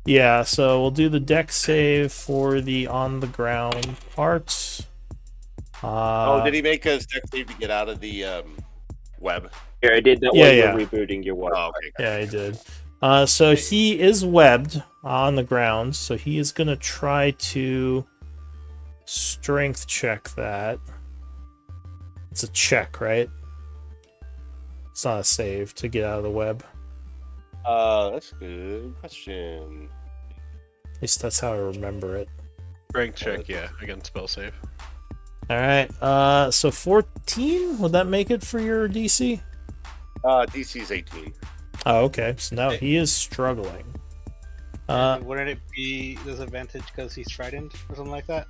Yeah, so we'll do the deck save for the on the ground parts. Oh, did he make us deck save to get out of the web? Yeah, I did that Yeah, while yeah. you're rebooting your Wi-Fi. Oh, okay. Yeah, he did. So he is webbed on the ground, so he is gonna try to strength check that. It's a check, right? It's not a save to get out of the web. That's a good question. At least that's how I remember it. Strength check, yeah, against spell save. All right. So 14, would that make it for your DC? DC's 18. Oh, okay. So now he is struggling. Wouldn't it be disadvantage because he's frightened or something like that?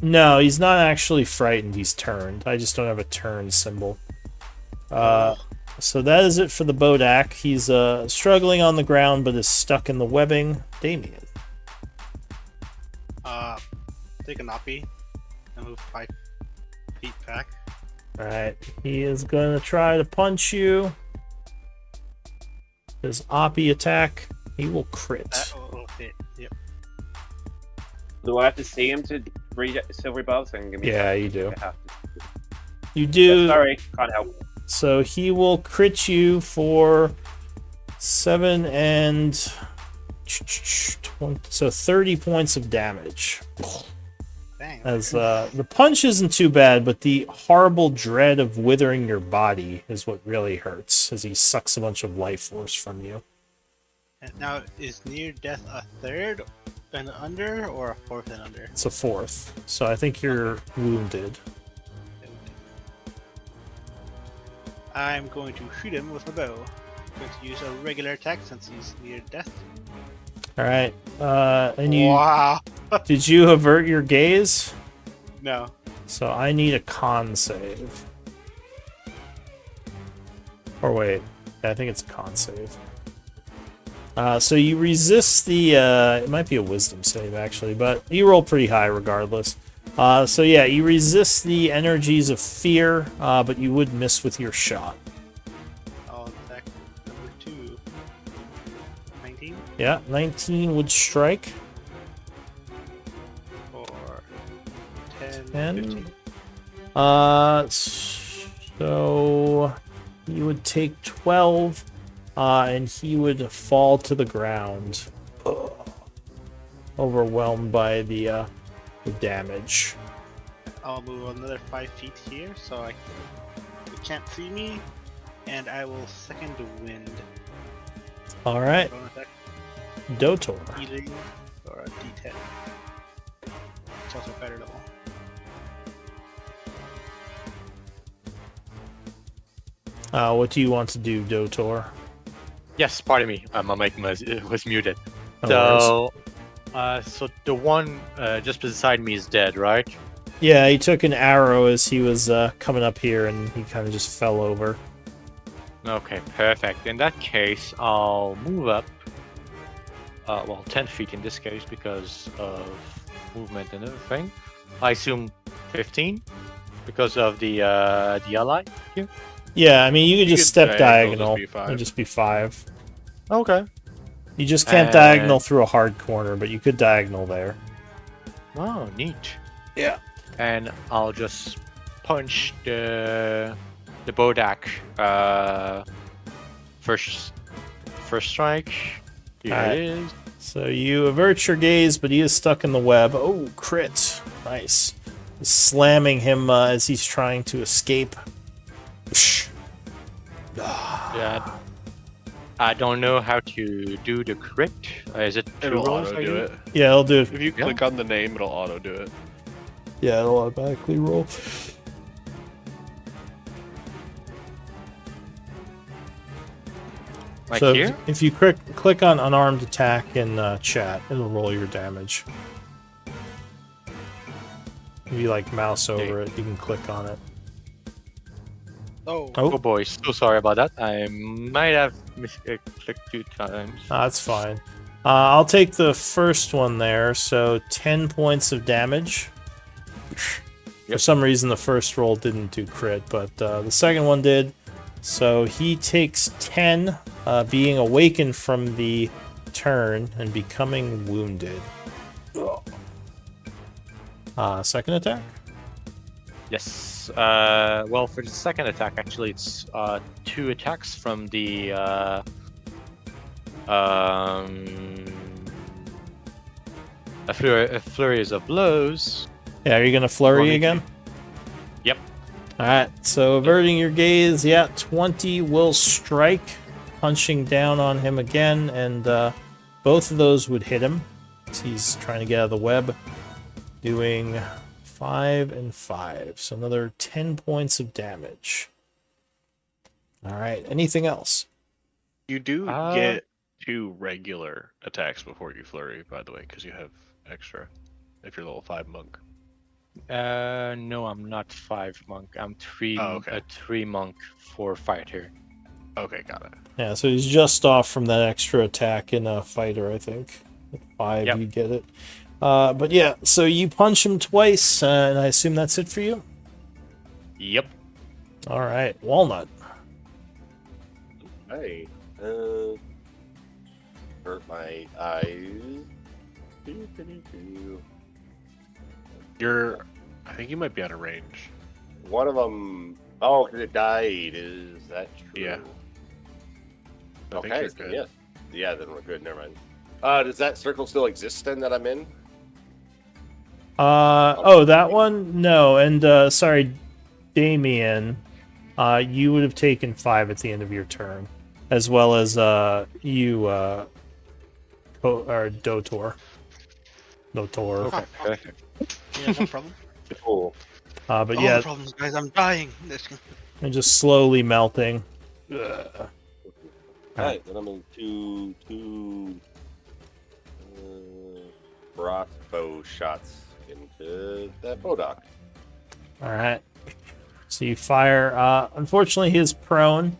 No, he's not actually frightened. He's turned. I just don't have a turn symbol. So that is it for the Bodak. He's struggling on the ground, but is stuck in the webbing. Damien. Take a nappy and move 5 feet back. All right. He is going to try to punch you. His Oppie attack. He will crit. That will hit. Yep. Do I have to see him to read Silvery Bells? And give me Yeah, you do. I have to. You do. Sorry, can't help. So he will crit you for 7 and 20, so 30 points of damage. Dang. As the punch isn't too bad, but the horrible dread of withering your body is what really hurts, as he sucks a bunch of life force from you. And now, is near death a third and under or a fourth and under? It's a fourth, so I think you're wounded. I'm going to shoot him with my bow. I'm going to use a regular attack since he's near death. All right, and you Wow. did you avert your gaze? No. So I need a con save. Or wait, I think it's a con save. So you resist the, it might be a wisdom save actually, but you roll pretty high regardless. So yeah, you resist the energies of fear, but you would miss with your shot. I'll attack number 2. 19 Yeah, 19 would strike. or 10, 10. 15. So you would take 12, and he would fall to the ground, overwhelmed by the damage. I'll move another 5 feet here so you can't see me, and I will second wind. All right, Bonus attack, Dotor. healing, or a d10. It's also better level. What do you want to do, Dotor? Yes, pardon me. My mic was muted. No worries. So the one just beside me is dead, right? Yeah, he took an arrow as he was coming up here, and he kind of just fell over. Okay, perfect. In that case, I'll move up. Well, 10 feet in this case because of movement and everything. I assume 15 because of the ally here. Yeah, I mean, you could You just could step say it'll diagonal. just be 5. It'd just be 5. Okay. You just can't diagonal through a hard corner, but you could diagonal there. Oh, neat. Yeah. And I'll just punch the Bodak first strike. Here Alright. it is. So you avert your gaze, but he is stuck in the web. Oh, crit. Nice. Slamming him as he's trying to escape. Psh. Yeah. I don't know how to do the crit. Is it 2 It'll rolls? auto do it. Yeah, I'll do it. If you click on the name, it'll auto do it. Yeah, it'll automatically roll. Like so here? if you click on unarmed attack in chat, it'll roll your damage. If you like mouse over it, you can click on it. Oh, Oh boy, so sorry about that. I might have clicked 2 times. That's fine. I'll take the first one there, so 10 points of damage. For Yep. some reason, the first roll didn't do crit, but the second one did. So he takes 10, being awakened from the turn and becoming wounded. Second attack? Yes. Well, for the second attack, actually, it's 2 attacks from the a flurries of blows. Yeah, are you going to flurry Roll me again? Yep. Alright, so averting your gaze, yeah, 20 will strike, punching down on him again, and both of those would hit him. He's trying to get out of the web, doing 5 and 5, so another 10 points of damage. Alright, anything else? You do Uh, get 2 regular attacks before you flurry, by the way, because you have extra. If you're level 5 monk. No, I'm not 5 monk. I'm 3. Oh, okay. A 3 monk for fighter. Okay, got it. Yeah, so he's just off from that extra attack in a fighter, I think. At 5, Yep. you get it. But yeah, so you punch him twice, and I assume that's it for you? Yep. Alright, Walnut. Hey, hurt my eyes. I think you might be out of range. One of them. Oh, 'cause it died. Is that true? Yeah. I think Okay. you're So good. yeah. Yeah. Then we're good. Never mind. Does that circle still exist then that I'm in? Oh, that one? No, and sorry, Damien, you would have taken 5 at the end of your turn, as well as you, or Dotor. Dotor. Okay, perfect. Yeah, no problem. Cool. But All yeah, the problems, guys. I'm dying. and just slowly melting. Alright, then I'm in two crossbow shots into that Bodoc. All right. So you fire. Unfortunately, he is prone.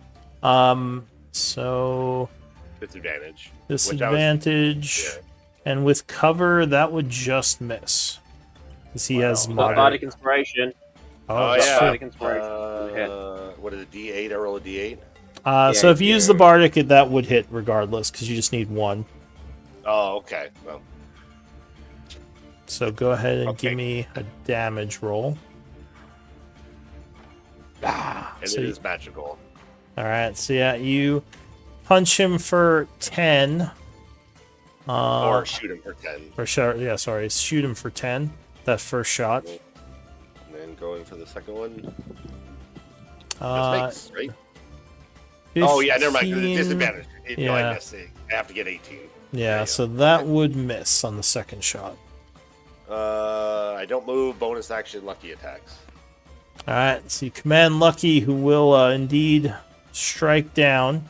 So Disadvantage. disadvantage, Yeah. and with cover, that would just miss. Because he has Got moderate. Bardic Inspiration. Oh, yeah. yeah. Bardic Inspiration. Hit. What is it? D8? I roll a D8. So if you use the bardic, that would hit regardless, because you just need 1. Oh, okay. Well, So go ahead and Okay. give me a damage roll. and So it you- is magical. All right. So yeah, you punch him for 10. Or shoot him for 10. Sorry, shoot him for 10. That first shot. And then going for the second one. Uh, Just makes, right? Oh, yeah, never mind. 'Cause 15. it's disadvantage. I Yeah. miss it. I have to get 18. Yeah, so that would miss on the second shot. I don't move. Bonus action, lucky attacks. All right, so you command Lucky, who will indeed strike down.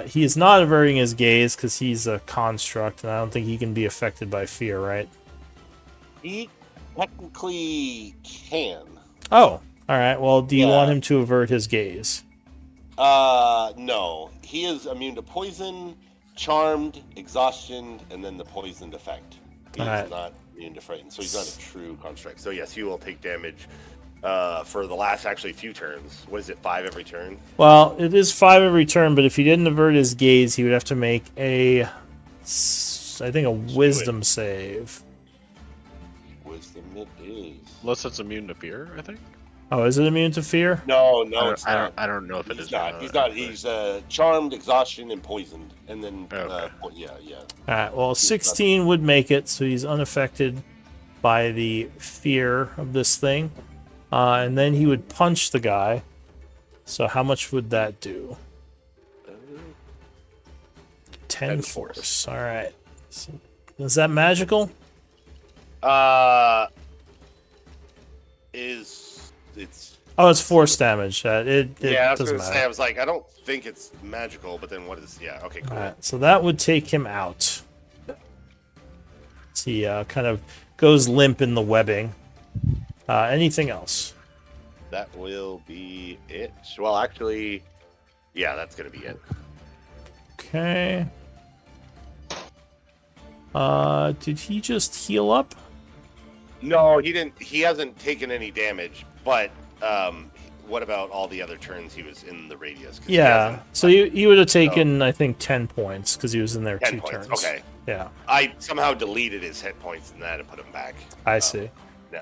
He is not averting his gaze because he's a construct, and I don't think he can be affected by fear, right? He technically can. Oh, all right. Well, do you Yeah. want him to avert his gaze? No. He is immune to poison, charmed, exhaustion, and then the poisoned effect. He Alright. is not immune to frighten, so he's not a true construct. So yes, he will take damage for the last actually few turns. What is it, 5 every turn? Well, it is 5 every turn, but if he didn't avert his gaze, he would have to make I think a wisdom save. Wisdom it is. Unless it's immune to fear, I think. Oh, is it immune to fear? No, it's not. I don't know if it He's is. not. He's not. He's charmed, exhaustion, and poisoned, and then Okay. yeah. All right. Well, 16 would make it, so he's unaffected by the fear of this thing. And then he would punch the guy. So how much would that do? 10 force. All right. So, is that magical? It's Oh, it's force damage. It yeah. I was doesn't gonna say. matter. I was like, I don't think it's magical, but then what is? Yeah. Okay. Cool. All right. So that would take him out. So he kind of goes limp in the webbing. Anything else? That will be it. Well, actually, yeah, that's gonna be it. Okay. Did he just heal up? No, he didn't. He hasn't taken any damage, but what about all the other turns he was in the radius? 'Cause he Yeah. hasn't- So he would have taken, I think, 10 points because he was in there 10 2 points. turns. Okay. Yeah. I somehow deleted his hit points and that and put him back. I see. Yeah.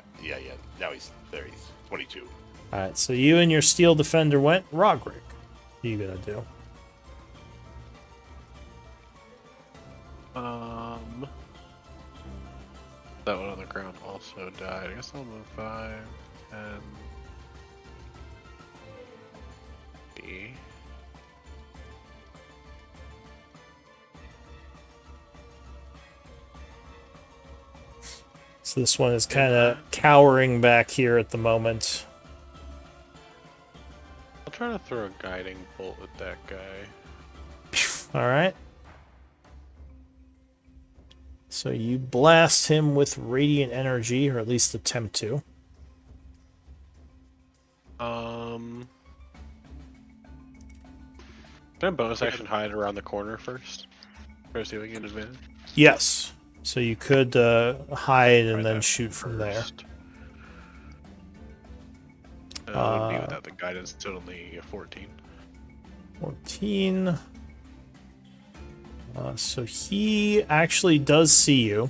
Now he's there. He's 22. All right. So you and your steel defender went. Rogrick, what are you gonna do? That one on the ground also died. I guess I'll move 5, 10. B. So this one is kind of cowering back here at the moment. I'll try to throw a guiding bolt at that guy. All right. So you blast him with radiant energy, or at least attempt to. Can I bonus action hide around the corner first? Try to see if I can get advantage. Yes. So you could hide and Try then that shoot from there. first. It would be without the guidance, so only a 14. 14. So he actually does see you.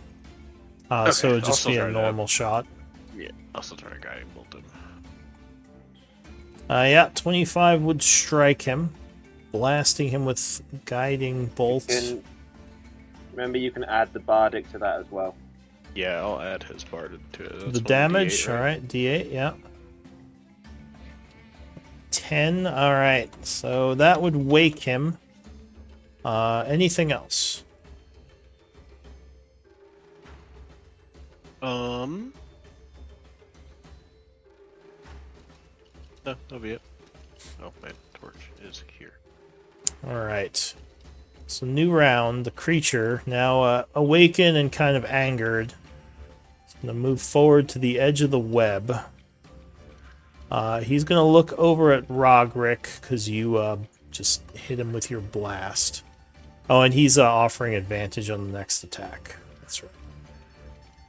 So it would I'll just still be a try that. normal shot. Yeah, I'll still try to guiding bolt him. Yeah, 25 would strike him, blasting him with guiding bolt. Remember, you can add the bardic to that as well. Yeah, I'll add his part to it. That's The one damage, D8, right? alright, D8, yeah. 10, alright, so that would wake him. Anything else? No, that'll be it. Oh, my torch is here. Alright. So new round, the creature, now awakened and kind of angered. He's going to move forward to the edge of the web. He's going to look over at Rogrick, because you just hit him with your blast. Oh, and he's offering advantage on the next attack. That's right.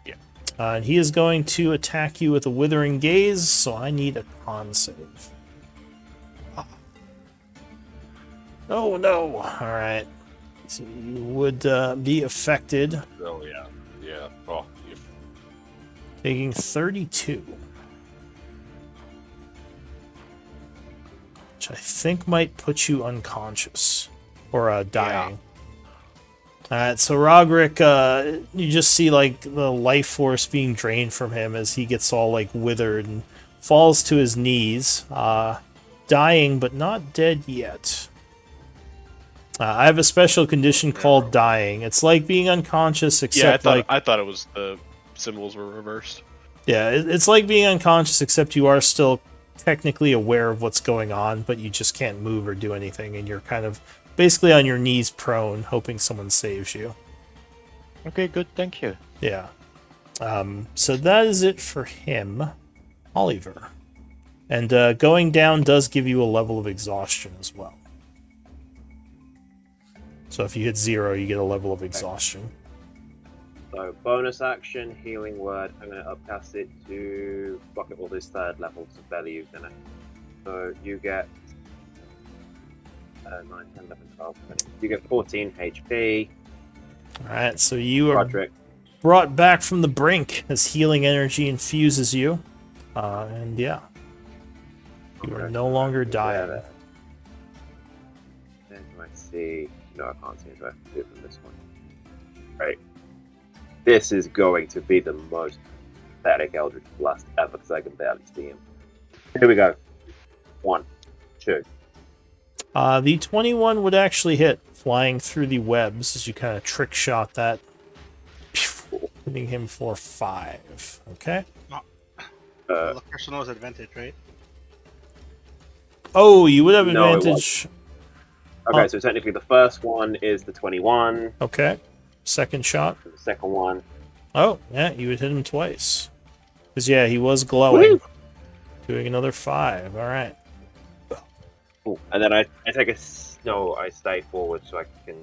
Yeah. And he is going to attack you with a Withering Gaze, so I need a con save. Oh, no. Alright. So you would be affected, Oh yeah. Oh, taking 32. Which I think might put you unconscious. Or dying. Alright, so Rogrick, you just see like the life force being drained from him as he gets all like withered and falls to his knees. Dying, but not dead yet. I have a special condition called dying. It's like being unconscious, except I thought it was the symbols were reversed. Yeah, it's like being unconscious, except you are still technically aware of what's going on, but you just can't move or do anything, and you're kind of basically on your knees prone, hoping someone saves you. Okay, good, thank you. Yeah. So that is it for him. Oliver. And going down does give you a level of exhaustion as well. So if you hit 0, you get a level of exhaustion. So bonus action, healing word. I'm going to upcast it to bucket all these 3rd levels of value in it. So you get 9, 10, 11, 12, 20. You get 14 HP. Alright, so you are Roderick. brought back from the brink as healing energy infuses you. And yeah. You are no longer dying. Then let's see. No, I can't see it. I have to do it from this one. Right. This is going to be the most pathetic Eldritch Blast ever because I can barely see him. Here we go. 1, 2. The 21 would actually hit, flying through the webs as you kind of trick shot that, hitting him for 5. Okay. The first one was advantage, right? Oh, you would have No, it advantage. Okay, so technically the first one is the 21. Okay. Second shot. The second one. Oh, yeah, you would hit him twice. Because, yeah, he was glowing. Woo! Doing another 5. All right. Ooh, and then I take no, I stay forward so I can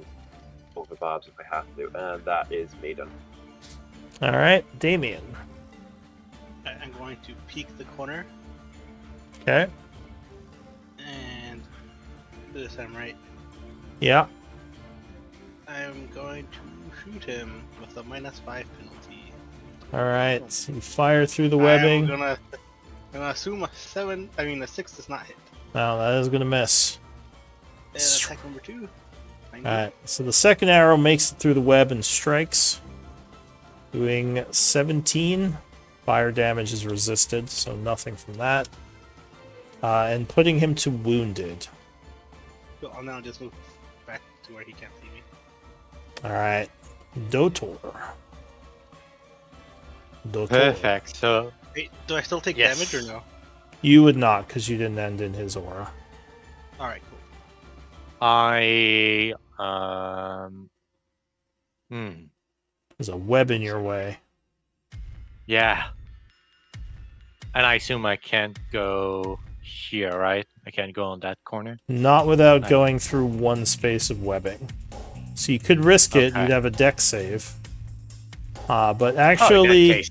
pull the barbs if I have to. And that is me done. All right, Damien. I'm going to peek the corner. Okay. this time, right? Yeah. I'm going to shoot him with a -5 penalty. Alright, so you fire through the I'm webbing. gonna assume a 6 does not hit. Wow, that is gonna miss. And attack number 2. Alright, so the second arrow makes it through the web and strikes. Doing 17. Fire damage is resisted, so nothing from that. And putting him to wounded. So I'll now just move back to where he can't see me. Alright. Dotor. Perfect. So Wait, do I still take Yes. damage or no? You would not, because you didn't end in his aura. Alright, cool. I There's a web in your way. yeah. And I assume I can't go here, right? I can't go on that corner. Not without Nice. going through one space of webbing. So you could risk it, Okay. you'd have a deck save. But Oh, in that actually, case,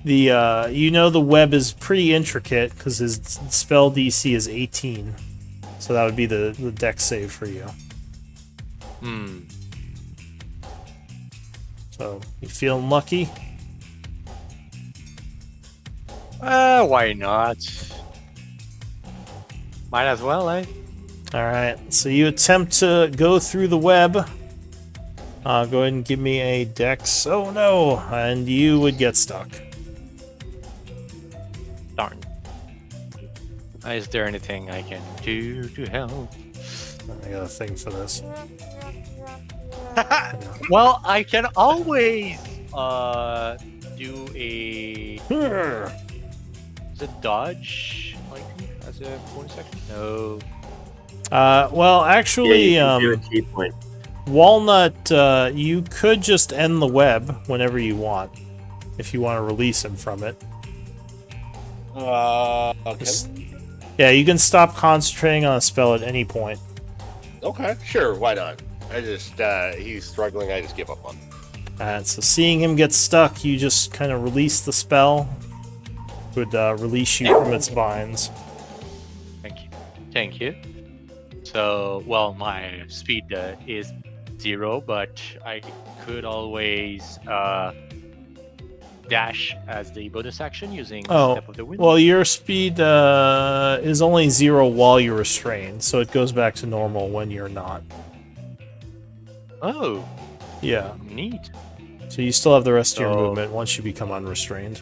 the web is pretty intricate because his spell DC is 18. So that would be the deck save for you. So, you feeling lucky? Why not? Might as well, eh? Alright, so you attempt to go through the web. Go ahead and give me a dex. Oh no! And you would get stuck. Darn. Is there anything I can do to help? I got a thing for this. Well, I can always do a is it dodge like as a bonus action? No. Well, actually, Yeah, you can do a key point. Walnut, you could just end the web whenever you want, if you want to release him from it. Okay. Yeah, you can stop concentrating on a spell at any point. Okay, sure, why not? I just, he's struggling, I just give up on him. And so seeing him get stuck, you just kind of release the spell. Would release you from its binds. Thank you. Thank you. So, well, my speed is 0, but I could always dash as the bonus action using Step of the Wind. Well, your speed is only 0 while you're restrained, so it goes back to normal when you're not. Oh, Yeah, neat. so you still have the rest of your So- movement once you become unrestrained.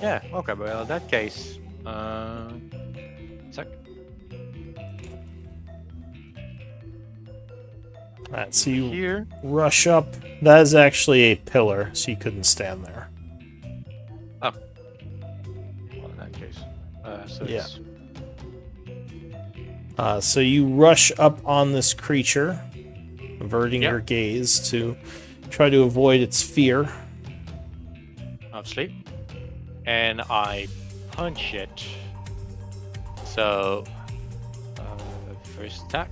Yeah, okay, well, in that case, sec. Alright, so you Here. rush up. That is actually a pillar, so you couldn't stand there. Well, in that case, so Yeah. it's So you rush up on this creature, averting Yep. your gaze to try to avoid its fear. obviously, and I punch it. So, first attack.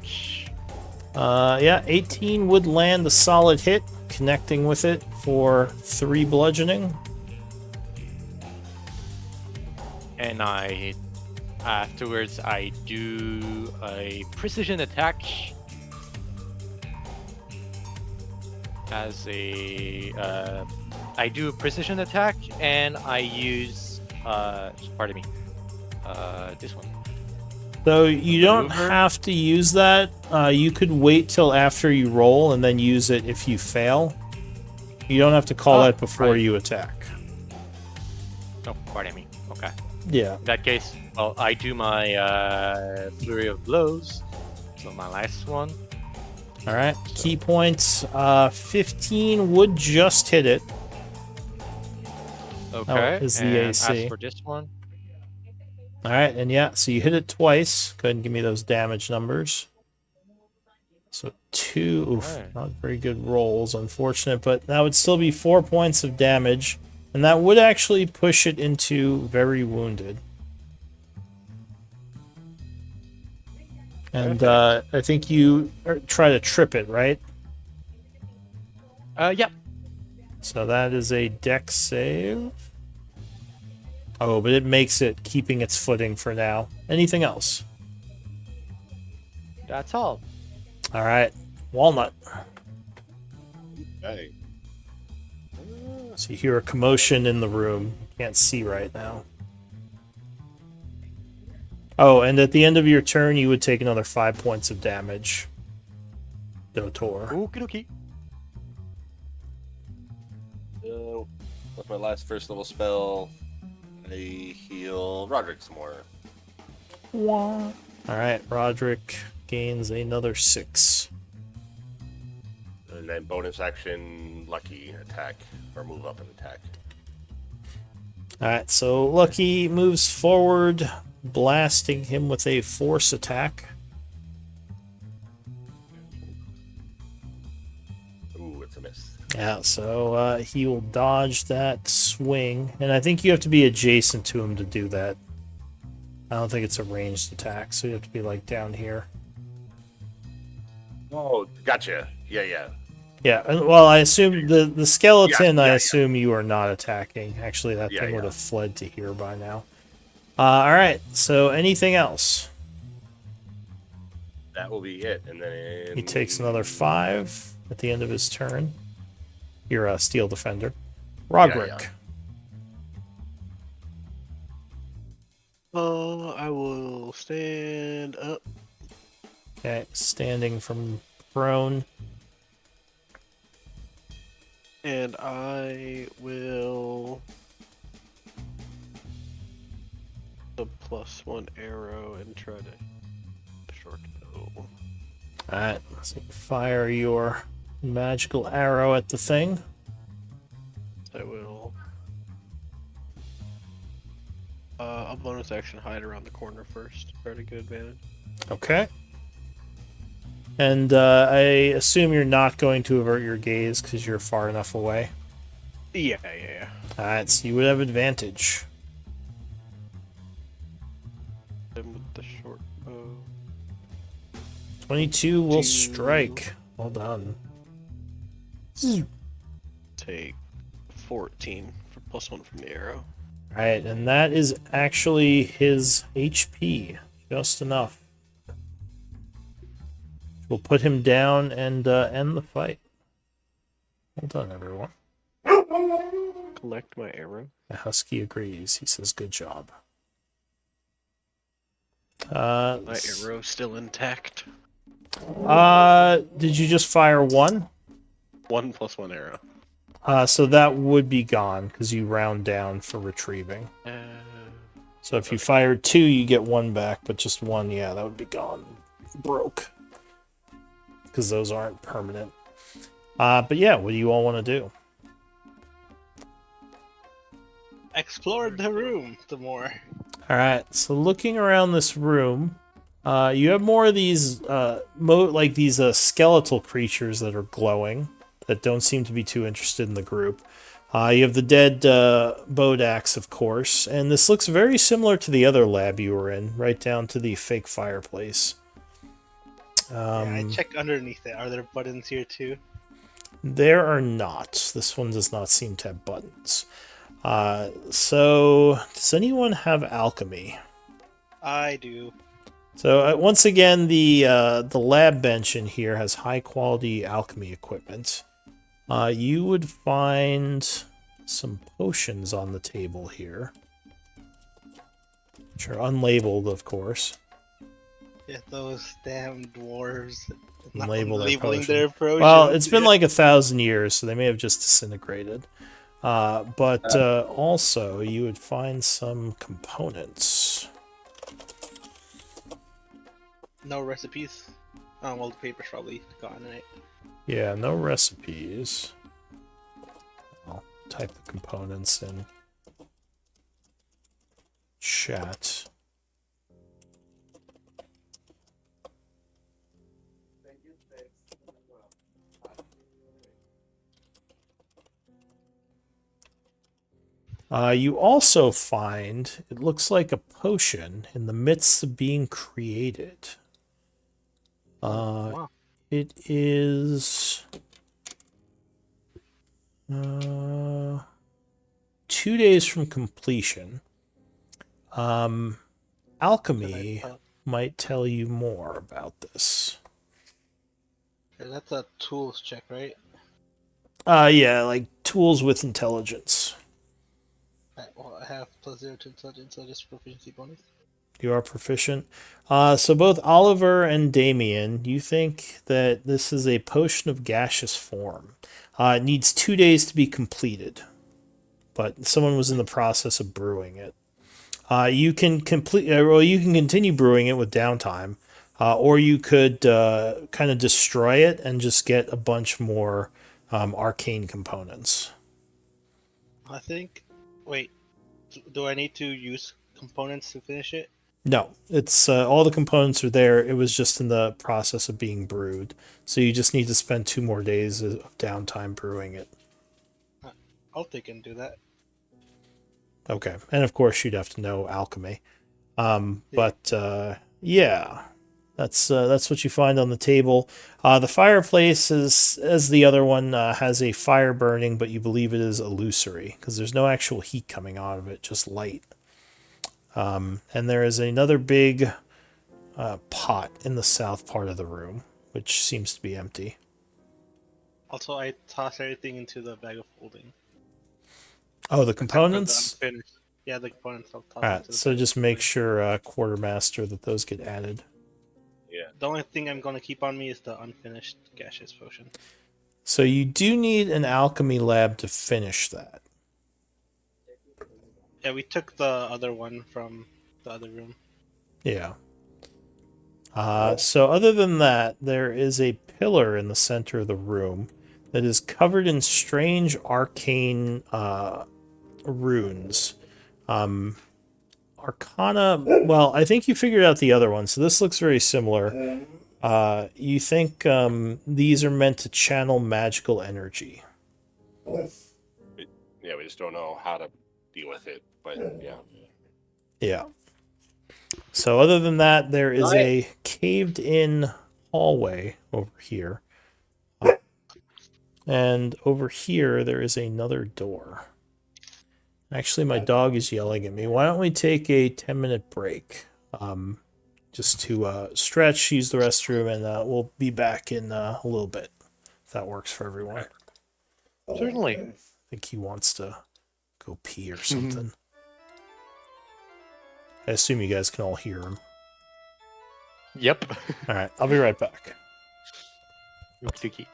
Yeah, 18 would land a solid hit, connecting with it for 3 bludgeoning. And afterwards I do a precision attack as I do a precision attack and I use pardon me this one. So you don't Maneuver. have to use that. You could wait till after you roll and then use it if you fail. You don't have to call Oh, that before right. you attack. Oh, pardon me. Okay. Yeah. In that case, well, I do my flurry of blows. So my last one. All right. Key points. 15 would just hit it. Okay. is the and AC. As for this one, All right, and yeah, so you hit it twice. Go ahead and give me those damage numbers. So 2, oof, Alright. not very good rolls, unfortunate, but that would still be 4 points of damage, and that would actually push it into very wounded. And I think you try to trip it, right? yep. So that is a dex save. Oh, but it makes it keeping its footing for now. Anything else? That's all. All right, Walnut. Okay. So you hear a commotion in the room. Can't see right now. Oh, and at the end of your turn, you would take another 5 points of damage. Dotor. Okie dokie. So, with my last first level spell, I heal Roderick some more. All right, Roderick gains another 6. And then bonus action, Lucky attack, or move up and attack. All right, so Lucky moves forward, blasting him with a force attack. Ooh, it's a miss. Yeah, so he will dodge that swing, and I think you have to be adjacent to him to do that. I don't think it's a ranged attack, so you have to be like down here. Oh, gotcha. Yeah. Yeah, well, I assume the skeleton. Yeah, I yeah. assume you are not attacking. Actually, that Yeah, thing would yeah. have fled to here by now. All right. So, anything else? That will be it. And then He takes another 5 at the end of his turn. You're a steel defender, Roderick. Yeah. I will stand up. Okay, standing from prone. And I will the +1 arrow and try to short bow. All right. So fire your magical arrow at the thing. I will a bonus action hide around the corner first. Try to get advantage. Okay. And I assume you're not going to avert your gaze because you're far enough away. Yeah. Alright, so you would have advantage. Then with the short bow. 22 will strike. Well done. Take 14 for +1 from the arrow. Alright, and that is actually his HP. Just enough. We'll put him down and end the fight. Well done, everyone. Collect my arrow. The Husky agrees. He says, good job. My arrow still intact. Did you just fire 1? 1 +1 arrow. So that would be gone because you round down for retrieving. So if you fired 2, you get 1 back, but just 1, yeah, that would be gone. Broke. Because those aren't permanent. But yeah, what do you all want to do? Explore the room the more. Alright, so looking around this room, you have more of these, these skeletal creatures that are glowing, that don't seem to be too interested in the group. You have the dead Bodax, of course, and this looks very similar to the other lab you were in, right down to the fake fireplace. Yeah, I check underneath it. Are there buttons here too? There are not. This one does not seem to have buttons. So, does anyone have alchemy? I do. So, once again, the lab bench in here has high-quality alchemy equipment. You would find some potions on the table here, which are unlabeled, of course. Yeah, those damn dwarves. Not Label their labeling their potions. Well, it's been like 1,000 years, so they may have just disintegrated. But also, you would find some components. No recipes. Oh, well, the paper's probably gone, right? Yeah, no recipes. I'll type the components in chat. You also find, it looks like a potion in the midst of being created. Wow. It is 2 days from completion. Alchemy might tell you more about this. Okay, that's a tools check, right? Yeah, like tools with intelligence. Well, I have +0 to intelligence, so just proficiency bonus. You are proficient. So both Oliver and Damien, you think that this is a potion of gaseous form. It needs 2 days to be completed, but someone was in the process of brewing it. You can you can continue brewing it with downtime, or you could kind of destroy it and just get a bunch more arcane components. I think. Wait, do I need to use components to finish it? No, it's all the components are there. It was just in the process of being brewed, so you just need to spend 2 more days of downtime brewing it. I'll take and do that. Okay, and of course you'd have to know alchemy. Yeah. But yeah, that's what you find on the table. The fireplace is, as the other one, has a fire burning, but you believe it is illusory because there's no actual heat coming out of it, just light. And there is another big pot in the south part of the room, which seems to be empty. Also, I toss everything into the bag of holding. Oh, the Except for the components? unfinished. Yeah, the components I'll toss Alright, into the so bag of just make holding. sure, Quartermaster, that those get added. Yeah. The only thing I'm gonna keep on me is the unfinished gaseous potion. So you do need an alchemy lab to finish that. Yeah, we took the other one from the other room. Yeah. So other than that, there is a pillar in the center of the room that is covered in strange arcane runes. Arcana. Well, I think you figured out the other one, so this looks very similar. You think these are meant to channel magical energy. Yeah, we just don't know how to deal with it. But yeah. Yeah. So other than that, there is Right. a caved-in hallway over here. And over here, there is another door. Actually, my dog is yelling at me. Why don't we take a 10-minute break? Just to stretch, use the restroom, and we'll be back in a little bit, if that works for everyone. Certainly. I think he wants to go pee or something. I assume you guys can all hear him. Yep. All right, I'll be right back. Okie dokie.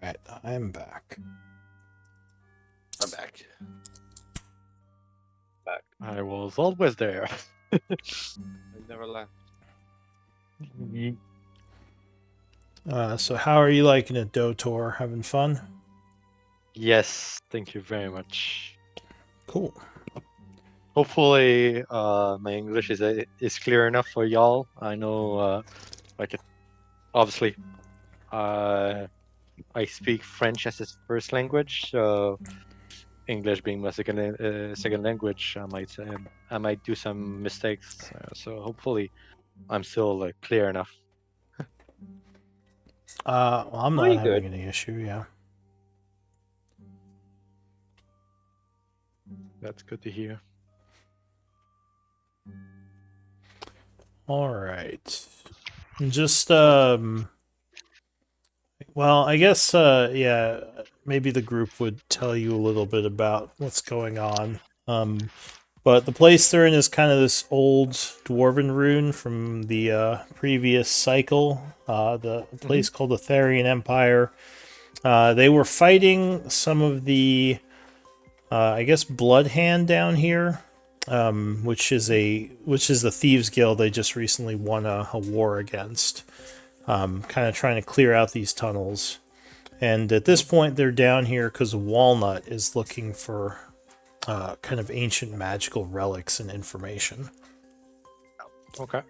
Alright, I'm back. I'm back. I was always there. I never left. So how are you liking it, Dotor? Having fun? Yes, thank you very much. Cool. Hopefully, my English is clear enough for y'all. I know, like, obviously, I speak French as a first language, so English being my second language, I might do some mistakes. So hopefully, I'm still clear enough. Well, I'm not Pretty having good. any issue, yeah. That's good to hear. All right. Just well, I guess yeah, maybe the group would tell you a little bit about what's going on. But the place they're in is kind of this old dwarven rune from the previous cycle. The place called the Therian Empire. They were fighting some of the, I guess, Bloodhand down here, which is the Thieves Guild they just recently won a war against. Kind of trying to clear out these tunnels. And at this point, they're down here because Walnut is looking for kind of ancient magical relics and information. Okay.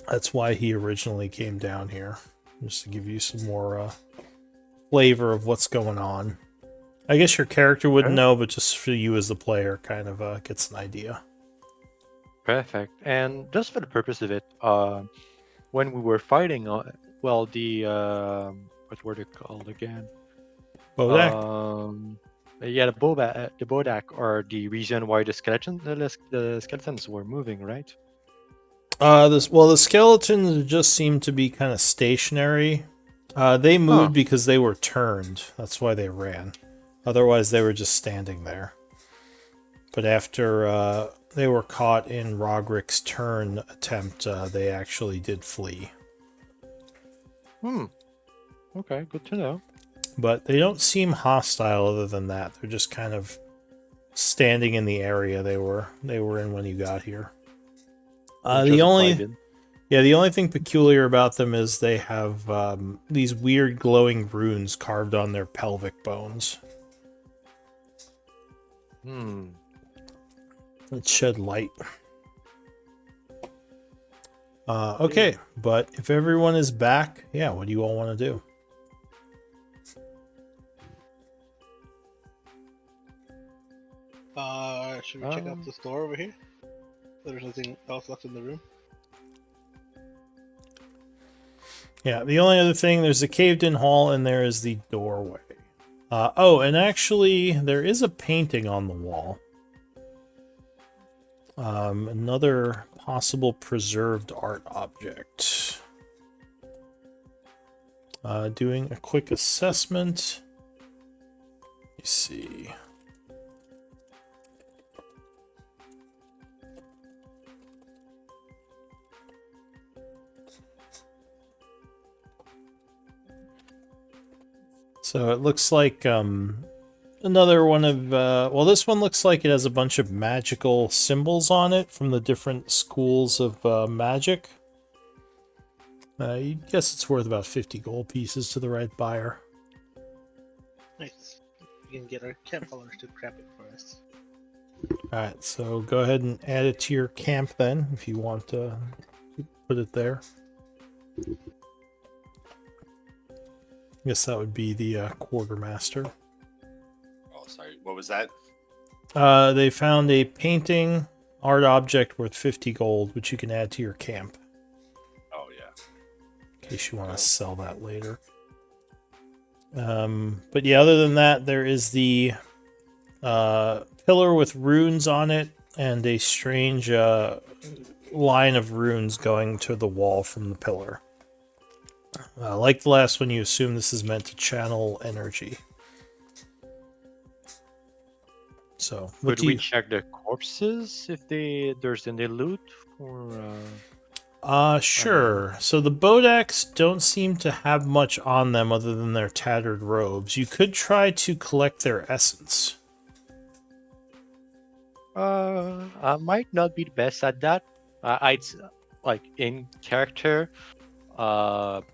That's why he originally came down here, just to give you some more flavor of what's going on. I guess your character wouldn't know, but just for you as the player, kind of gets an idea. Perfect. And just for the purpose of it, when we were fighting, the what were they called again? Bodak? Yeah, the Bodak are the reason why the skeletons were moving, right? The skeletons just seem to be kind of stationary. They moved because they were turned. That's why they ran. Otherwise, they were just standing there. But after they were caught in Rogrick's turn attempt, they actually did flee. Okay, good to know. But they don't seem hostile other than that. They're just kind of standing in the area they were in when you got here. The only thing peculiar about them is they have these weird glowing runes carved on their pelvic bones. That shed light. Okay, but if everyone is back, yeah, what do you all want to do? Should we check out the store over here? There's nothing else left in the room. Yeah, the only other thing, there's a caved-in hall, and there is the doorway. And actually, there is a painting on the wall. Another possible preserved art object. Doing a quick assessment. Let me see. So it looks like another one of... this one looks like it has a bunch of magical symbols on it from the different schools of magic. You guess it's worth about 50 gold pieces to the right buyer. Nice. We can get our camp followers to grab it for us. Alright, so go ahead and add it to your camp then, if you want to put it there. I guess that would be the quartermaster. Oh, sorry. What was that? They found a painting art object worth 50 gold, which you can add to your camp. Oh, yeah. In case you want to sell that later. But yeah, other than that, there is the pillar with runes on it and a strange line of runes going to the wall from the pillar. Like the last one, you assume this is meant to channel energy. So, what Could do we you... check the corpses if there's any loot for? Sure. So the Bodaks don't seem to have much on them other than their tattered robes. You could try to collect their essence. I might not be the best at that. I'd like in character. Dortor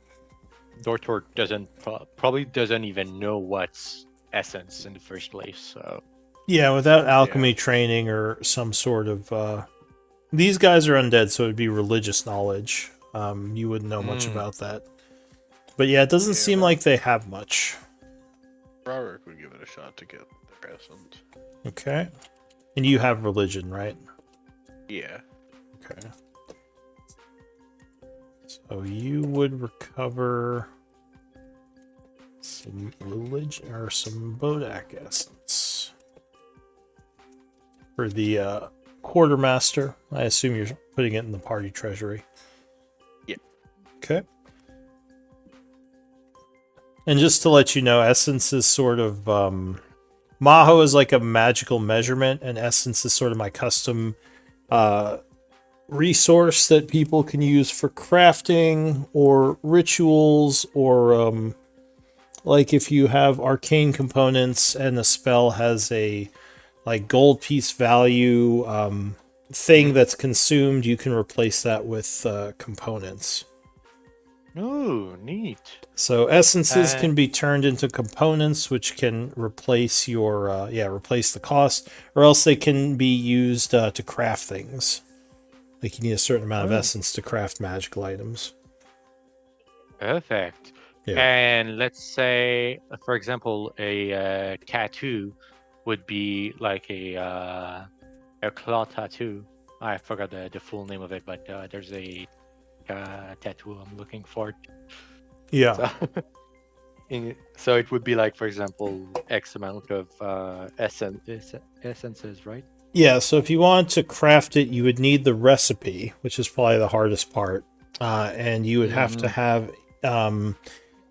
probably doesn't even know what's essence in the first place. So Yeah, without Yeah. alchemy training or some sort of... These guys are undead, so it'd be religious knowledge. You wouldn't know much about that. But yeah, it doesn't Yeah, seem well- like they have much. Roderick would give it a shot to get their essence. Okay. And you have religion, right? Yeah. Okay. So you would recover some religion or some Bodak essence for the quartermaster. I assume you're putting it in the party treasury. Yeah. Okay. And just to let you know, essence is sort of Maho is like a magical measurement, and essence is sort of my custom resource that people can use for crafting or rituals, or like if you have arcane components and the spell has a like gold piece value thing that's consumed, you can replace that with components. oh, neat. So essences Uh, can be turned into components, which can replace your replace the cost, or else they can be used to craft things. Like you need a certain amount of Oh. essence to craft magical items. Perfect. Yeah. And let's say, for example, a tattoo would be like a claw tattoo. I forgot the full name of it, but there's a tattoo I'm looking for. Yeah. So, so it would be like, for example, X amount of essences, right? Yeah, so if you wanted to craft it, you would need the recipe, which is probably the hardest part. And you would have to have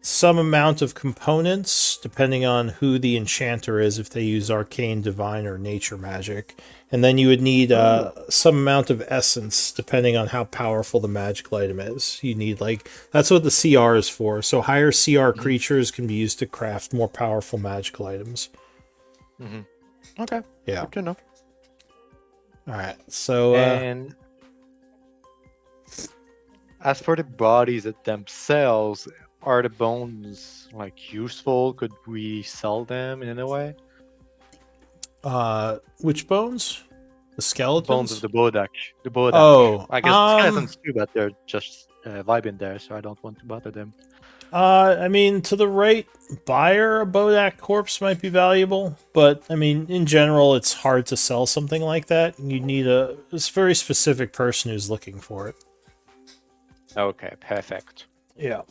some amount of components, depending on who the enchanter is, if they use arcane, divine, or nature magic. And then you would need some amount of essence, depending on how powerful the magical item is. You need, like, that's what the CR is for. So higher CR creatures can be used to craft more powerful magical items. Okay. Yeah. Good to know. All right. So, And as for the bodies themselves, are the bones like useful? Could we sell them in a way? which bones? The The skeletons? bones of the Bodak. The Bodak. Oh, I guess the skeletons too, but they're just vibing there, so I don't want to bother them. I mean, to the right buyer, a Bodak corpse might be valuable, but I mean, in general, it's hard to sell something like that. You need a very specific person who's looking for it. Okay, perfect. Yeah.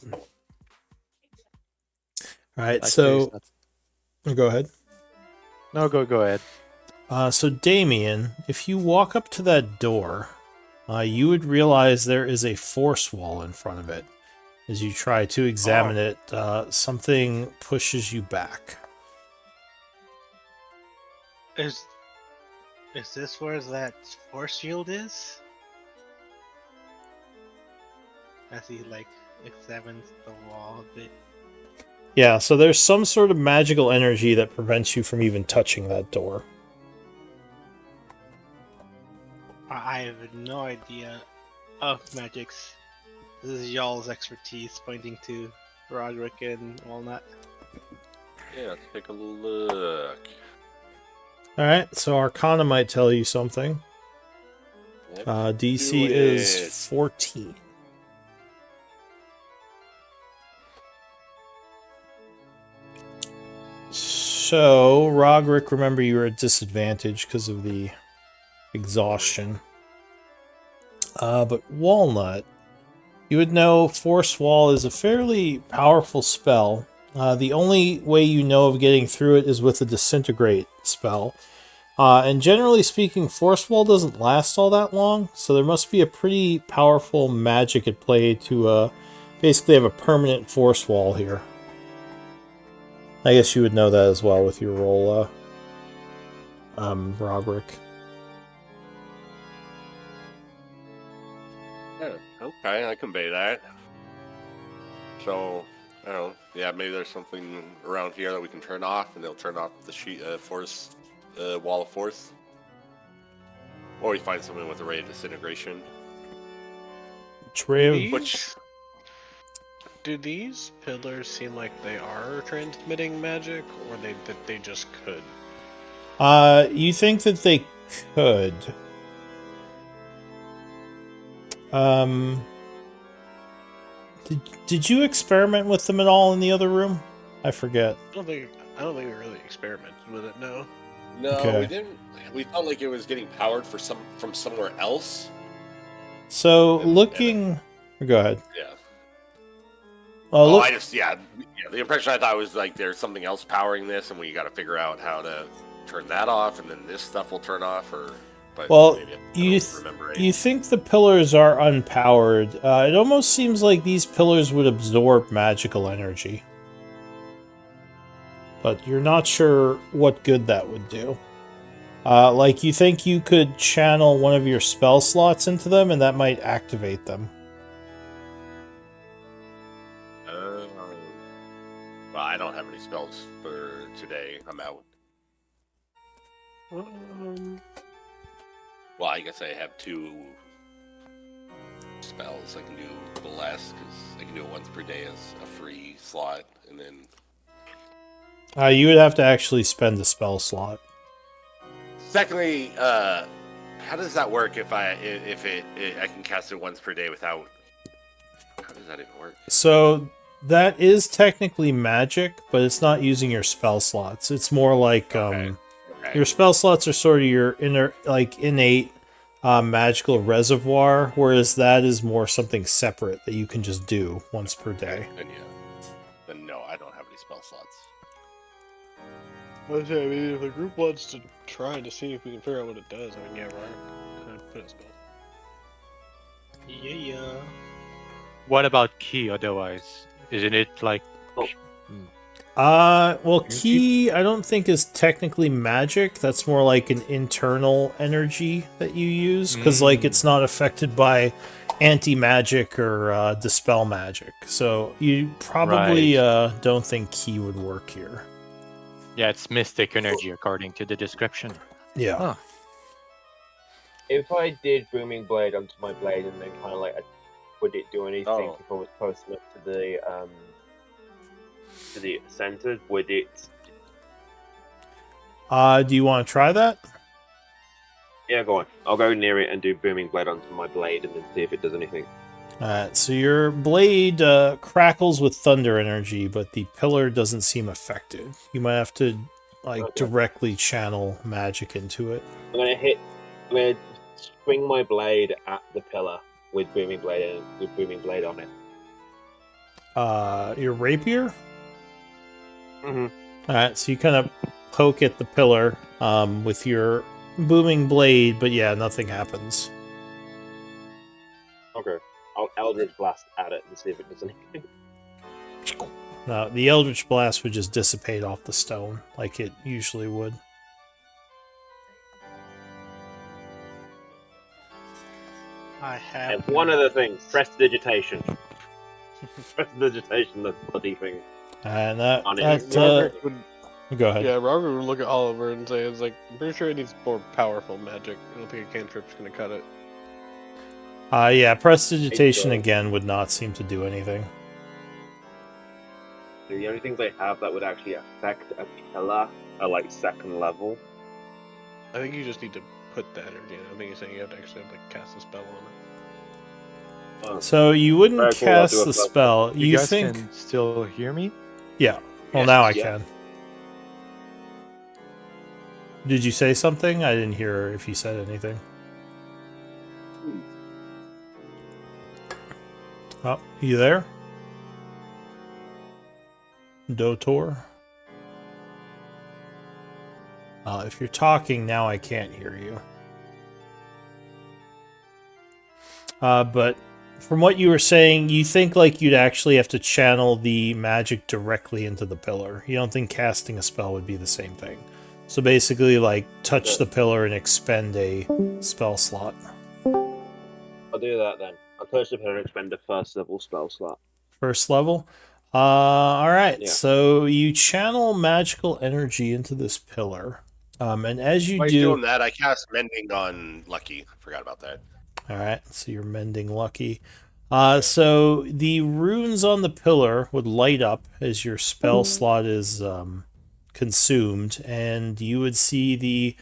All right, That case, so that's- go ahead. No, go ahead. So Damien, if you walk up to that door, you would realize there is a force wall in front of it. As you try to examine it, something pushes you back. Is this where that force shield is? As he like examines the wall a bit. Yeah, so there's some sort of magical energy that prevents you from even touching that door. I have no idea of magics. This is y'all's expertise, pointing to Roderick and Walnut. Yeah, let's take a look. Alright, so Arcana might tell you something. Yep. DC Do is it. 14. So, Roderick, remember you were at disadvantage because of the exhaustion. But Walnut, you would know Force Wall is a fairly powerful spell. The only way you know of getting through it is with a Disintegrate spell. And generally speaking, Force Wall doesn't last all that long, so there must be a pretty powerful magic at play to basically have a permanent force wall here. I guess you would know that as well with your role, Roderick. Yeah, okay, I convey that. So, I don't know. Yeah, maybe there's something around here that we can turn off, and they'll turn off the force wall of force. Or we find something with a ray of disintegration. These, do these pillars seem like they are transmitting magic, or that they just could? You think that they could. Did you experiment with them at all in the other room? I forget. I don't think we really experimented with it. No. No, Okay. we didn't. We felt like it was getting powered from somewhere else. So looking, go ahead. Yeah. Oh, look. The impression I thought was like there's something else powering this, and we got to figure out how to turn that off, and then this stuff will turn off, But well, maybe you think the pillars are unpowered? It almost seems like these pillars would absorb magical energy, but you're not sure what good that would do. Like, you think you could channel one of your spell slots into them, and that might activate them. Well, I don't have any spells for today. I'm out. Well, I guess I have 2 spells. I can do Bless, because I can do it once per day as a free slot, and then... You would have to actually spend a spell slot. Secondly, how does that work if I can cast it once per day without... How does that even work? So, that is technically magic, but it's not using your spell slots. It's more like, your spell slots are sort of your innate magical reservoir, whereas that is more something separate that you can just do once per day. Then no, I don't have any spell slots. I mean, if the group wants to try to see if we can figure out what it does, I mean, yeah, right. Kind of put a spell. Yeah. What about key otherwise? Isn't it like... Well, ki, I don't think is technically magic. That's more like an internal energy that you use, because like it's not affected by anti-magic or dispel magic. So you probably don't think ki would work here. Yeah, it's mystic energy according to the description. Yeah. Huh. If I did Booming Blade onto my blade and then kind of like, would it do anything if I was close enough to the center? Would it? Do you want to try that? Yeah, go on. I'll go near it and do Booming Blade onto my blade and then see if it does anything. Alright, so your blade crackles with thunder energy, but the pillar doesn't seem affected. You might have to directly channel magic into it. I'm gonna swing my blade at the pillar with Booming Blade on it. Your rapier? Mm-hmm. Alright, so you kind of poke at the pillar with your booming blade, but yeah, nothing happens. Okay. I'll Eldritch Blast at it and see if it does anything. The Eldritch Blast would just dissipate off the stone, like it usually would. I have. And one other thing, prestidigitation. Prestidigitation, the bloody thing. And go ahead. Yeah, Robert would look at Oliver and say, "It's like I'm pretty sure it needs more powerful magic. I don't think a cantrip's gonna cut it." Yeah, prestidigitation again would not seem to do anything. The only things I have that would actually affect a pillar are like second level. I think you just need to put the energy in. I think you're saying you have to actually cast a spell on it. So you wouldn't cast the spell. You guys can still hear me? Yeah. Well, now I can. Did you say something? I didn't hear if you said anything. Oh, you there? Dotor? If you're talking now, I can't hear you. But from what you were saying, you think like you'd actually have to channel the magic directly into the pillar. You don't think casting a spell would be the same thing. So basically, like, touch the pillar and expend a spell slot. I'll do that then. I'll touch the pillar and expend a first level spell slot. First level. All right. Yeah. So you channel magical energy into this pillar, and as you While do, you're doing that, I cast Mending on Lucky. Forgot about that. all right. So you're mending lucky. So the runes on the pillar would light up as your spell slot is consumed, and you would see the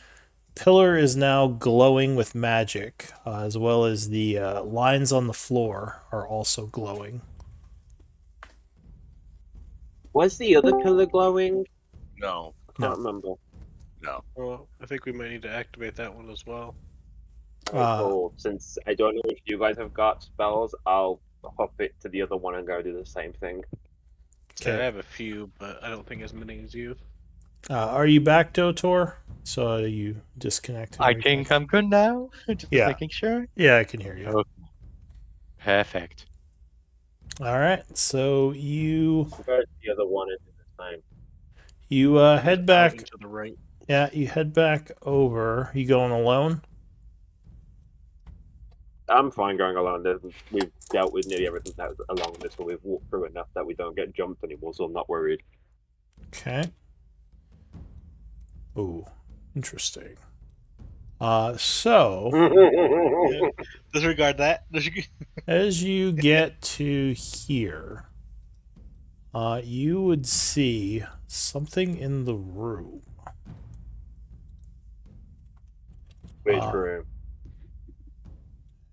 pillar is now glowing with magic, as well as the lines on the floor are also glowing. Was the other pillar glowing? No, I can't remember. no. Well, I think we might need to activate that one as well. Okay, cool. Since I don't know if you guys have got spells, I'll hop it to the other one and go do the same thing. Yeah, I Okay. have a few, but I don't think as many as you. Are you back, Dotor? So you disconnected. I everything? think I'm good now. Just Yeah. making sure. Yeah, I can hear you. Okay. Perfect. All right. So you I'll go to the other one and do the same. head Out back. into the right. Yeah, you head back over. You going alone? I'm fine going alone. We've dealt with nearly everything that's along this one. We've walked through enough that we don't get jumped anymore, so I'm not worried. Okay. Ooh, interesting. So Yeah. Disregard that. as you get to here, you would see something in the room. Which room?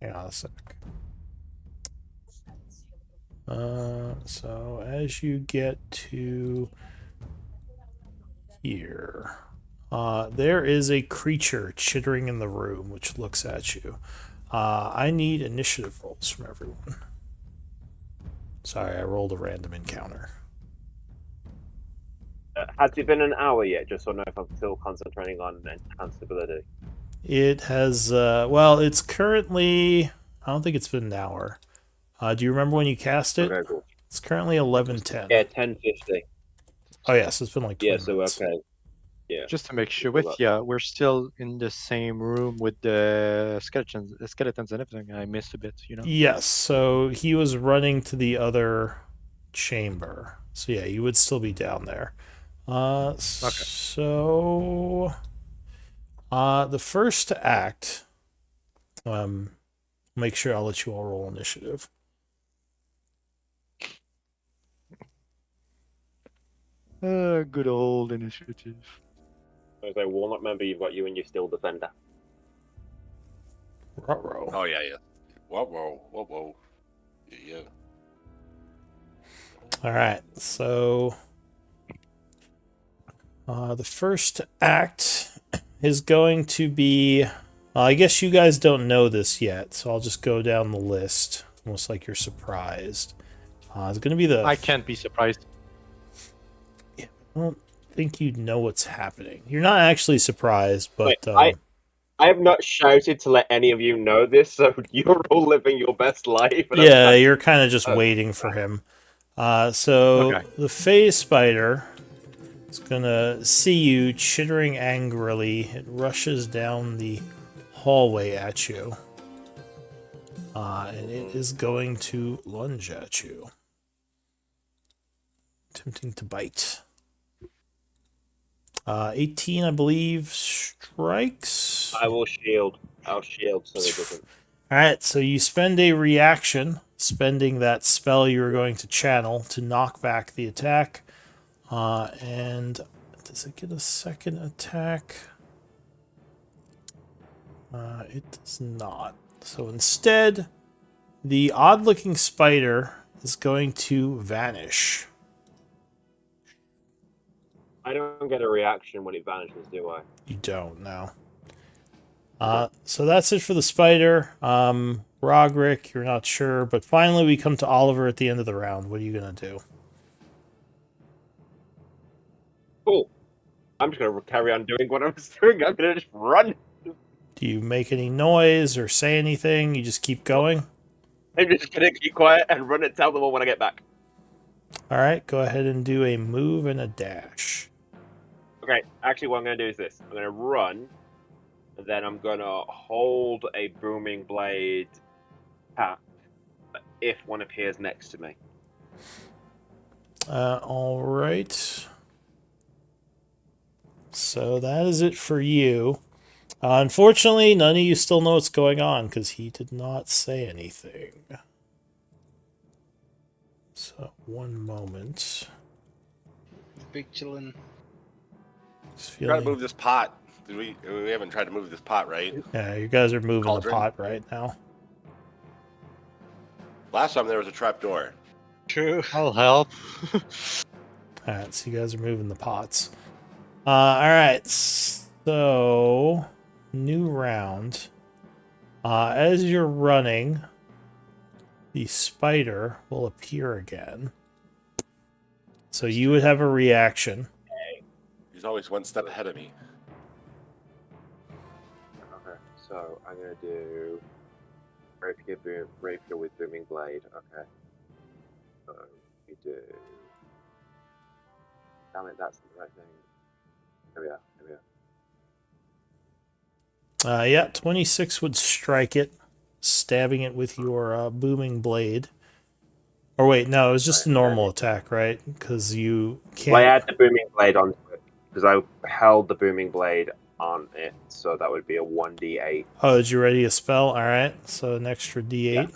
Hang on a sec. So as you get to here, there is a creature chittering in the room which looks at you. I need initiative rolls from everyone. Sorry, I rolled a random encounter. Has it been an hour yet? Just so I know if I'm still concentrating on enhanced ability. It has, well, it's currently, I don't think it's been an hour. Do you remember when you cast it? Okay, cool. It's currently 11:10. Yeah, 10:50. Oh, yes, it's been like 20 Yeah, so minutes. okay. Yeah. Just to make sure Pull with up. you, we're still in the same room with the skeletons and everything. I missed a bit, you know. Yes, so he was running to the other chamber. So yeah, you would still be down there. So the first act, make sure I'll let you all roll initiative. Good old initiative. As a Walnut member, you've got you and your Steel Defender. Ruh-roh. Oh yeah. Whoa. Yeah. All right, so the first act is going to be. I guess you guys don't know this yet, so I'll just go down the list, almost like you're surprised. It's going to be the. I can't be surprised. I don't think you know what's happening. You're not actually surprised, but Wait, I have not shouted to let any of you know this, so you're all living your best life. And yeah, you're kind of just Oh. waiting for him. So Okay. the phase spider is gonna see you chittering angrily. It rushes down the hallway at you, and it is going to lunge at you, attempting to bite. 18, I believe, strikes. I will shield. I'll shield so it doesn't. Alright, so you spend a reaction, spending that spell you were going to channel to knock back the attack. And does it get a second attack? It does not. So instead, the odd-looking spider is going to vanish. I don't get a reaction when it vanishes, do I? You don't know. So that's it for the spider. Roderick, you're not sure, but finally we come to Oliver at the end of the round. What are you gonna do? Cool. I'm just gonna carry on doing what I was doing. I'm gonna just run. Do you make any noise or say anything? You just keep going? I'm just gonna keep quiet and run and tell them all when I get back. All right, go ahead and do a move and a dash. Okay, actually, what I'm gonna do is this: I'm gonna run, and then I'm gonna hold a booming blade tap if one appears next to me. All right. So that is it for you. Unfortunately, none of you still know what's going on because he did not say anything. So, one moment. Big chillin'. Just Try to feeling. move this pot. We haven't tried to move this pot, right? Yeah, you guys are moving Cauldron? the pot right now. Last time there was a trap door. True. I'll help. All right, so you guys are moving the pots. All right, so new round. As you're running, the spider will appear again. So you would have a reaction. He's always one step ahead of me. Okay, so I'm gonna do rapier with booming blade. Okay. So we do. Damn it, that's the right thing. Here we are. Yeah, 26 would strike it, stabbing it with your booming blade. Or wait, no, it was just a normal attack, right? Because you Well, I can't. add the booming blade onto it because I held the booming blade on it, so that would be a 1d8. Oh, did you ready a spell? All right, so an extra d8.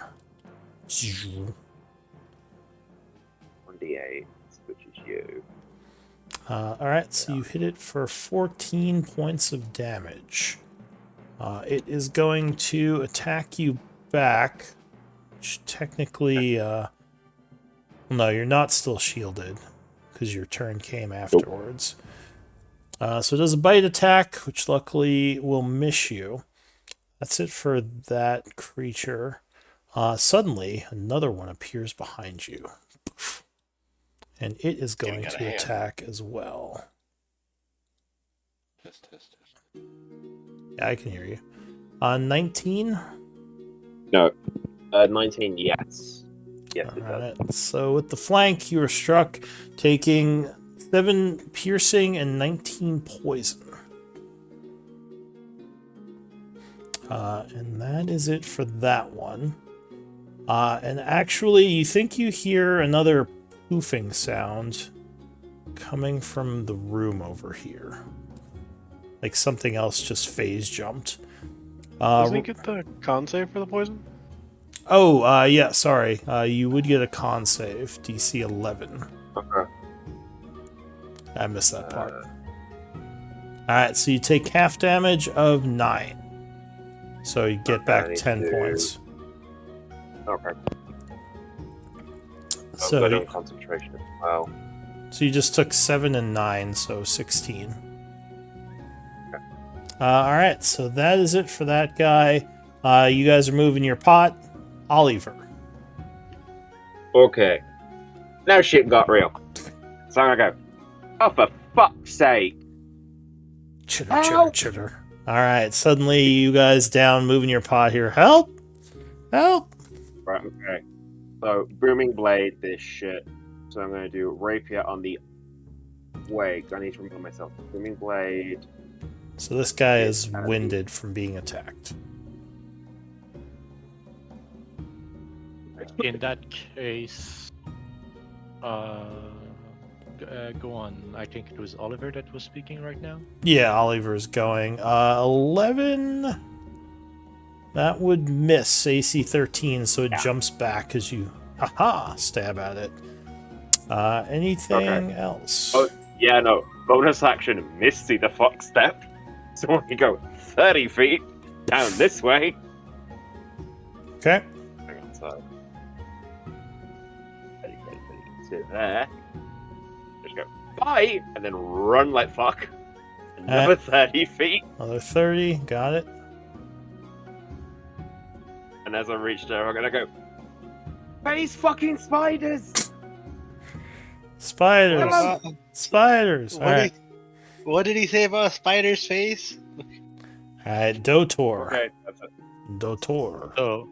1d8, which is you. All right, so you hit it for 14 points of damage. It is going to attack you back, which technically, no, you're not still shielded because your turn came afterwards. So it does a bite attack, which luckily will miss you. That's it for that creature. Suddenly, another one appears behind you. And it is going Giving it a to hand. attack as well. Test. Yeah, I can hear you. 19? No. 19, yes. Yes, it does. Alright, so with the flank, you are struck, taking 7 piercing and 19 poison. And that is it for that one. And actually, you think you hear another poofing sound coming from the room over here. Like something else just phase jumped. Doesn't he get the con save for the poison? Oh, yeah, sorry. You would get a con save, DC 11. Okay. I missed that part. Alright, so you take half damage of 9. So you get I back need 10 to- points. Okay. So, I'm good on concentration as well. so you just took 7 and 9, so 16. Alright, so that is it for that guy. You guys are moving your pot. Oliver. Okay. Now shit got real. So I'm gonna go. Oh, for fuck's sake. Chitter. Alright, suddenly you guys down moving your pot here. Help! Help! Right, okay. So, booming blade, this shit. So I'm gonna do rapier on the. Wait, I need to remember myself. Booming blade. So this guy is winded from being attacked. In that case, go on. I think it was Oliver that was speaking right now. Yeah, Oliver's going. 11. That would miss AC 13, so it jumps back as you, stab at it. Anything else? Oh, yeah, no. Bonus action, Misty the Fox Step. So we go 30 feet down this way. Okay. Hang on, so. 30, to there. Just go, bye! And then run like fuck. Another 30 feet. Another 30. Got it. And as I reach there, I'm gonna go, face fucking spiders! Spiders. Hello. Spiders. What did he say about a spider's face? Alright, Dotor. Okay, that's it. Dotor. So,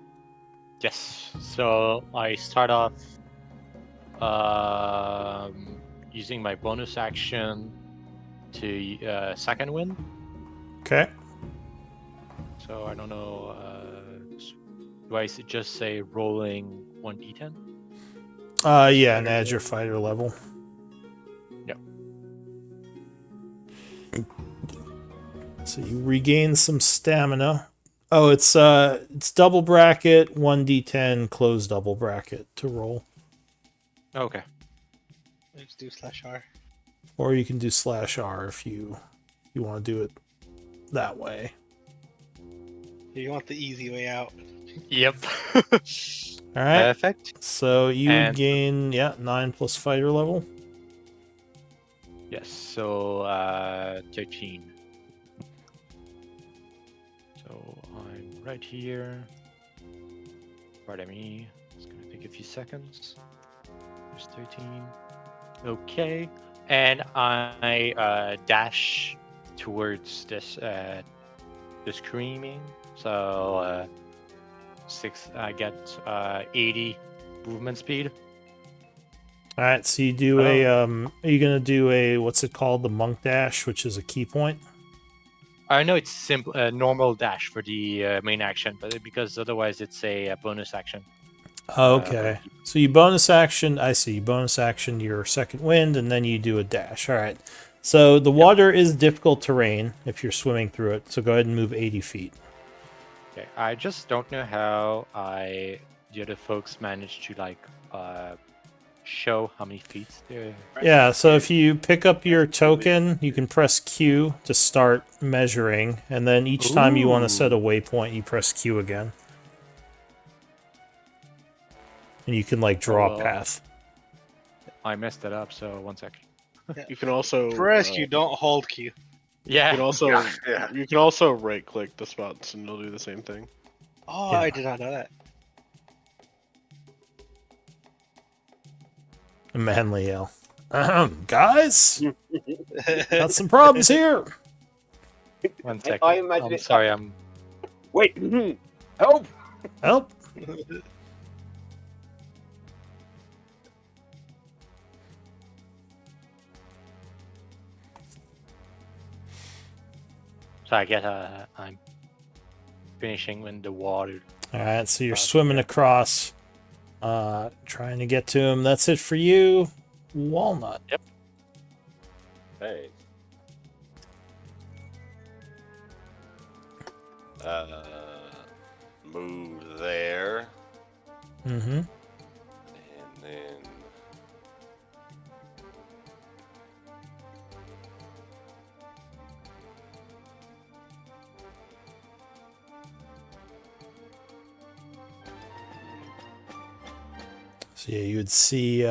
Yes. So I start off using my bonus action to second wind. Okay. So I don't know. Do I just say rolling 1d10? Yeah, and add your fighter level. Yep. So you regain some stamina. Oh, it's double bracket, 1d10, close double bracket to roll. Okay. Let's do /R. Or you can do /R if you want to do it that way. You want the easy way out. Yep. All right. Perfect. So you would And- gain 9 plus fighter level. Yes. So 13. So I'm right here. Pardon me. It's gonna take a few seconds. There's 13. Okay. And I dash towards this the screaming. So I get 80 movement speed. All right. So you do Are you gonna do a what's it called, the monk dash, which is a key point? I know it's simple, normal dash for the main action, but because otherwise it's a bonus action. Oh, okay. So you bonus action. I see. You bonus action your second wind, and then you do a dash. All right. So the water is difficult terrain if you're swimming through it. So go ahead and move 80 feet. Okay. I just don't know how the other folks managed to show how many feet they're. Yeah. So if you pick up your token, you can press Q to start measuring, and then each time you want to set a waypoint, you press Q again, and you can draw a path. I messed it up. So 1 second. You can also Press Q, don't hold Q. Yeah. You can also Yeah. you can also right click the spots and it'll do the same thing. Oh, Yeah. I did not know that. Manly yell. Guys, got some problems here. 1 second. I imagine I'm it's sorry. like- I'm. Wait, help! Help. So I get I'm finishing in the water. All right, so you're swimming across, trying to get to him. That's it for you, Walnut. Yep. Hey. Move there, Mm-hmm. and then So yeah, you would see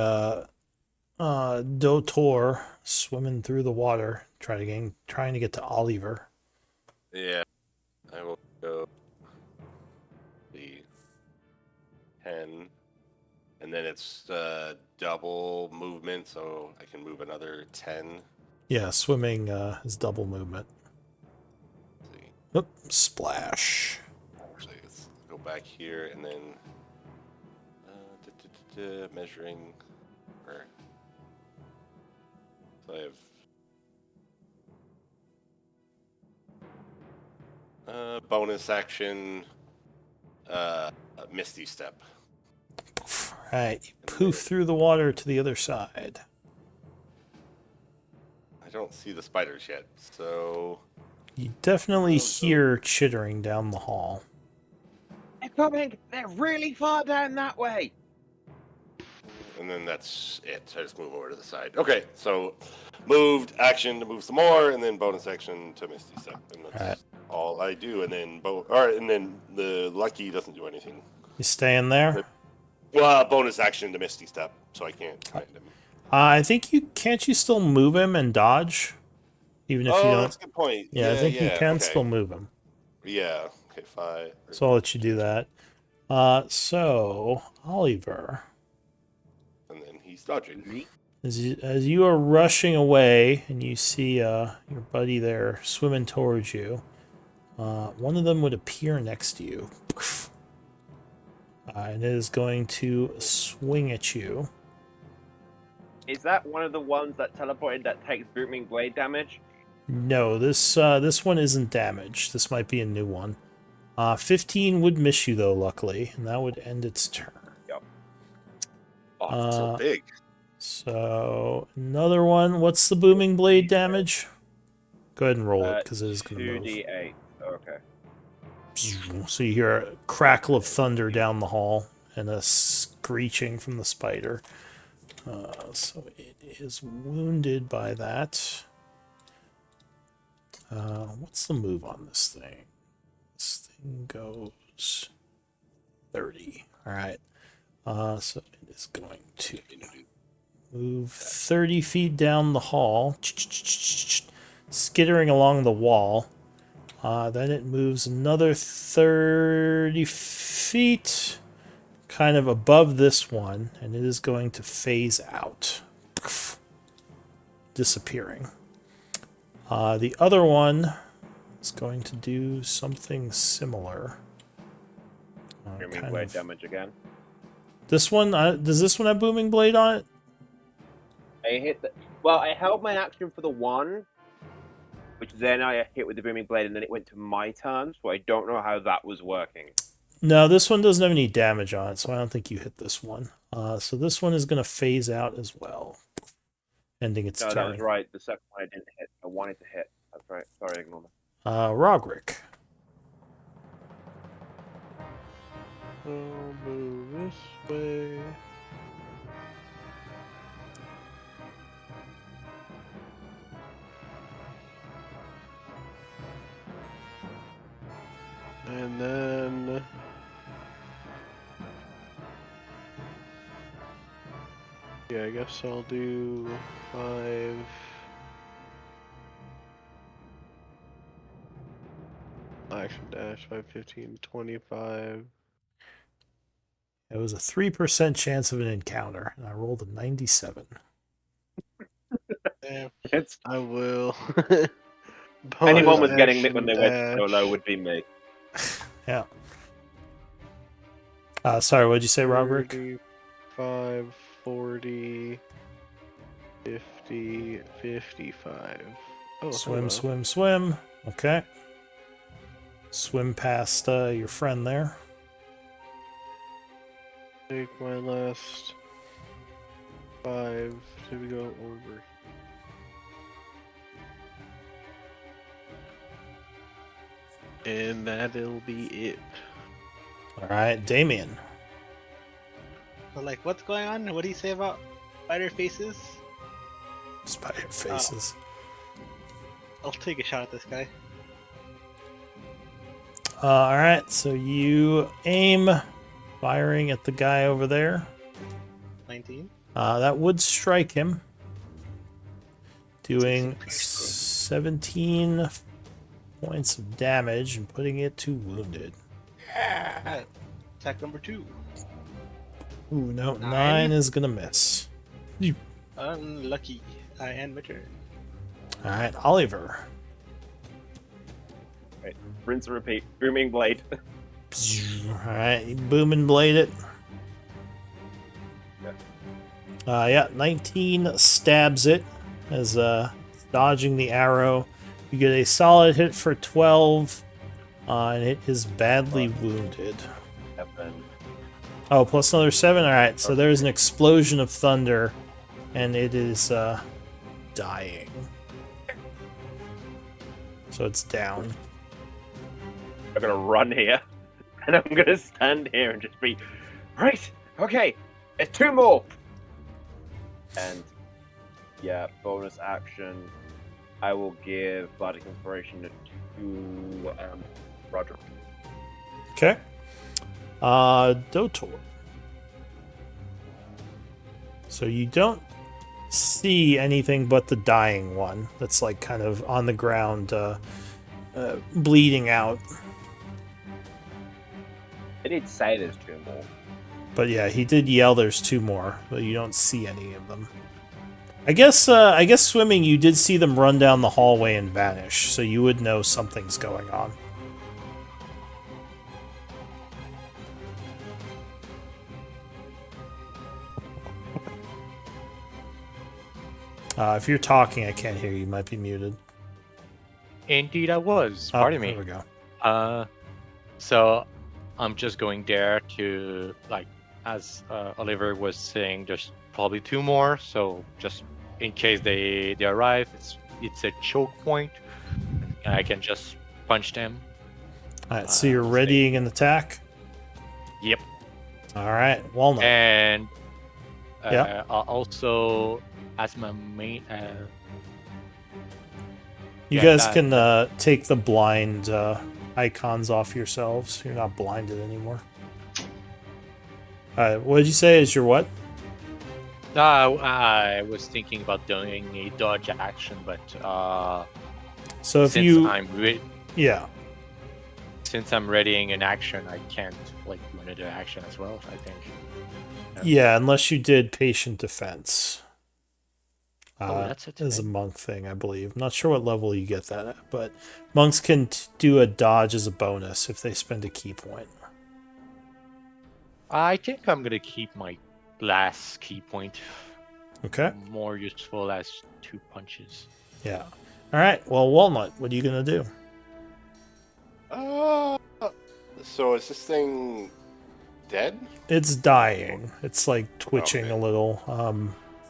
Dotor swimming through the water, trying to get to Oliver. yeah, I will go the 10, and then it's double movement, so I can move another 10. Yeah, swimming is double movement. Let's see. Oop, splash. Actually, let's go back here and then measuring. Where? So I have bonus action, Misty Step. All right, you poof through the water to the other side. I don't see the spiders yet, so You definitely hear chittering down the hall. They're coming! They're really far down that way! and then that's it. I just move over to the side. Okay, so moved action to move some more, and then bonus action to Misty Step, and that's all I do. And then and then the lucky doesn't do anything. You staying there? Well, bonus action to Misty Step, so I can't find him. I think you can't. You still move him and dodge, even if you don't. That's a good point. Yeah, I think you can okay. still move him. Yeah. Okay. 5. So I'll let you do that. So Oliver, And then he's dodging. as you are rushing away, and you see your buddy there swimming towards you, one of them would appear next to you. And it is going to swing at you. Is that one of the ones that teleported that takes booming blade damage? No, this one isn't damaged. This might be a new one. 15 would miss you though, luckily, and that would end its turn. Yep. Oh, it's so big. So another one. What's the booming blade damage? Go ahead and roll it because it is going to move. 2d8. Okay. So you hear a crackle of thunder down the hall and a screeching from the spider. So it is wounded by that. What's the move on this thing? This thing goes 30. All right. So it is going to move 30 feet down the hall, skittering along the wall. Then it moves another 30 feet, kind of above this one, and it is going to phase out, disappearing. The other one is going to do something similar. Booming blade damage again. This one, does this one have booming blade on it? I hit the. Well, I held my action for the one, which then I hit with the booming blade, and then it went to my turn. So I don't know how that was working. No, this one doesn't have any damage on it, so I don't think you hit this one. So this one is going to phase out as well, ending its turn. No, that was right. The second one I didn't hit. I wanted to hit. That's right. Sorry, ignore me. Rogrick. I'll move this way. And then yeah, I guess I'll do 5. Action dash 5, 15, 25. It was a 3% chance of an encounter, and I rolled a 97. It's I will. anyone was getting it action when they went dash. solo would be me. Yeah. Sorry, what'd you say, Rogrick? 35, 40, 50, 55. Oh, Swim, hello. swim, swim. Okay. Swim past your friend there. Take my last 5 to go over. And that'll be it. All right, Damien. So, like, what's going on? What do you say about spider faces? Spider faces. I'll take a shot at this guy. All right, so you aim, firing at the guy over there. 19. That would strike him, doing 16. 17 points of damage and putting it to wounded. Alright. Attack number 2. Ooh, no, 9 9 is gonna miss. Unlucky. I end my turn. All right, Oliver. Right. Rinse and repeat. Booming blade. All right, you boom and blade it. Yeah, 19 stabs it as dodging the arrow. You get a solid hit for 12, and it is badly wounded. Oh, plus another 7? Alright, so there's an explosion of thunder, and it is dying. So it's down. I'm gonna run here, and I'm gonna stand here and just be, right, okay, it's 2 more! And, yeah, bonus action, I will give Bardic Inspiration to Roger. Okay. Dotor. So you don't see anything but the dying one that's like kind of on the ground, bleeding out. I did say there's 2 more. But yeah, he did yell there's 2 more, but you don't see any of them. I guess swimming, you did see them run down the hallway and vanish, so you would know something's going on. If you're talking, I can't hear you. You might be muted. Indeed, I was. Oh, Pardon there me. we go. So I'm just going there to, like, as Oliver was saying, there's probably 2 more. So just in case they arrive, it's a choke point, and I can just punch them. All right, so you're Stay. readying an attack. Yep. All right, Walnut. And Yeah. also as my main. You Yeah, guys that- can take the blind icons off yourselves. You're not blinded anymore. What did you say is your what? I was thinking about doing a dodge action, but So if since you, yeah, since I'm readying an action, I can't like do another action as well. I think. yeah, unless you did patient defense. That's a As a thing. monk thing, I believe. I'm not sure what level you get that at, but monks can do a dodge as a bonus if they spend a key point. I think I'm gonna keep my last key point. Okay. More useful as 2 punches. Yeah. All right. Well, Walnut, what are you gonna do? So is this thing dead? It's dying. It's like twitching Okay. a little.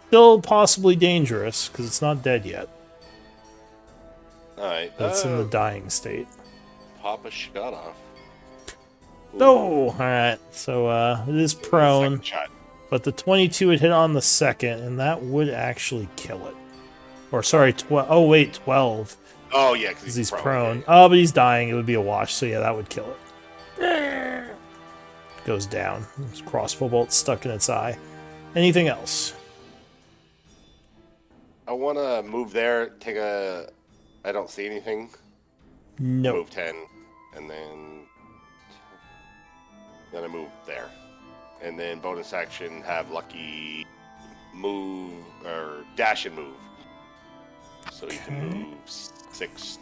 Still possibly dangerous because it's not dead yet. All right. But it's in the dying state. Pop a shot off. Ooh, No. All right. So it is prone, second shot. but the 22 would hit on the second, and that would actually kill it. Or sorry, 12. Oh wait, 12. Oh yeah, Because because he's prone. prone. Yeah, Oh, but he's dying. It would be a wash. So yeah, that would kill it. Goes down. Crossbow bolt stuck in its eye. Anything else? I want to move there. Take a. I don't see anything. No. Move 10, and then I move there, and then bonus action have Lucky move or dash and move, so you can move 60.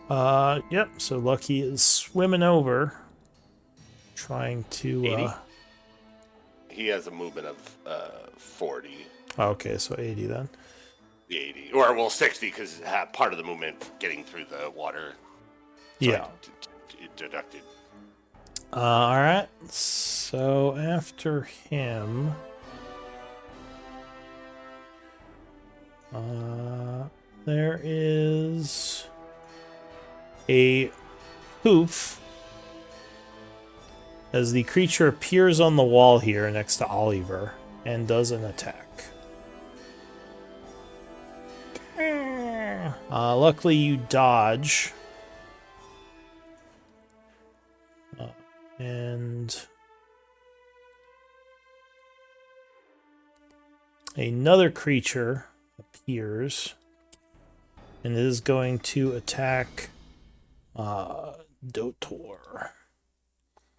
Yep. So Lucky is swimming over, trying to. 80? He has a movement of 40. Okay, so 80 then. The 80, or well 60, because part of the movement getting through the water. So Yeah. it deducted. All right. So after him, there is a poof as the creature appears on the wall here next to Oliver and does an attack. Luckily, you dodge. And another creature appears and is going to attack Dotor.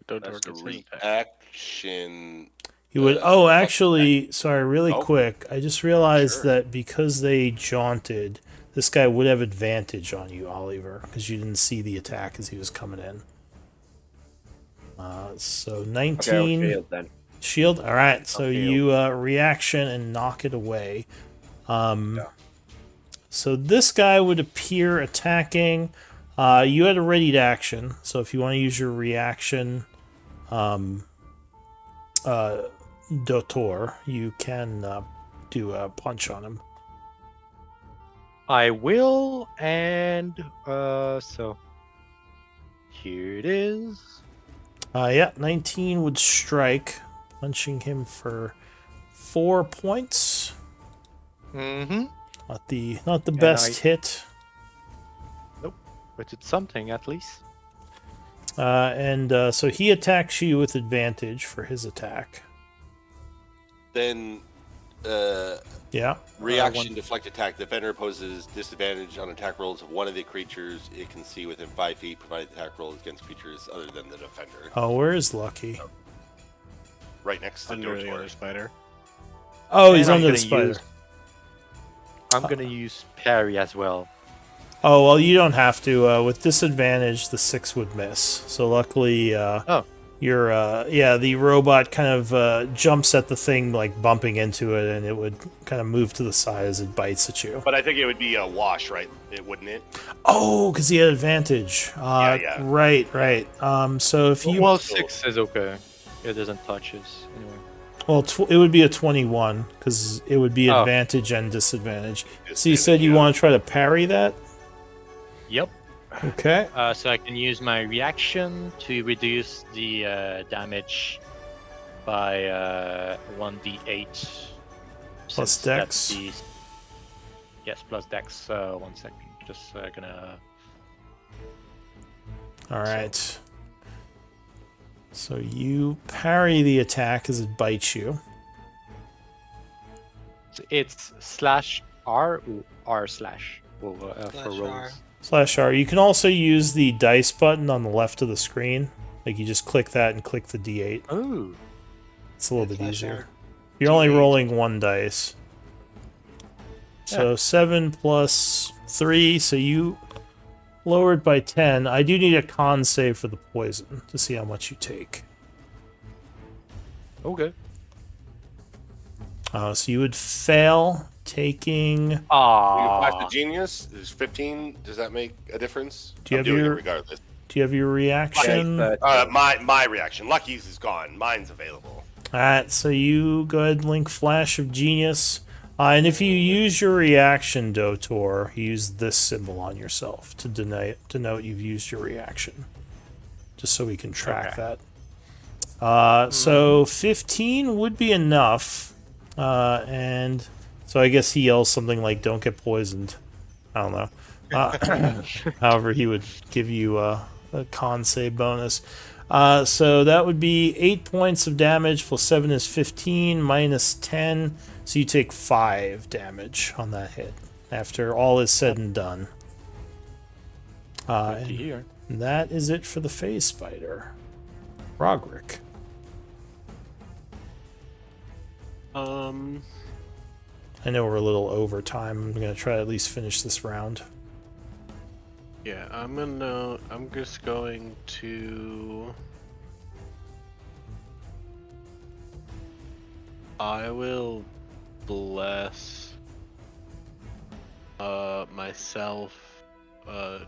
Dotor That's gets a impact. reaction. He would. Oh, actually, sorry, really Oh. quick. I just realized Sure. that because they jaunted, this guy would have advantage on you, Oliver, because you didn't see the attack as he was coming in. So 19 Okay, I'll shield then. shield. All right, so I'll shield. you reaction and knock it away. So this guy would appear attacking. You had a readied action, so if you want to use your reaction, Dotor, you can do a punch on him. I will, and so here it is. Yeah, 19 would strike, punching him for 4 points. Mm-hmm. Not the best hit. But it's something at least. And so he attacks you with advantage for his attack. Then Yeah. reaction deflect attack. The defender poses disadvantage on attack rolls of one of the creatures it can see within 5 feet, provided the attack roll is against creatures other than the defender. Oh, where is Lucky? Right next to Under the other Dotor. spider. Oh, he's And I'm under the gonna spider. use- I'm gonna use parry as well. Oh, well, you don't have to. With disadvantage, the 6 would miss. So luckily, the robot kind of jumps at the thing, like bumping into it, and it would kind of move to the side as it bites at you. But I think it would be a wash, right? It wouldn't it? Oh, because he had advantage. Yeah. Right. So if you Well, 6 is okay. It doesn't touch us anyway. well, it would be a 21 because it would be Oh. advantage and disadvantage. So you said you yeah. want to try to parry that? Yep. Okay. So I can use my reaction to reduce the damage by 1d8. Plus since that's dex? Yes, plus dex. 1 second. Just gonna... All right. So you parry the attack as it bites you. It's /R or R/. For Slash rolls. R. /R. You can also use the dice button on the left of the screen. Like you just click that and click the D8. Oh. It's a little bit Slash easier. R. You're only D8. rolling one dice. So 7 plus 3, so you lowered by 10. I do need a con save for the poison to see how much you take. Okay. So you would fail, taking... You can flash the Ah. genius. Is 15? Does that make a difference? Do you I'm have doing your- it regardless. Do you have your reaction? My reaction. Lucky's is gone. Mine's available. Alright, so you go ahead and link Flash of Genius. And if you use your reaction, Dotor, use this symbol on yourself to denote you've used your reaction. Just so we can track that. So 15 would be enough. And so I guess he yells something like, "Don't get poisoned." I don't know. However, he would give you a con save bonus. So that would be 8 points of damage, plus 7 is 15, minus 10. So you take 5 damage on that hit after all is said and done. Good to hear. And that is it for the phase spider. Roderick. I know we're a little over time. I'm going to try to at least finish this round. Yeah, I'm just going to. I will bless myself,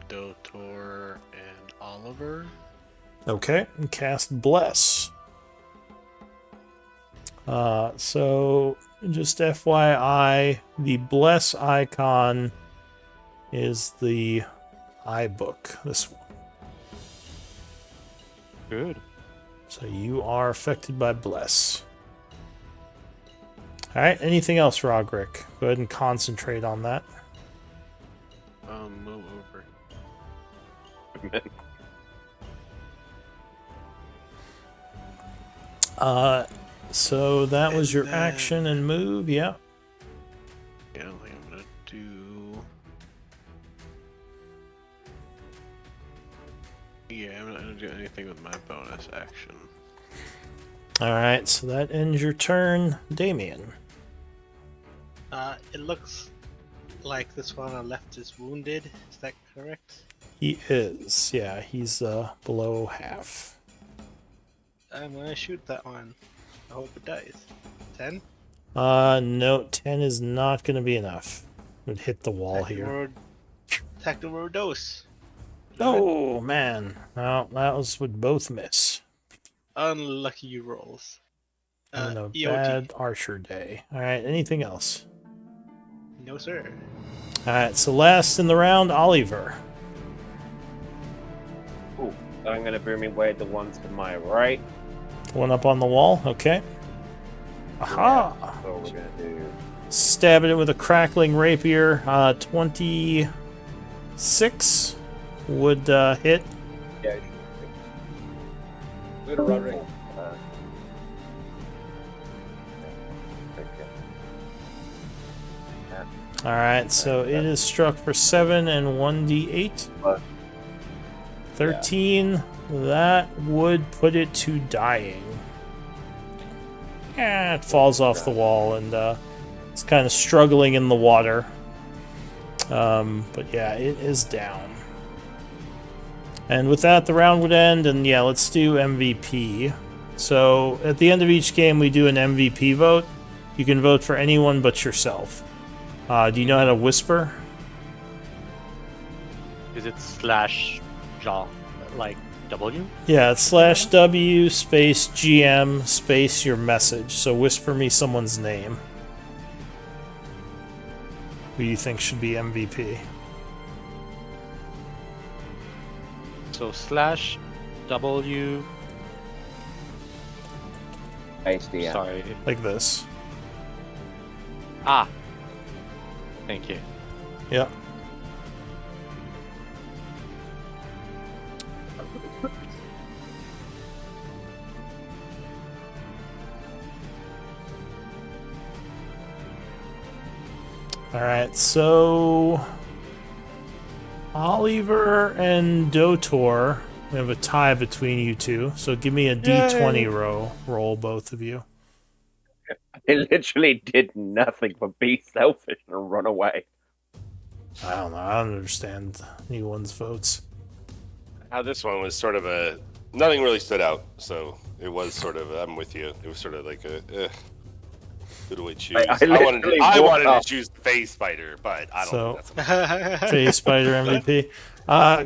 Dotor, and Oliver. Okay, and cast Bless. So just FYI, the Bless icon is the iBook, this one. Good. So you are affected by Bless. Alright, anything else, Roderick? Go ahead and concentrate on that. Move over. So that was your And then- action and move, yeah. Yeah, I don't think I'm gonna do. Yeah, I'm not gonna do anything with my bonus action. Alright, so that ends your turn. Damien. It looks like this one on the left is wounded. Is that correct? He is, yeah, he's below half. I'm gonna shoot that one. I hope it dies. 10? No, 10 is not going to be enough. It would hit the wall here. Attack the word dose. Oh, man. Well, that would both miss. Unlucky rolls. And a EOT. bad archer day. Alright, anything else? No, sir. Alright, so last in the round, Oliver. Ooh, I'm going to bring me way the ones to my right. One up on the wall, okay. Aha! That's what we're going to do. Stabbing it with a crackling rapier. 26 would hit. Yeah. Later, Roderick. Alright, so it is struck for 7 and 1d8. 13. That would put it to dying. Yeah, it falls off the wall and it's kind of struggling in the water. But yeah, it is down. And with that, the round would end, and yeah, let's do MVP. So at the end of each game, we do an MVP vote. You can vote for anyone but yourself. Do you know how to whisper? Is it slash Jean, like W? Yeah, it's /W space GM space your message. So whisper me someone's name. Who you think should be MVP? So slash W. Space DM. Sorry. Like this. Ah. Thank you. Yeah. Alright, so Oliver and Dotor, we have a tie between you two, so give me a D20 roll, both of you. I literally did nothing but be selfish and run away. I don't know, I don't understand anyone's votes. This one was sort of a nothing really stood out, so it was sort of I'm with you. It was sort of like a who do I choose? I wanted to choose the Phase Spider, but I don't think that's Phase Spider MVP.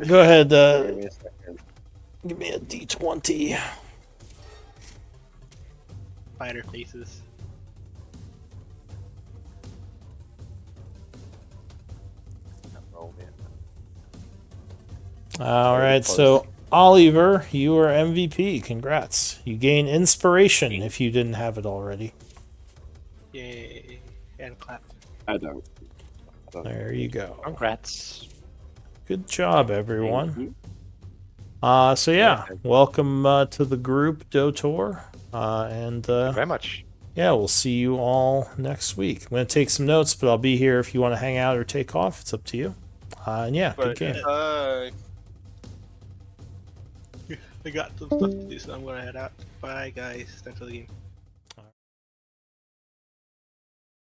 Go ahead. Give me a second. Give me a D20. Spider faces. Oh, man. All right, so Oliver, you are MVP. Congrats. You gain inspiration if you didn't have it already. Yay. And clap. I don't. There you go. Congrats. Good job, everyone. Mhm. So yeah, welcome to the group, Dotor. And Very much. yeah, we'll see you all next week. I'm going to take some notes, but I'll be here if you want to hang out or take off. It's up to you. And yeah, good game. Bye. I got some stuff to do, so I'm gonna head out. Bye, guys. Thanks for the game.